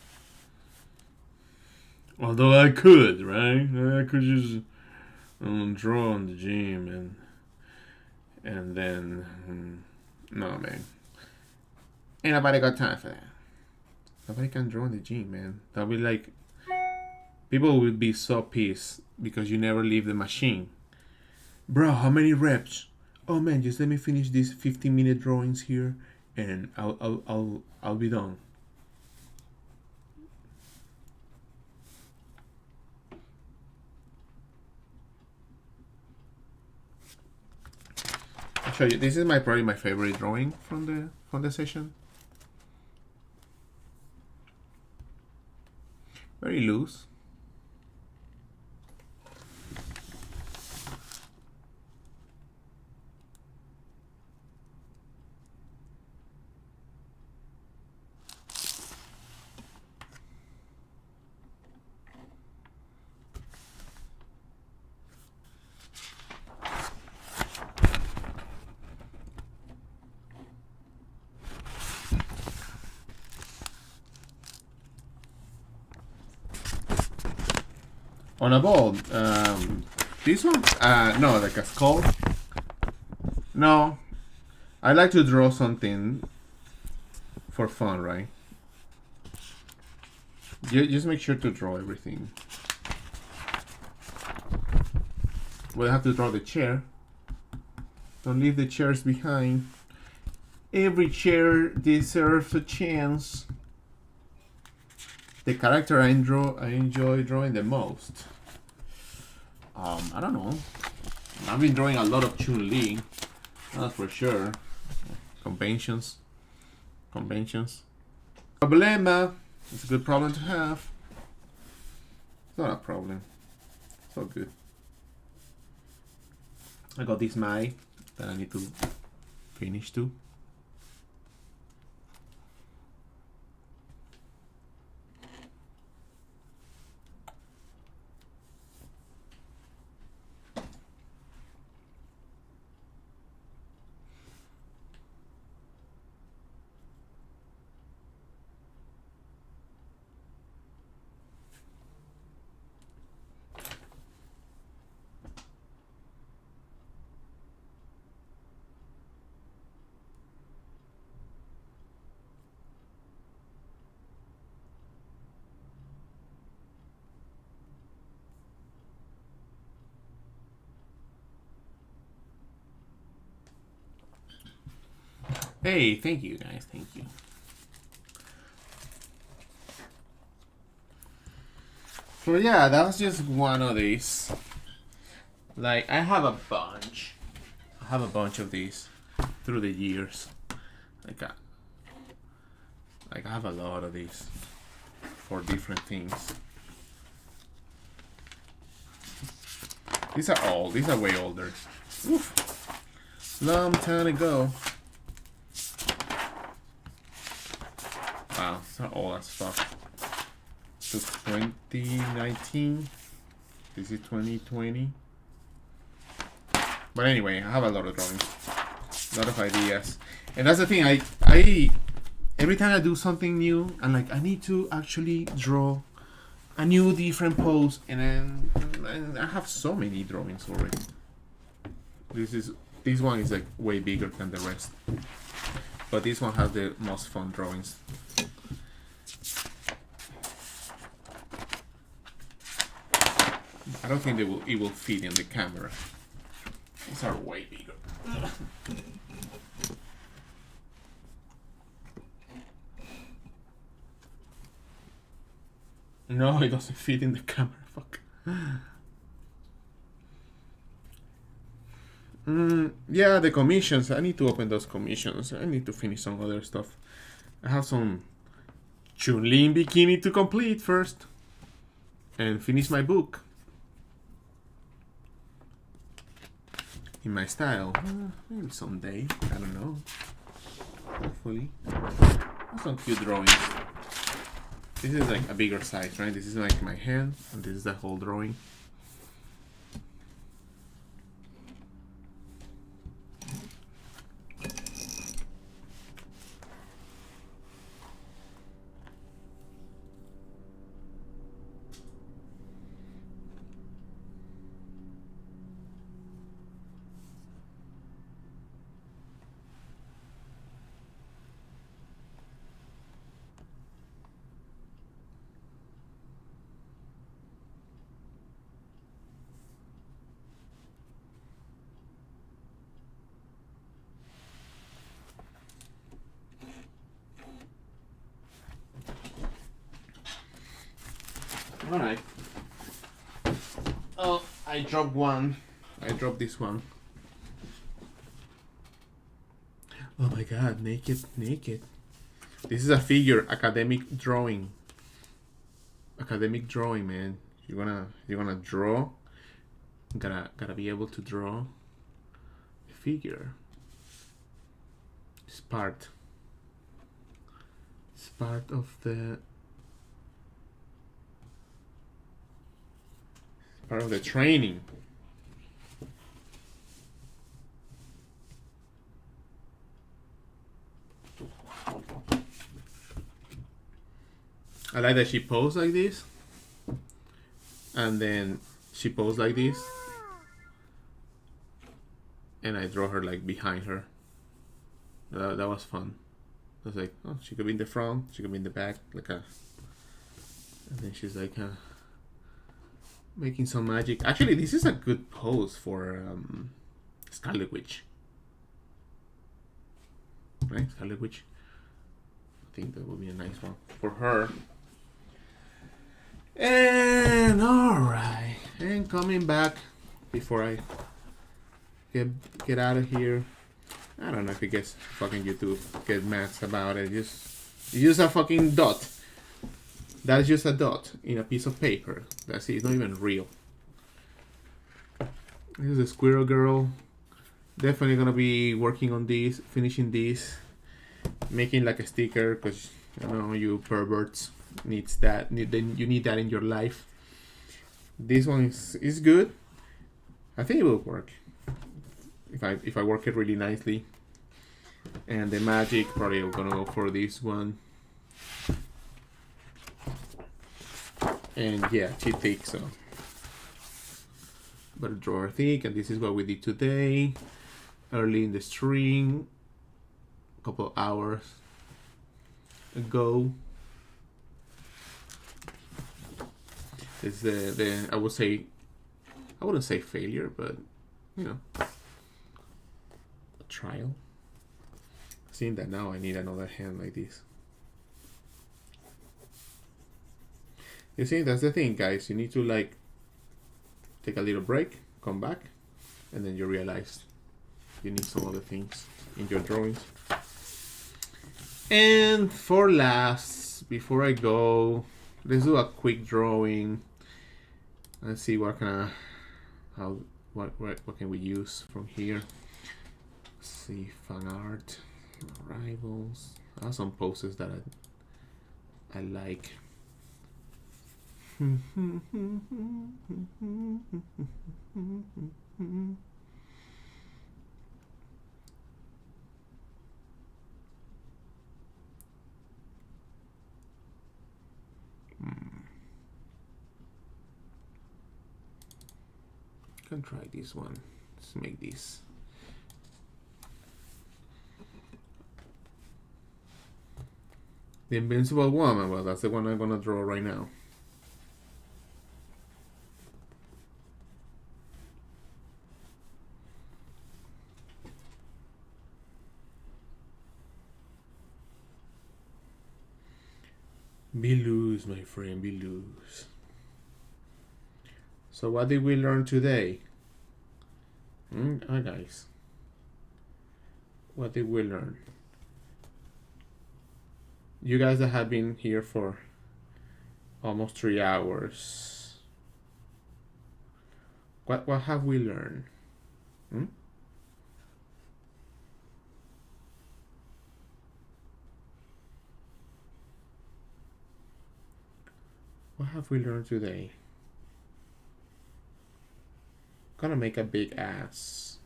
Although I could, right? I could just draw on the gym and then no, man. Ain't nobody got time for that. Nobody can draw on the gym, man. That'll be like, people will be so pissed because you never leave the machine. Bro, how many reps? Oh man, just let me finish these 15-minute drawings here, and I'll be done. I'll show you. This is probably my favorite drawing from the session. Very loose. On a ball. This one? No, like a skull. No, I like to draw something for fun, right? You just make sure to draw everything. We'll have to draw the chair. Don't leave the chairs behind. Every chair deserves a chance. The character I enjoy drawing the most. I don't know. I've been drawing a lot of Chun-Li. That's for sure. Conventions. Problema. It's a good problem to have. It's not a problem. It's all good. I got this Mai that I need to finish too. Hey, thank you guys, thank you. So yeah, that was just one of these. Like, I have a bunch. I have a bunch of these through the years. Like I have a lot of these for different things. These are old. These are way older. Oof. Long time ago. Wow, it's not old as fuck. So 2019. This is 2020. But anyway, I have a lot of drawings, a lot of ideas, and that's the thing. I every time I do something new, I'm like, I need to actually draw a new different pose, and then I have so many drawings already. This one is like way bigger than the rest, but this one has the most fun drawings. I don't think it will fit in the camera. These are way bigger. No, it doesn't fit in the camera. Fuck. Yeah, the commissions. I need to open those commissions. I need to finish some other stuff. I have some Chun-Li bikini to complete first. And finish my book. In my style. Maybe someday. I don't know. Hopefully. Some cute drawings. This is like a bigger size, right? This is like my hand, and this is the whole drawing. Alright. Oh, I dropped one. I dropped this one. Oh my god, naked. This is a figure, academic drawing. Academic drawing, man. You're gonna draw. Gotta be able to draw a figure. It's part of the training. I like that she posed like this. and then she posed like this, and I draw her like behind her. That was fun. I was like, oh, she could be in the front, she could be in the back, like a. And then she's like making some magic. Actually, this is a good pose for Scarlet Witch. Right, Scarlet Witch. I think that would be a nice one for her. And alright, and coming back before I get out of here. I don't know if it gets fucking YouTube get mad about it. It's just a fucking dot. That's just a dot in a piece of paper. That's it. It's not even real. This is a squirrel girl. Definitely gonna be working on this, finishing this, making like a sticker, because I know you perverts needs that. You need that in your life. This one is good. I think it will work if I work it really nicely. And the magic, probably I'm gonna go for this one. And yeah, cheat thick, so better drawer thick. And this is what we did today, early in the stream, a couple hours ago. It's the I wouldn't say failure, but you know, a trial. Seeing that now, I need another hand like this. You see, that's the thing, guys. You need to like take a little break, come back, and then you realize you need some other things in your drawings. And for last, before I go, let's do a quick drawing. Let's see what what can we use from here. Let's see, fan art, rivals. I have some poses that I like. Can try this one. Let's make this. The Invincible Woman. Well, that's the one I'm gonna draw right now. Be loose, my friend, be loose. So what did we learn today? Guys. What did we learn? You guys that have been here for almost 3 hours. What have we learned? What have we learned today? Gonna make a big ass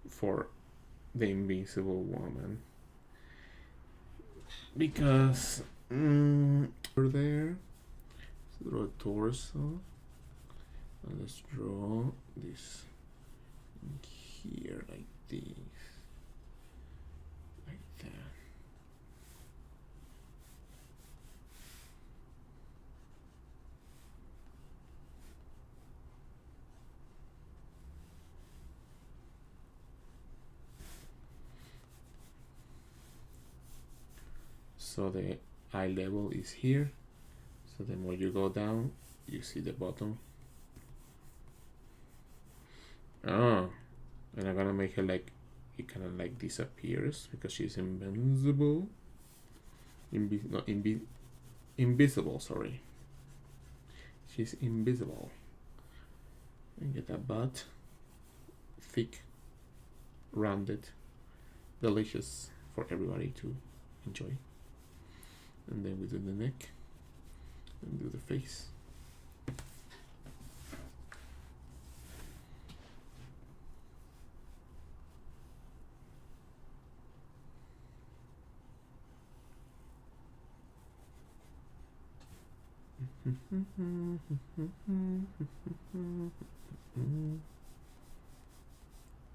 for the Invisible Woman, because over there, let's draw a torso, and let's draw this here like this, like that. So the eye level is here. So the more you go down, you see the bottom. Oh, and I'm gonna make her like, it kind of like disappears because she's invincible. Invisible, sorry. She's invisible. And get that butt, thick, rounded, delicious for everybody to enjoy. And then we do the neck and do the face.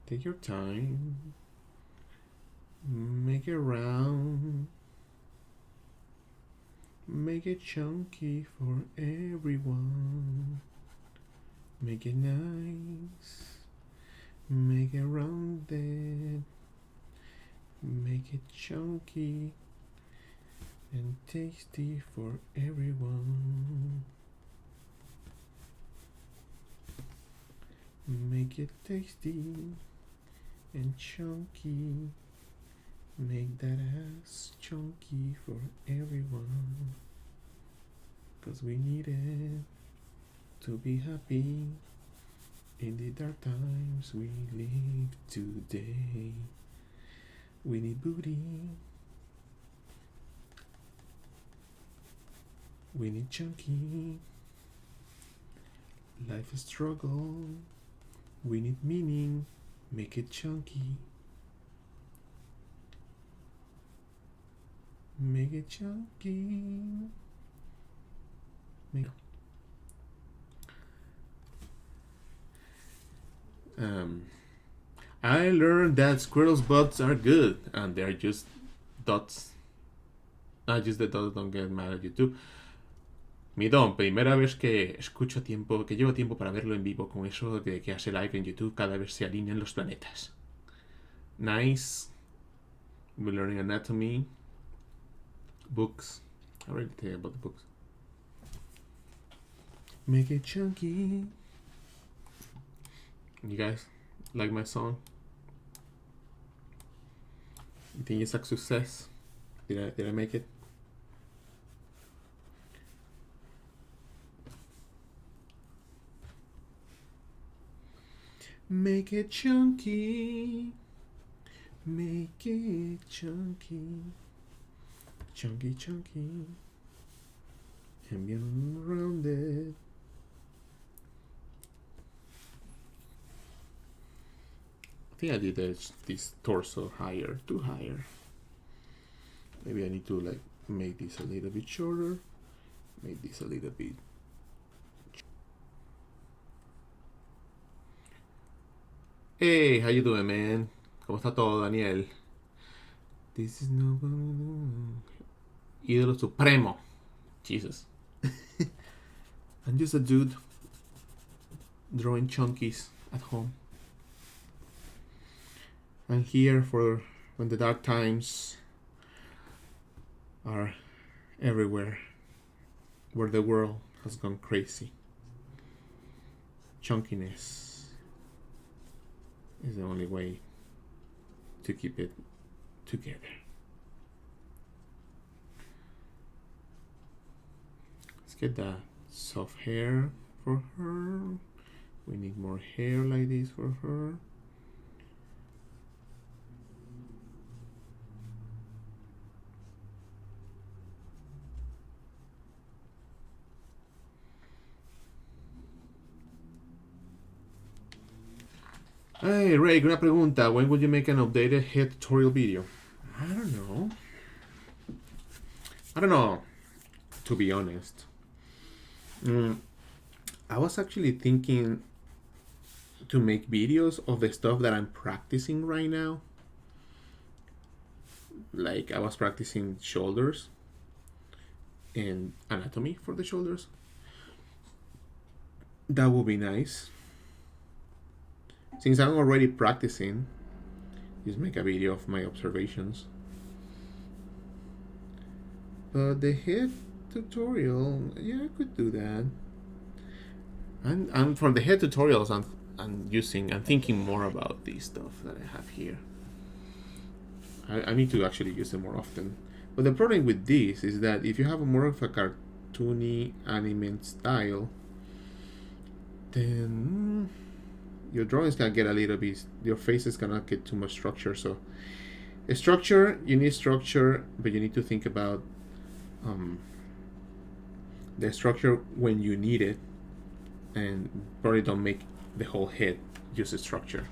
Take your time. Make it round. Make it chunky for everyone. Make it nice. Make it rounded. Make it chunky and tasty for everyone. Make it tasty and chunky. Make that ass chunky for everyone. 'Cause we need it to be happy in the dark times we live today. We need booty. We need chunky. Life is struggle. We need meaning. Make it chunky. Make it chunky. Make I learned that squirrels' butts are good, and they're just dots. Not just the dots don't get mad at you too. Mi don, primera vez que escucho tiempo, que llevo tiempo para verlo en vivo con eso de que hace live en YouTube cada vez se alinean los planetas. Nice. We're learning anatomy. Books. I already tell you about the books. Make it chunky. You guys like my song? You think it's a success? Did I make it? Make it chunky. Make it chunky. Chunky, chunky. And bien rounded. I think I did this torso higher, too higher. Maybe I need to like make this a little bit shorter. Make this a little bit. Hey, how you doing, man? ¿Cómo está todo, Daniel? This is no Ídolo supremo. Jesus. I'm just a dude drawing chunkies at home. I'm here for when the dark times are everywhere, where the world has gone crazy. Chunkiness is the only way to keep it together. Let's get that soft hair for her. We need more hair like this for her. Hey, REIQ, una pregunta. When would you make an updated head tutorial video? I don't know, to be honest. I was actually thinking to make videos of the stuff that I'm practicing right now. Like, I was practicing shoulders and anatomy for the shoulders. That would be nice. Since I'm already practicing, just make a video of my observations. But the head tutorial, yeah, I could do that. And for the head tutorials, I'm thinking more about this stuff that I have here. I need to actually use them more often. But the problem with this is that if you have more of a cartoony anime style, then your drawings can get a little bit, your faces cannot get too much structure. So you need structure, but you need to think about the structure when you need it, and probably don't make the whole head use a structure.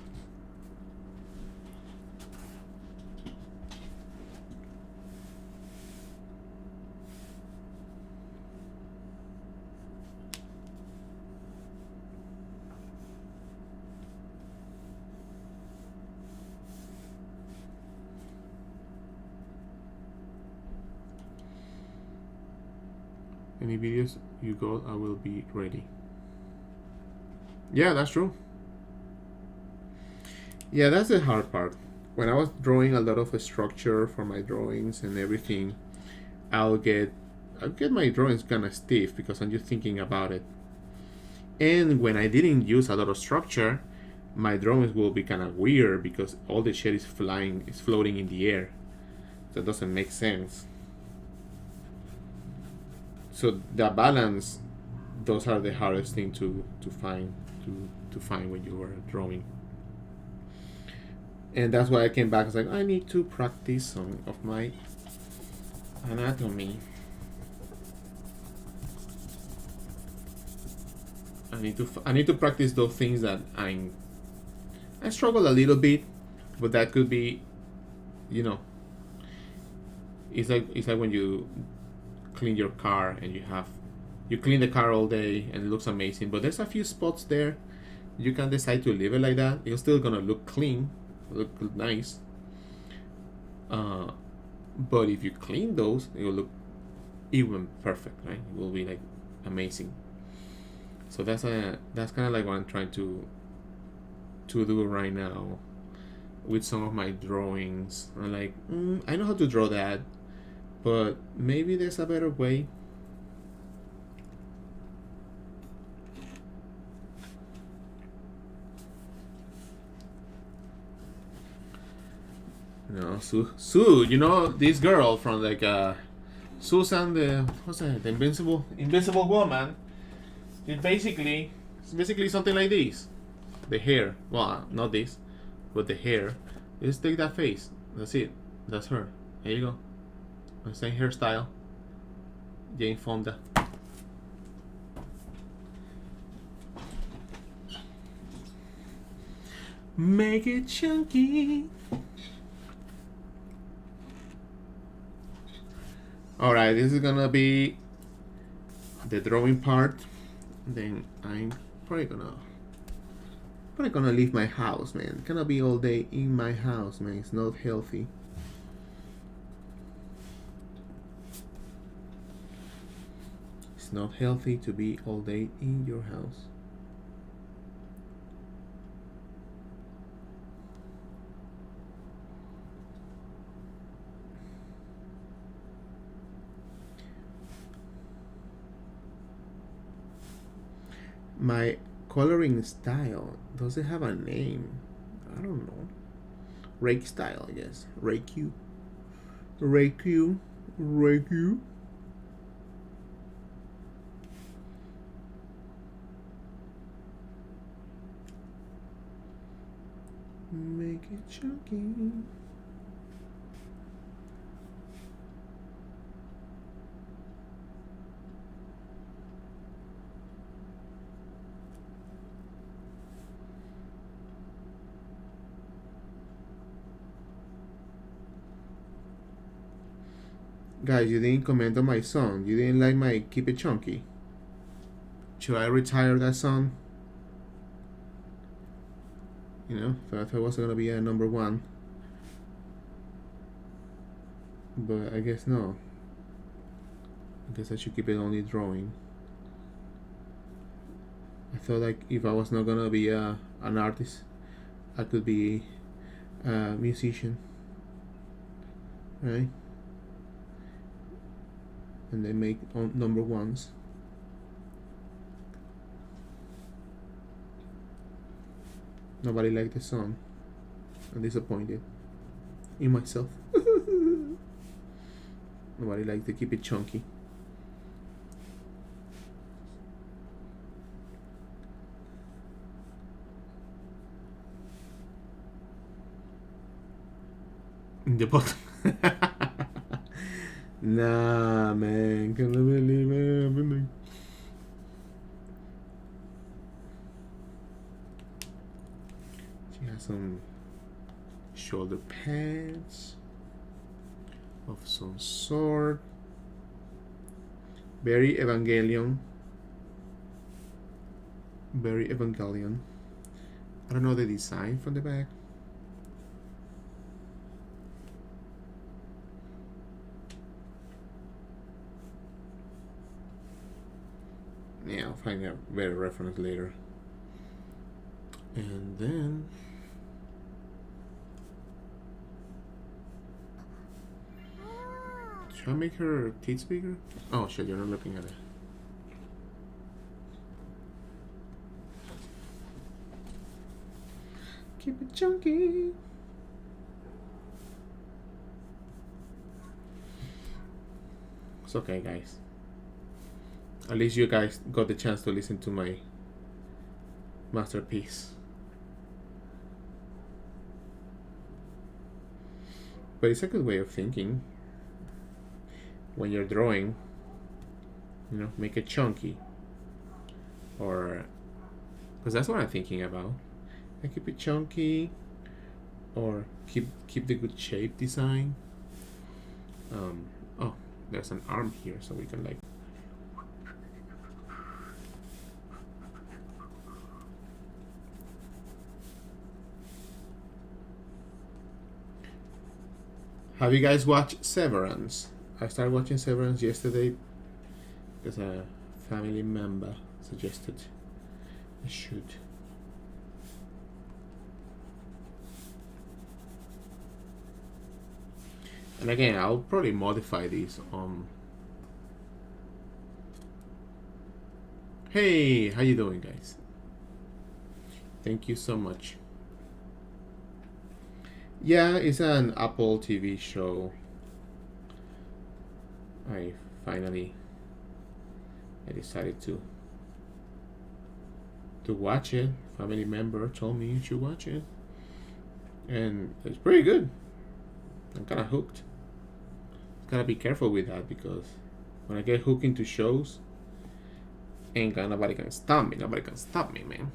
Any videos you got, I will be ready. Yeah, that's true. Yeah, that's the hard part. When I was drawing a lot of structure for my drawings and everything, I'll get my drawings kind of stiff because I'm just thinking about it. And when I didn't use a lot of structure, my drawings will be kind of weird because all the shit is floating in the air. That doesn't make sense. So the balance, those are the hardest thing to find when you are drawing. And that's why I came back. I was like, I need to practice some of my anatomy. I need to practice those things that I struggle a little bit, but that could be, you know, it's like when you clean your car and you clean the car all day and it looks amazing, but there's a few spots there you can decide to leave it like that. It's still gonna look clean, look nice. But if you clean those, it will look even perfect, right? It will be like amazing. So that's kind of like what I'm trying to do right now with some of my drawings. I'm like, I know how to draw that, but maybe there's a better way. No, Sue, you know this girl from like Susan, the what's that? The Invincible Woman. It's basically something like this. The hair, well, not this, but the hair. Just take that face. That's it. That's her. There you go. The same hairstyle. Jane Fonda. Make it chunky. Alright, this is gonna be the drawing part. Then I'm probably gonna leave my house, man. Cannot be all day in my house, man. It's not healthy. It's not healthy to be all day in your house. My coloring style, does it have a name? I don't know. REIQ style, I guess. REIQ. REIQ. REIQ. Make it chunky. Guys, you didn't comment on my song. You didn't like my Keep It Chunky. Should I retire that song? You know, if it was gonna be a number one. But I guess no. I guess I should keep it only drawing. I felt like if I was not gonna be an artist, I could be a musician. Right? And they make number ones. Nobody liked the song. I'm disappointed in myself. Nobody liked to Keep It Chunky. In the bottom. Nah, man, can I believe it? She has some shoulder pads of some sort. Very Evangelion. Very Evangelion. I don't know the design from the back. find a better reference later. And then should I make her tits bigger? Oh shit, you're not looking at it. Keep it chunky. It's okay, guys. At least you guys got the chance to listen to my masterpiece. But it's a good way of thinking. When you're drawing, you know, make it chunky. Or, because that's what I'm thinking about. I keep it chunky, or keep the good shape design. Oh, there's an arm here, so we can like. Have you guys watched Severance? I started watching Severance yesterday because a family member suggested I should. And again, I'll probably modify these. Hey, how you doing, guys? Thank you so much. Yeah, it's an Apple TV show. I decided to watch it. Family member told me you should watch it, and it's pretty good. I'm kind of hooked. Gotta be careful with that, because when I get hooked into shows, nobody can stop me. Nobody can stop me, man.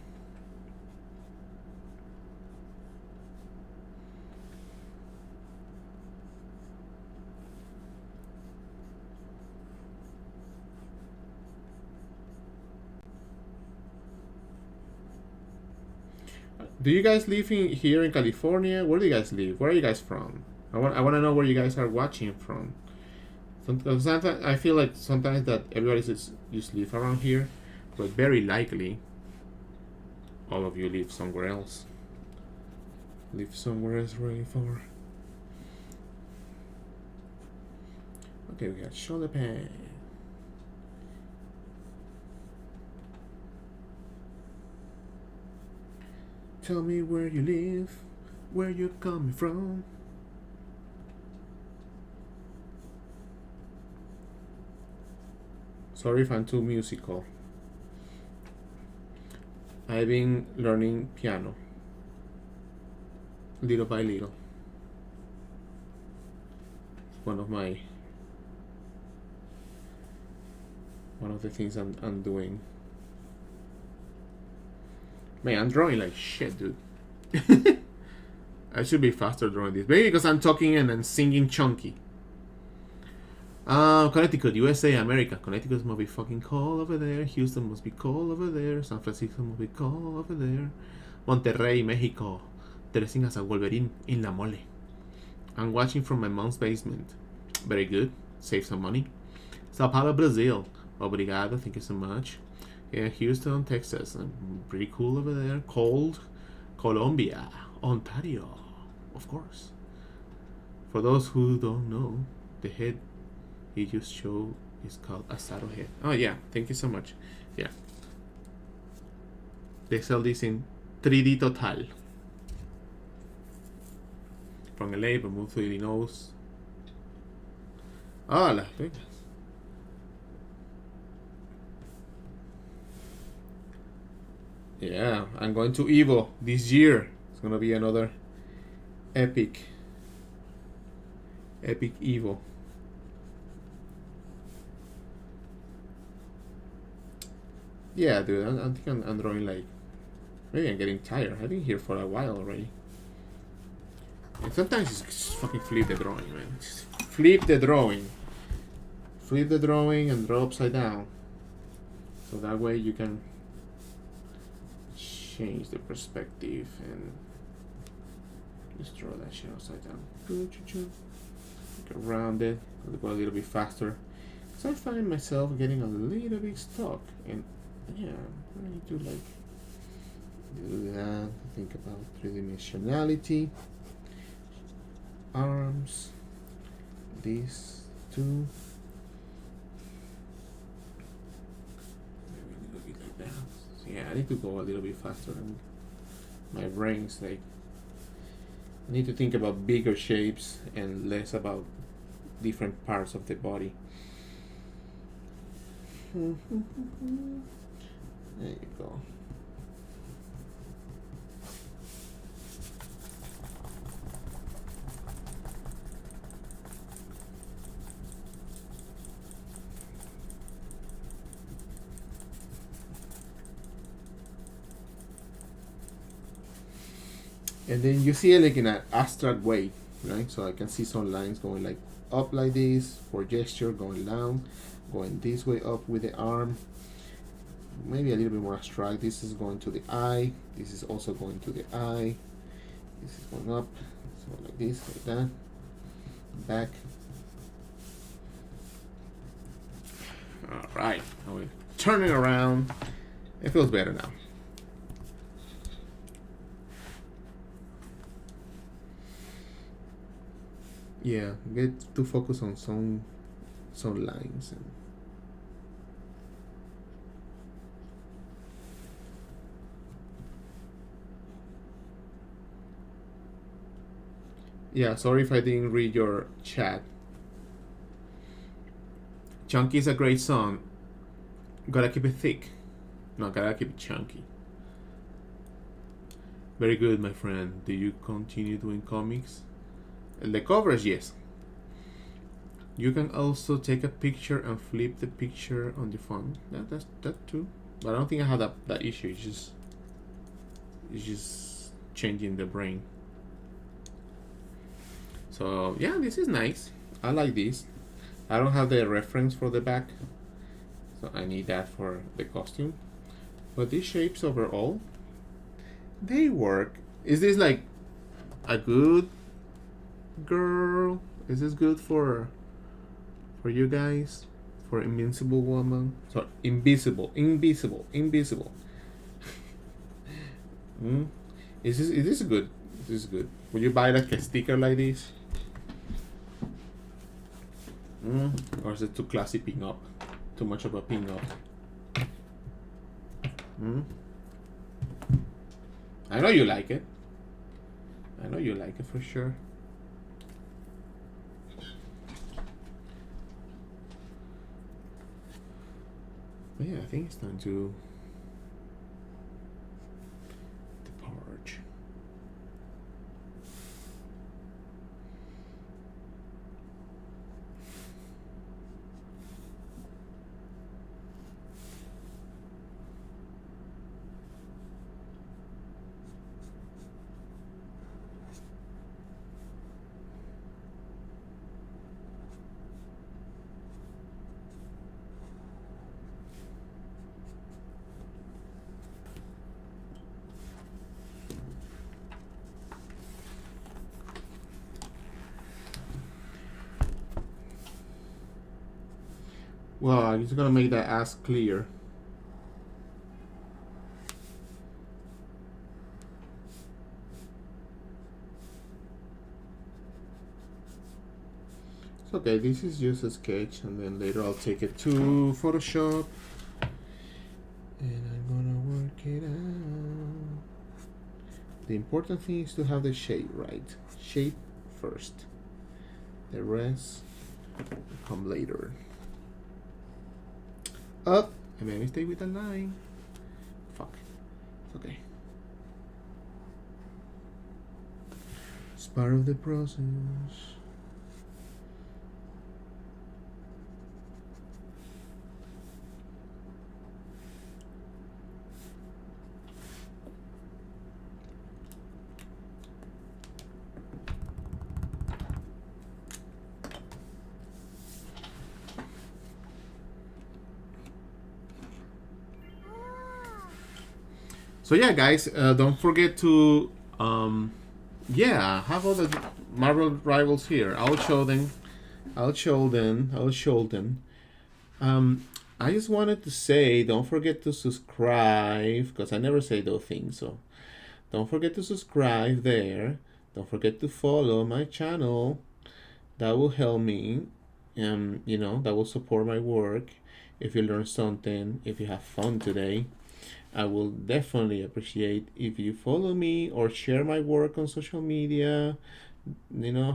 Do you guys live here in California? Where do you guys live? Where are you guys from? I want to know where you guys are watching from. Sometimes I feel like sometimes that everybody just live around here, but very likely all of you live somewhere else. Live somewhere else really far. Okay, we got shoulder pad. Tell me where you live, where you're coming from. Sorry if I'm too musical. I've been learning piano, little by little. It's one of the things I'm doing. Man, I'm drawing like shit, dude. I should be faster drawing this. Maybe because I'm talking and then singing chunky. Connecticut, USA, America. Connecticut must be fucking cold over there. Houston must be cold over there. San Francisco must be cold over there. Monterrey, Mexico. Dressing as a Wolverine in la mole. I'm watching from my mom's basement. Very good. Save some money. Sao Paulo, Brazil. Obrigado. Thank you so much. Yeah, Houston, Texas. Pretty cool over there. Cold. Colombia. Ontario. Of course. For those who don't know, the head he just showed is called Asado head. Oh yeah, thank you so much. Yeah. They sell this in 3D Total. From LA, but moved to Illinois. Ah, Las Vegas. Yeah, I'm going to Evo this year. It's gonna be another epic Evo. Yeah, dude, I think I'm drawing like, maybe I'm getting tired. I've been here for a while already. And sometimes just fucking flip the drawing, man. Just flip the drawing. Flip the drawing and draw upside down. So that way you can change the perspective and just draw that shit upside down. Make it rounded. I'll go a little bit faster. So I find myself getting a little bit stuck, and
Yeah, I need to like do that. Think about three-dimensionality. Arms. These two. Maybe like that. So yeah, I need to go a little bit faster. And my brain's like, I need to think about bigger shapes and less about different parts of the body. There you go. And then you see it like in an abstract way, right? So I can see some lines going like up like this for gesture, going down, going this way up with the arm. Maybe a little bit more abstract. This is going to the eye. This is also going to the eye. This is going up. So like this, like that. Back. All right. Now we turn it around. It feels better now. Yeah, get to focus on some lines. And yeah, sorry if I didn't read your chat. Chunky is a great song. Gotta keep it thick. No, gotta keep it chunky. Very good, my friend. Do you continue doing comics? The covers, yes. You can also take a picture and flip the picture on the phone. That's that too. But I don't think I have that issue. It's just changing the brain. So yeah, this is nice. I like this. I don't have the reference for the back, so I need that for the costume. But these shapes overall, they work. Is this like a good girl? Is this good for you guys? For Invincible Woman? Sorry, Invisible. Is this good? This is good. Would you buy like a sticker like this? Or is it too classy pin up? Too much of a pin up? I know you like it. I know you like it for sure. But yeah, I think it's time to depart. Well, I'm just gonna make that as clear. It's okay, this is just a sketch, and then later I'll take it to Photoshop and I'm gonna work it out. The important thing is to have the shape right. Shape first. The rest will come later. Up, and then stay with the line. Fuck. It's okay. It's part of the process. So yeah, guys, don't forget to have all the Marvel rivals here. I'll show them.
I just wanted to say, don't forget to subscribe, because I never say those things. So don't forget to subscribe there. Don't forget to follow my channel. That will help me. That will support my work. If you learn something, if you have fun today, I will definitely appreciate if you follow me or share my work on social media.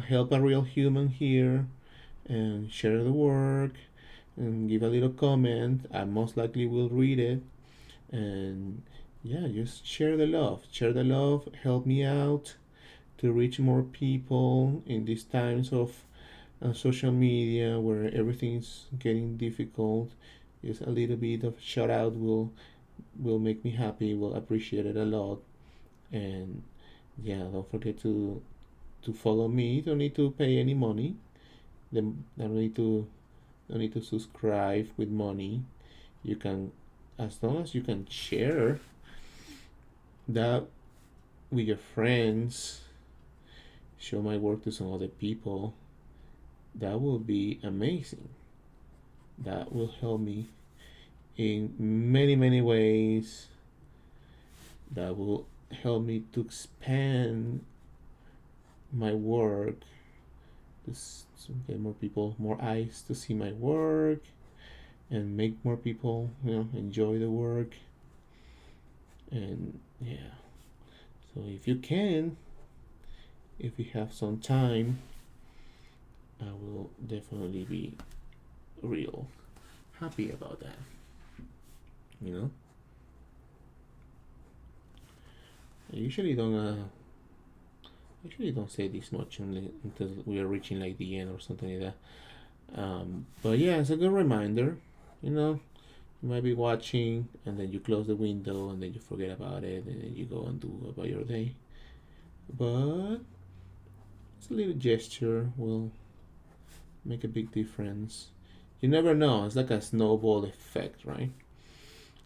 Help a real human here and share the work and give a little comment. I most likely will read it. And yeah, just share the love. Share the love. Help me out to reach more people in these times of social media where everything's getting difficult. Just a little bit of shout out will make me happy. Will appreciate it a lot. And yeah, don't forget to follow me. Don't need to pay any money. Don't need to subscribe with money. You can, as long as you can share that with your friends, show my work to some other people, that will be amazing. That will help me in many ways. That will help me to expand my work, to get more people, more eyes to see my work, and make more people enjoy the work. And yeah, so if you have some time, I will definitely be real happy about that. I usually don't say this much until we are reaching like the end or something like that. But yeah, it's a good reminder. You might be watching and then you close the window and then you forget about it and then you go and do about your day. But it's a little gesture will make a big difference. You never know. It's like a snowball effect, right?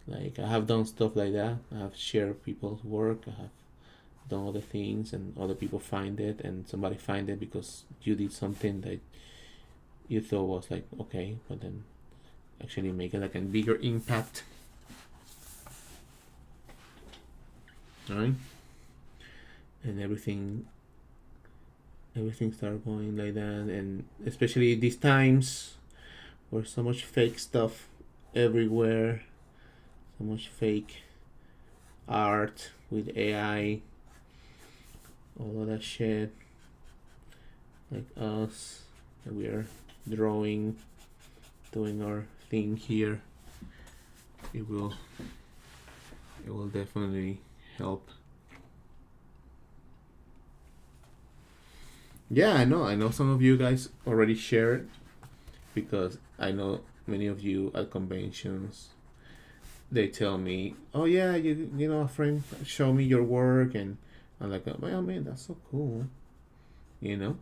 Like I have done stuff like that. I have shared people's work. I have done other things and other people find it and somebody find it because you did something that you thought was like okay, but then actually make it like a bigger impact. Right? And everything started going like that, and especially these times where so much fake stuff everywhere, so much fake art with AI, all of that shit, like us, and we are drawing, doing our thing here. It will definitely help. Yeah, I know some of you guys already shared, because I know many of you at conventions, they tell me, oh yeah, a friend show me your work, and I'm like, oh man, that's so cool, and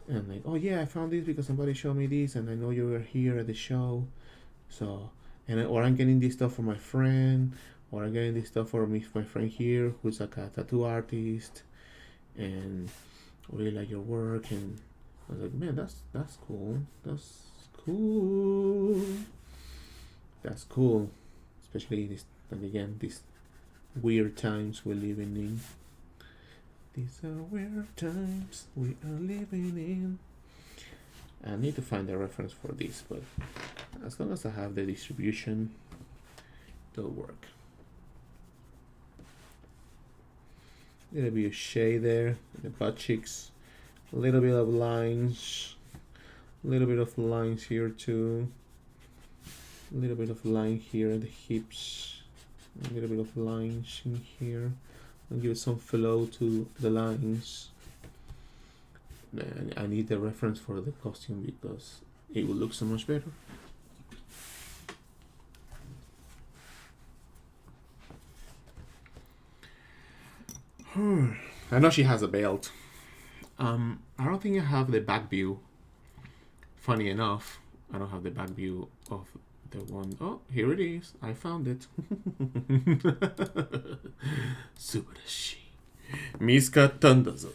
like, oh yeah, I found this because somebody showed me this, and I know you were here at the show, so, or I'm getting this stuff for my friend, or I'm getting this stuff for my friend here who's like a tattoo artist, and really like your work. And I was like, man, that's cool. That's cool. Especially these weird times we're living in. These are weird times we are living in. I need to find a reference for this, but as long as I have the distribution, it'll work. A little bit of shade there in the butt cheeks, a little bit of lines, a little bit of lines here too, a little bit of line here at the hips, a little bit of lines in here, and give some flow to the lines. I need the reference for the costume because it will look so much better. I know she has a belt. I don't think I have the back view. Funny enough, I don't have the back view of the one. Oh, here it is. I found it. Subarashi. Miska Tandazo.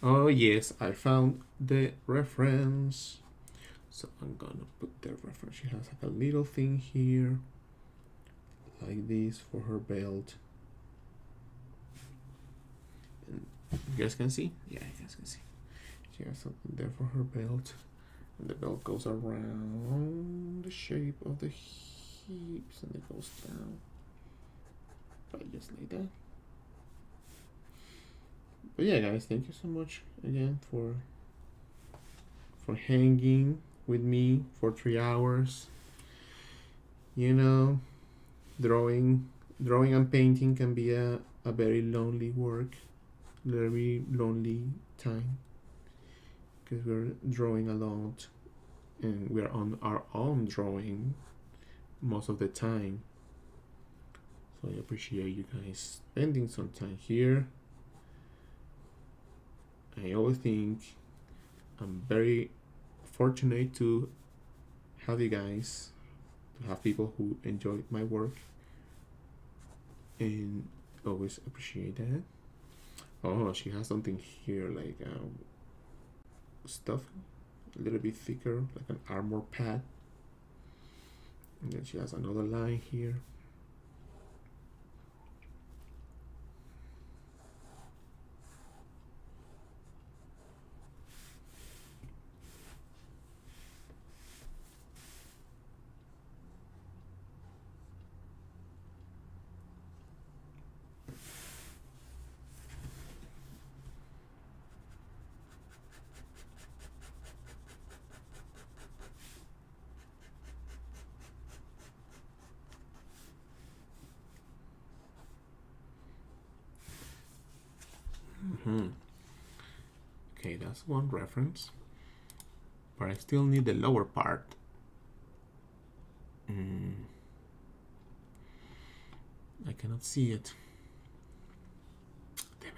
Oh yes, I found the reference. So I'm gonna put the reference. She has like a little thing here, like this for her belt. And you guys can see? Yeah, you guys can see. She has something there for her belt. And the belt goes around the shape of the hips and it goes down. Right, just like that. But yeah, guys, thank you so much again for hanging with me for 3 hours. You know, drawing and painting can be a very lonely work, very lonely time, because we're drawing a lot and we're on our own drawing most of the time. So I appreciate you guys spending some time here. I always think I'm very fortunate to have you guys, to have people who enjoy my work, and always appreciate that. Oh, she has something here like stuff a little bit thicker, like an armor pad, and then she has another line here. Okay, that's one reference, but I still need the lower part. I cannot see it. Damn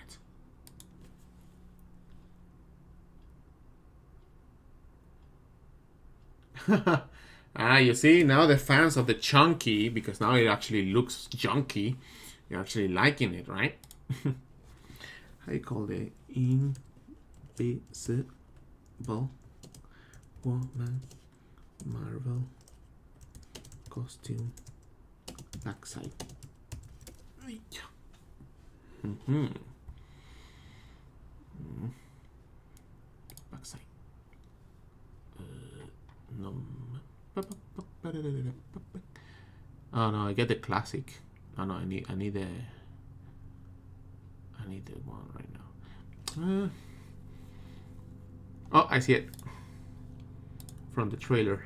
it. You see, now the fans of the chunky, because now it actually looks junky, you're actually liking it, right? How you call it? Invisible Woman Marvel costume backside. Backside. No. Oh no, I get the classic. Oh no, I need the one right now. Oh, I see it from the trailer.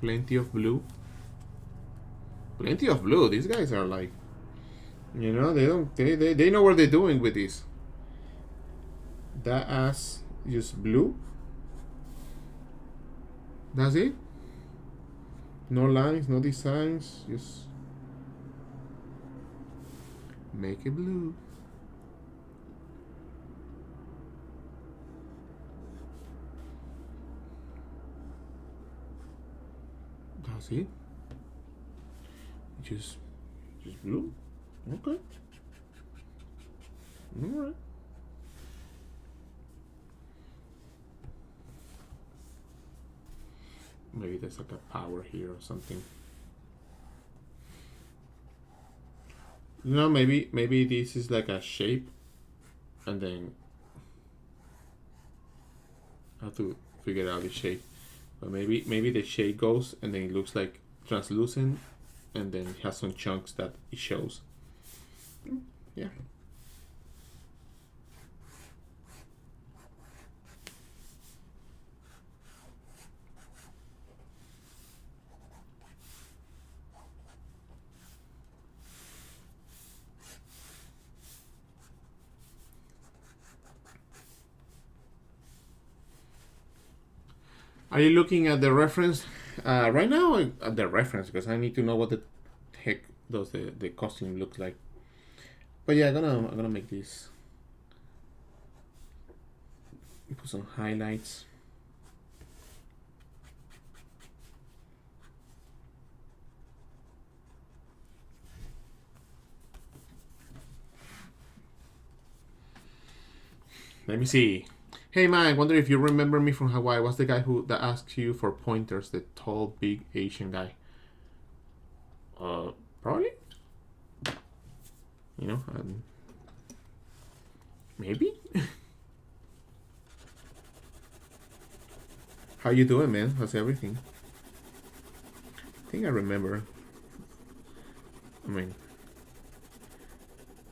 Plenty of blue. Plenty of blue. These guys are like, you know, they know what they're doing with this. That ass just blue. That's it. No lines, no designs, just make it blue. That's it. Just blue. Okay. All right. Maybe there's like a power here or something. You know, maybe this is like a shape, and then I have to figure out the shape. But maybe the shape goes and then it looks like translucent, and then it has some chunks that it shows. Yeah. Are you looking at the reference right now? At the reference, because I need to know what the heck does the costume look like. But yeah, I'm gonna make this. Put some highlights. Let me see. Hey man, I wonder if you remember me from Hawaii. What's the guy that asked you for pointers? The tall, big Asian guy. Probably. You know, maybe. How you doing, man? How's everything? I think I remember. I mean,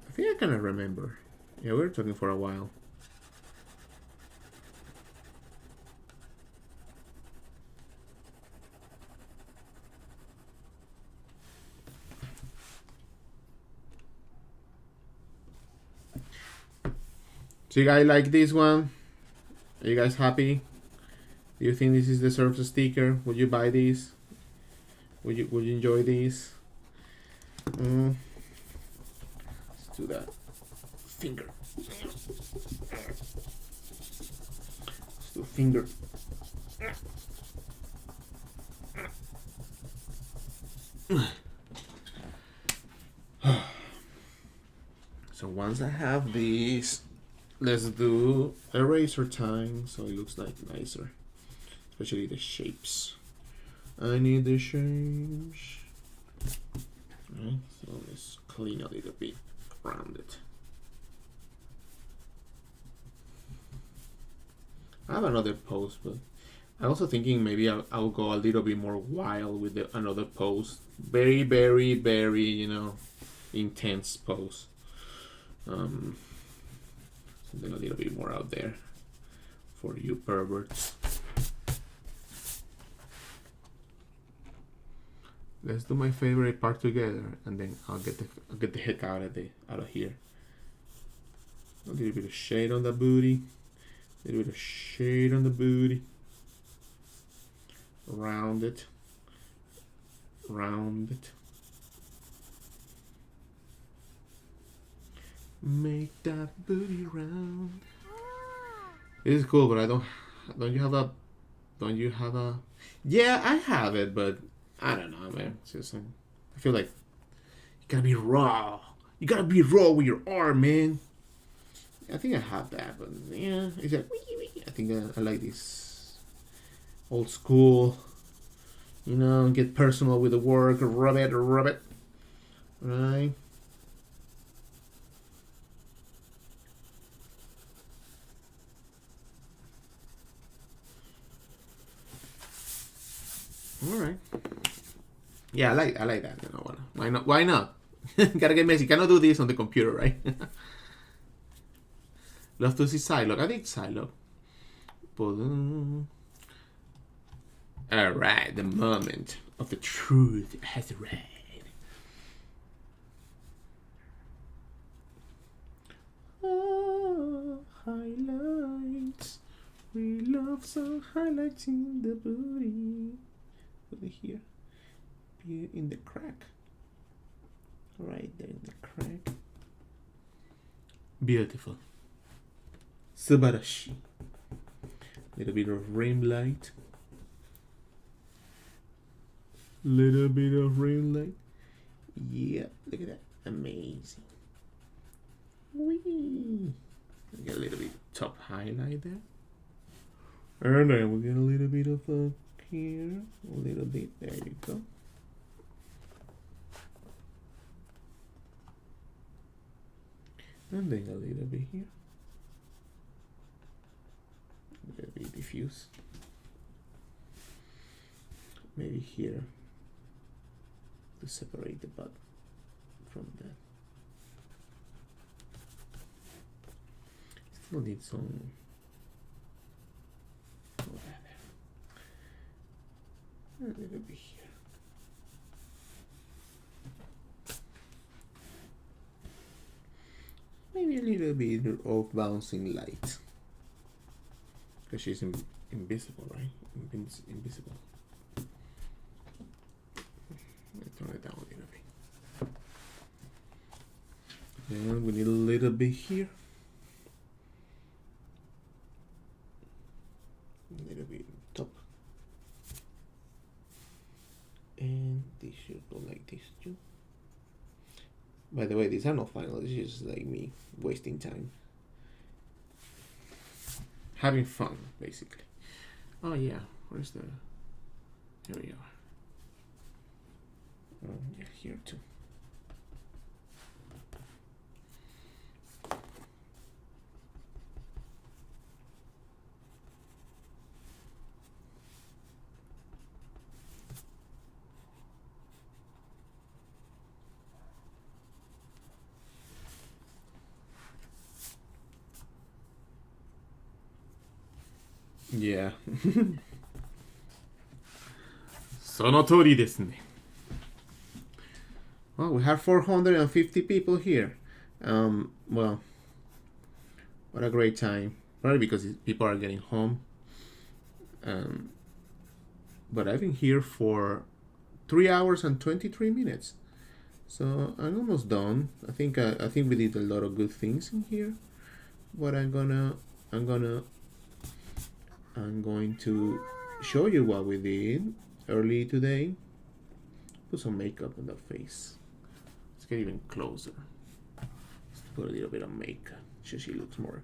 I think I kind of remember. Yeah, we were talking for a while. So you guys like this one? Are you guys happy? Do you think this is deserves a sticker? Would you buy these? Would you enjoy these? Let's do that. Finger. Let's do finger. So once I have these, let's do eraser time so it looks like nicer. Especially the shapes. I need the shapes. Alright, so let's clean a little bit around it. I have another pose, but I'm also thinking maybe I'll go a little bit more wild with another pose. Very, very, very, you know, intense pose. Something a little bit more out there for you perverts. Let's do my favorite part together, and then I'll get the heck out of here. A little bit of shade on the booty. A little bit of shade on the booty. Round it. Round it. Make that booty round. This is cool, but I don't you have a yeah, I have it, but I don't know, man. It's just I feel like you gotta be raw. You gotta be raw with your arm, man. I think I have that, but yeah, it's like I think I like this old school. You know, get personal with the work. Rub it, right? All right. Yeah, I like that. You know, why not? Why not? Gotta get messy. Cannot do this on the computer, right? Love to see Psylocke. I think Psylocke. All right, the moment of the truth has arrived. Oh, highlights. We love some highlights in the booty. Over here. Here in the crack. Right there in the crack. Beautiful. Subarashi. Little bit of rim light. Little bit of rim light. Yeah, look at that. Amazing. Whee! Get a little bit of top highlight there. And then we get a little bit of here. A little bit. There you go. And then a little bit here. A little bit diffuse. Maybe here to separate the butt from that. Still need some. A little bit here. Maybe a little bit of bouncing light. Because she's invisible, right? Invisible. Let's turn it down a little bit. Then we need a little bit here. A little bit top. And this should go like this too. By the way, these are not final. This is just like me wasting time. having fun, basically. Oh yeah, where's the? Here we are. Oh yeah, here too. Yeah. その通りですね. Well, we have 450 people here. Well, what a great time. Probably because people are getting home. But I've been here for 3 hours and 23 minutes. So I'm almost done. I think we did a lot of good things in here. But I'm going to show you what we did early today. Put some makeup on the face. Let's get even closer. Let's put a little bit of makeup so she looks more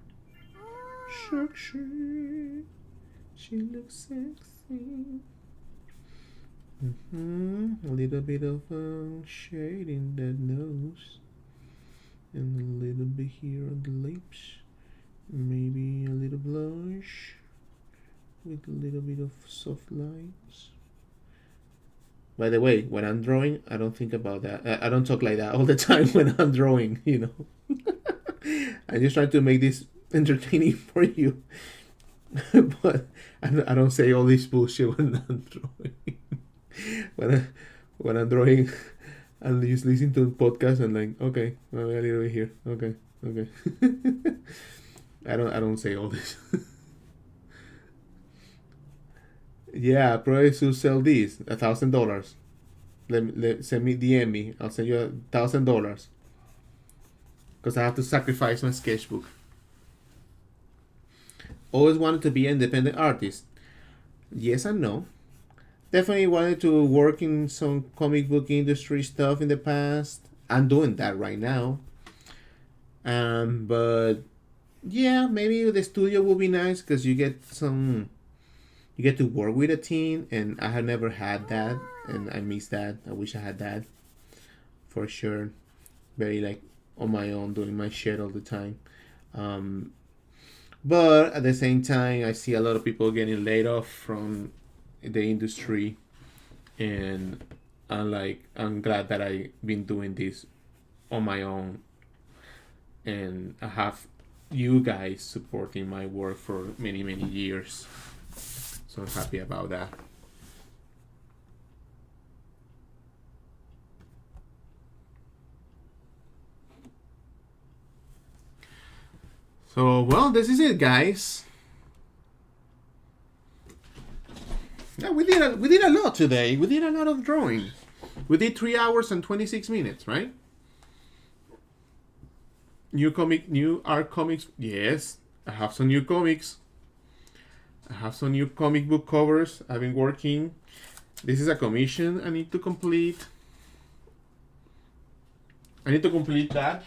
sexy. She looks sexy. A little bit of shade in that nose. And a little bit here on the lips. Maybe a little blush. With a little bit of soft lines. By the way, when I'm drawing, I don't think about that. I don't talk like that all the time when I'm drawing, you know. I'm just trying to make this entertaining for you. But I don't say all this bullshit when I'm drawing. when I'm drawing, I'm just listening to a podcast and like, okay, a little bit here. Okay. I don't say all this. Yeah, probably should sell these $1,000. Send me DM me. I'll send you $1,000 because I have to sacrifice my sketchbook. Always wanted to be an independent artist. Yes and no. Definitely wanted to work in some comic book industry stuff in the past. I'm doing that right now. But yeah, maybe the studio would be nice because you get to work with a team, and I have never had that, and I miss that. I wish I had that for sure. Very like on my own, doing my shit all the time. But at the same time, I see a lot of people getting laid off from the industry, and I'm glad that I've been doing this on my own, and I have you guys supporting my work for many years. So I'm happy about that. So, well, this is it, guys. Yeah, we did a lot today. We did a lot of drawing. We did 3 hours and 26 minutes, right? New art comics. Yes, I have some new comics. I have some new comic book covers. I've been working. This is a commission I need to complete. I need to complete that.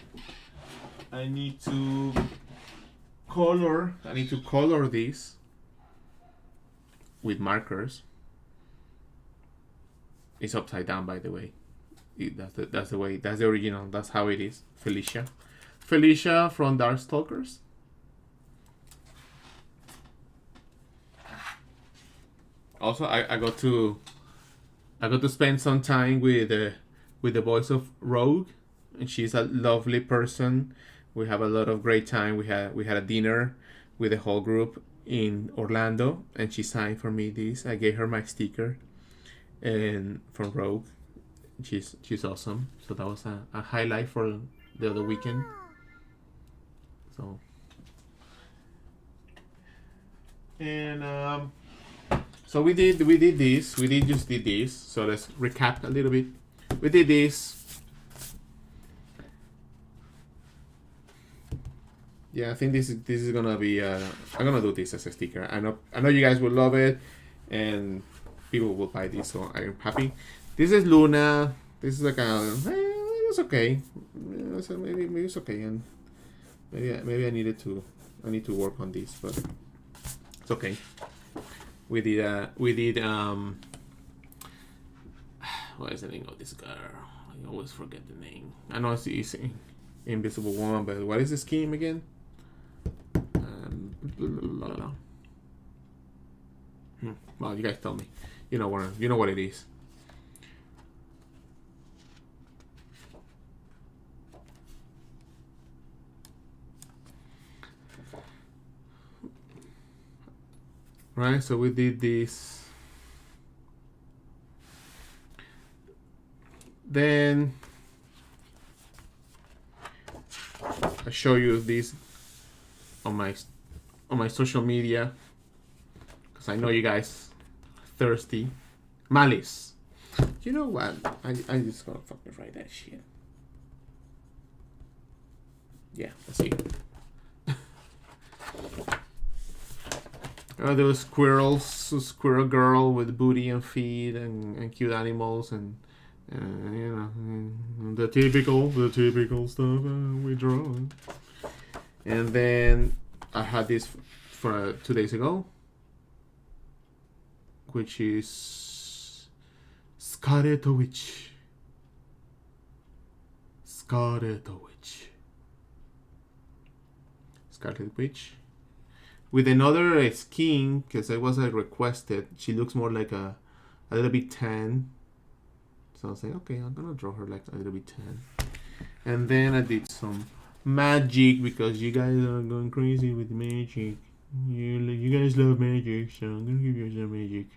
I need to color this with markers. It's upside down, by the way. That's the way. That's the original. That's how it is. Felicia from Darkstalkers. Also, I got to spend some time with the voice of Rogue, and she's a lovely person. We have a lot of great time. We had a dinner with the whole group in Orlando, and she signed for me this. I gave her my sticker, and from Rogue, she's awesome. So that was a highlight for the other weekend. So, and so we did this. We just did this. So let's recap a little bit. We did this. Yeah, I think this is gonna be. I'm gonna do this as a sticker. I know you guys will love it, and people will buy this. So I'm happy. This is Luna. This is like it was okay. So maybe it's okay, and maybe I need to work on this, but It's okay. We did what is the name of this girl? I always forget the name. I know it's easy. Invisible Woman, but what is the scheme again? Well, you guys tell me. You know what it is. Right, so we did this. Then I show you this on my social media because I know you guys are thirsty. Malice. You know what? I just gonna fucking write that shit. Yeah, let's see. There was squirrel girl with booty and feet and cute animals and you know the typical stuff we draw. And then I had this for 2 days ago, which is Scarlet Witch. Scarlet Witch. With another skin, because it was requested. She looks more like a little bit tan. So I was like, okay, I'm gonna draw her like a little bit tan. And then I did some magic because you guys are going crazy with magic. You guys love magic, so I'm gonna give you some magic.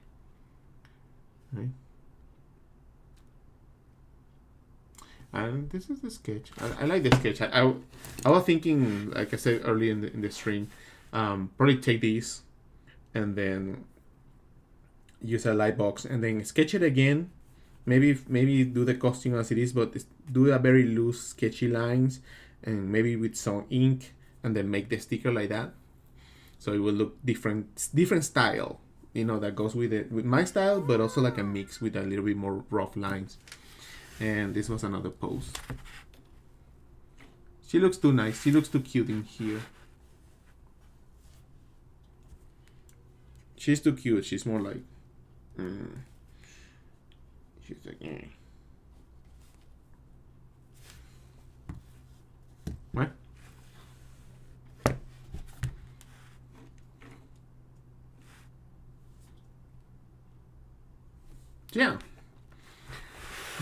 Right? And this is the sketch. I like the sketch. I was thinking, like I said earlier in the stream, probably take these and then use a light box and then sketch it again. Maybe do the costume as it is, but do a very loose sketchy lines and maybe with some ink and then make the sticker like that. So it will look different style, you know, that goes with it, with my style, but also like a mix with a little bit more rough lines. And this was another pose. She looks too nice. She looks too cute in here. She's too cute. She's more like... She's like... What? Yeah.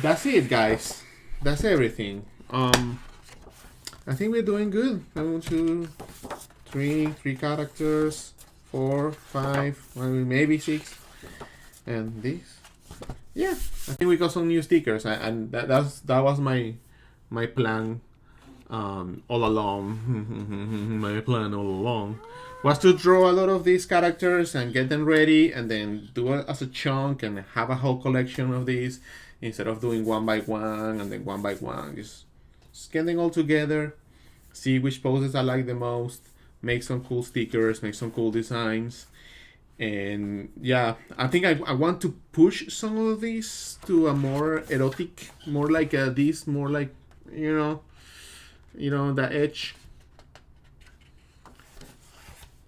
That's it, guys. That's everything. I think we're doing good. 1, 2, 3 characters, 4, 5, maybe 6, and this. Yeah, I think we got some new stickers, and that was my plan all along. My plan all along was to draw a lot of these characters and get them ready, and then do it as a chunk and have a whole collection of these. Instead of doing one by one and then one by one, just get them all together, see which poses I like the most, make some cool stickers, make some cool designs. And yeah, I think I want to push some of these to a more erotic, more like this, more like, you know, the edge.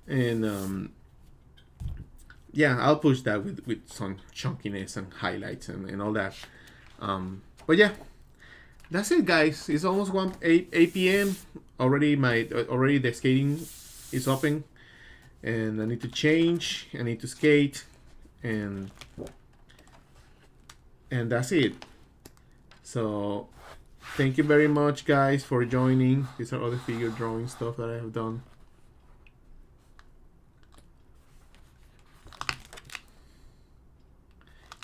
And yeah, I'll push that with some chunkiness and highlights and all that. But yeah, that's it, guys. It's almost 8 p.m. Already the skating is open, and I need to change. I need to skate, and that's it. So thank you very much, guys, for joining. These are other figure drawing stuff that I have done.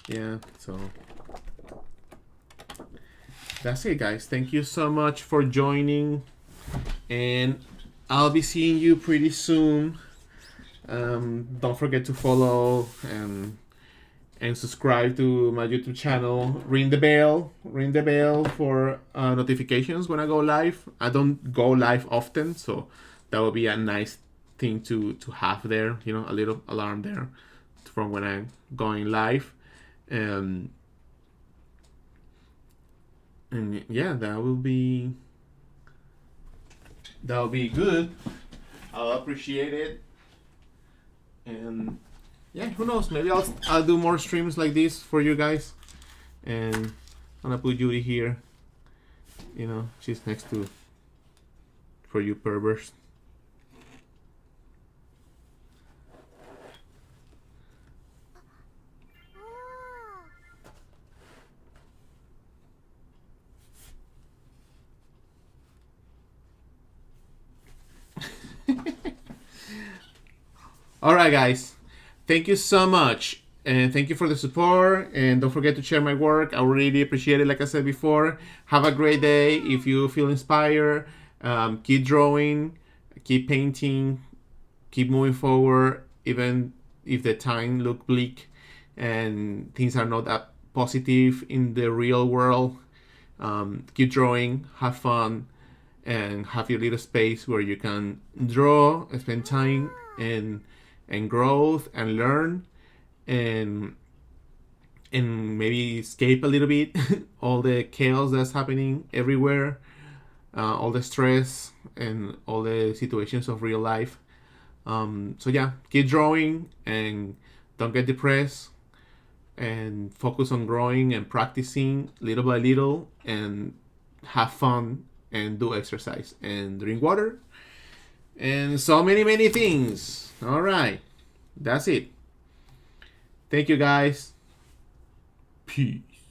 Yeah, so that's it, guys. Thank you so much for joining, and I'll be seeing you pretty soon. Don't forget to follow and subscribe to my YouTube channel. Ring the bell for notifications when I go live. I don't go live often, so that will be a nice thing to have there, you know, a little alarm there from when I'm going live. And yeah, that'll be good. I'll appreciate it. And yeah, who knows? Maybe I'll do more streams like this for you guys. And I'm gonna put Yuri here. You know, she's next to for you perverts. All right, guys. Thank you so much. And thank you for the support. And don't forget to share my work. I really appreciate it, like I said before. Have a great day. If you feel inspired, keep drawing, keep painting, keep moving forward, even if the time look bleak and things are not that positive in the real world. Keep drawing, have fun, and have your little space where you can draw, spend time, and growth and learn, and maybe escape a little bit all the chaos that's happening everywhere, all the stress and all the situations of real life. So yeah, keep drawing and don't get depressed, and focus on growing and practicing little by little, and have fun and do exercise and drink water and so many things. All right, that's it. Thank you guys. Peace.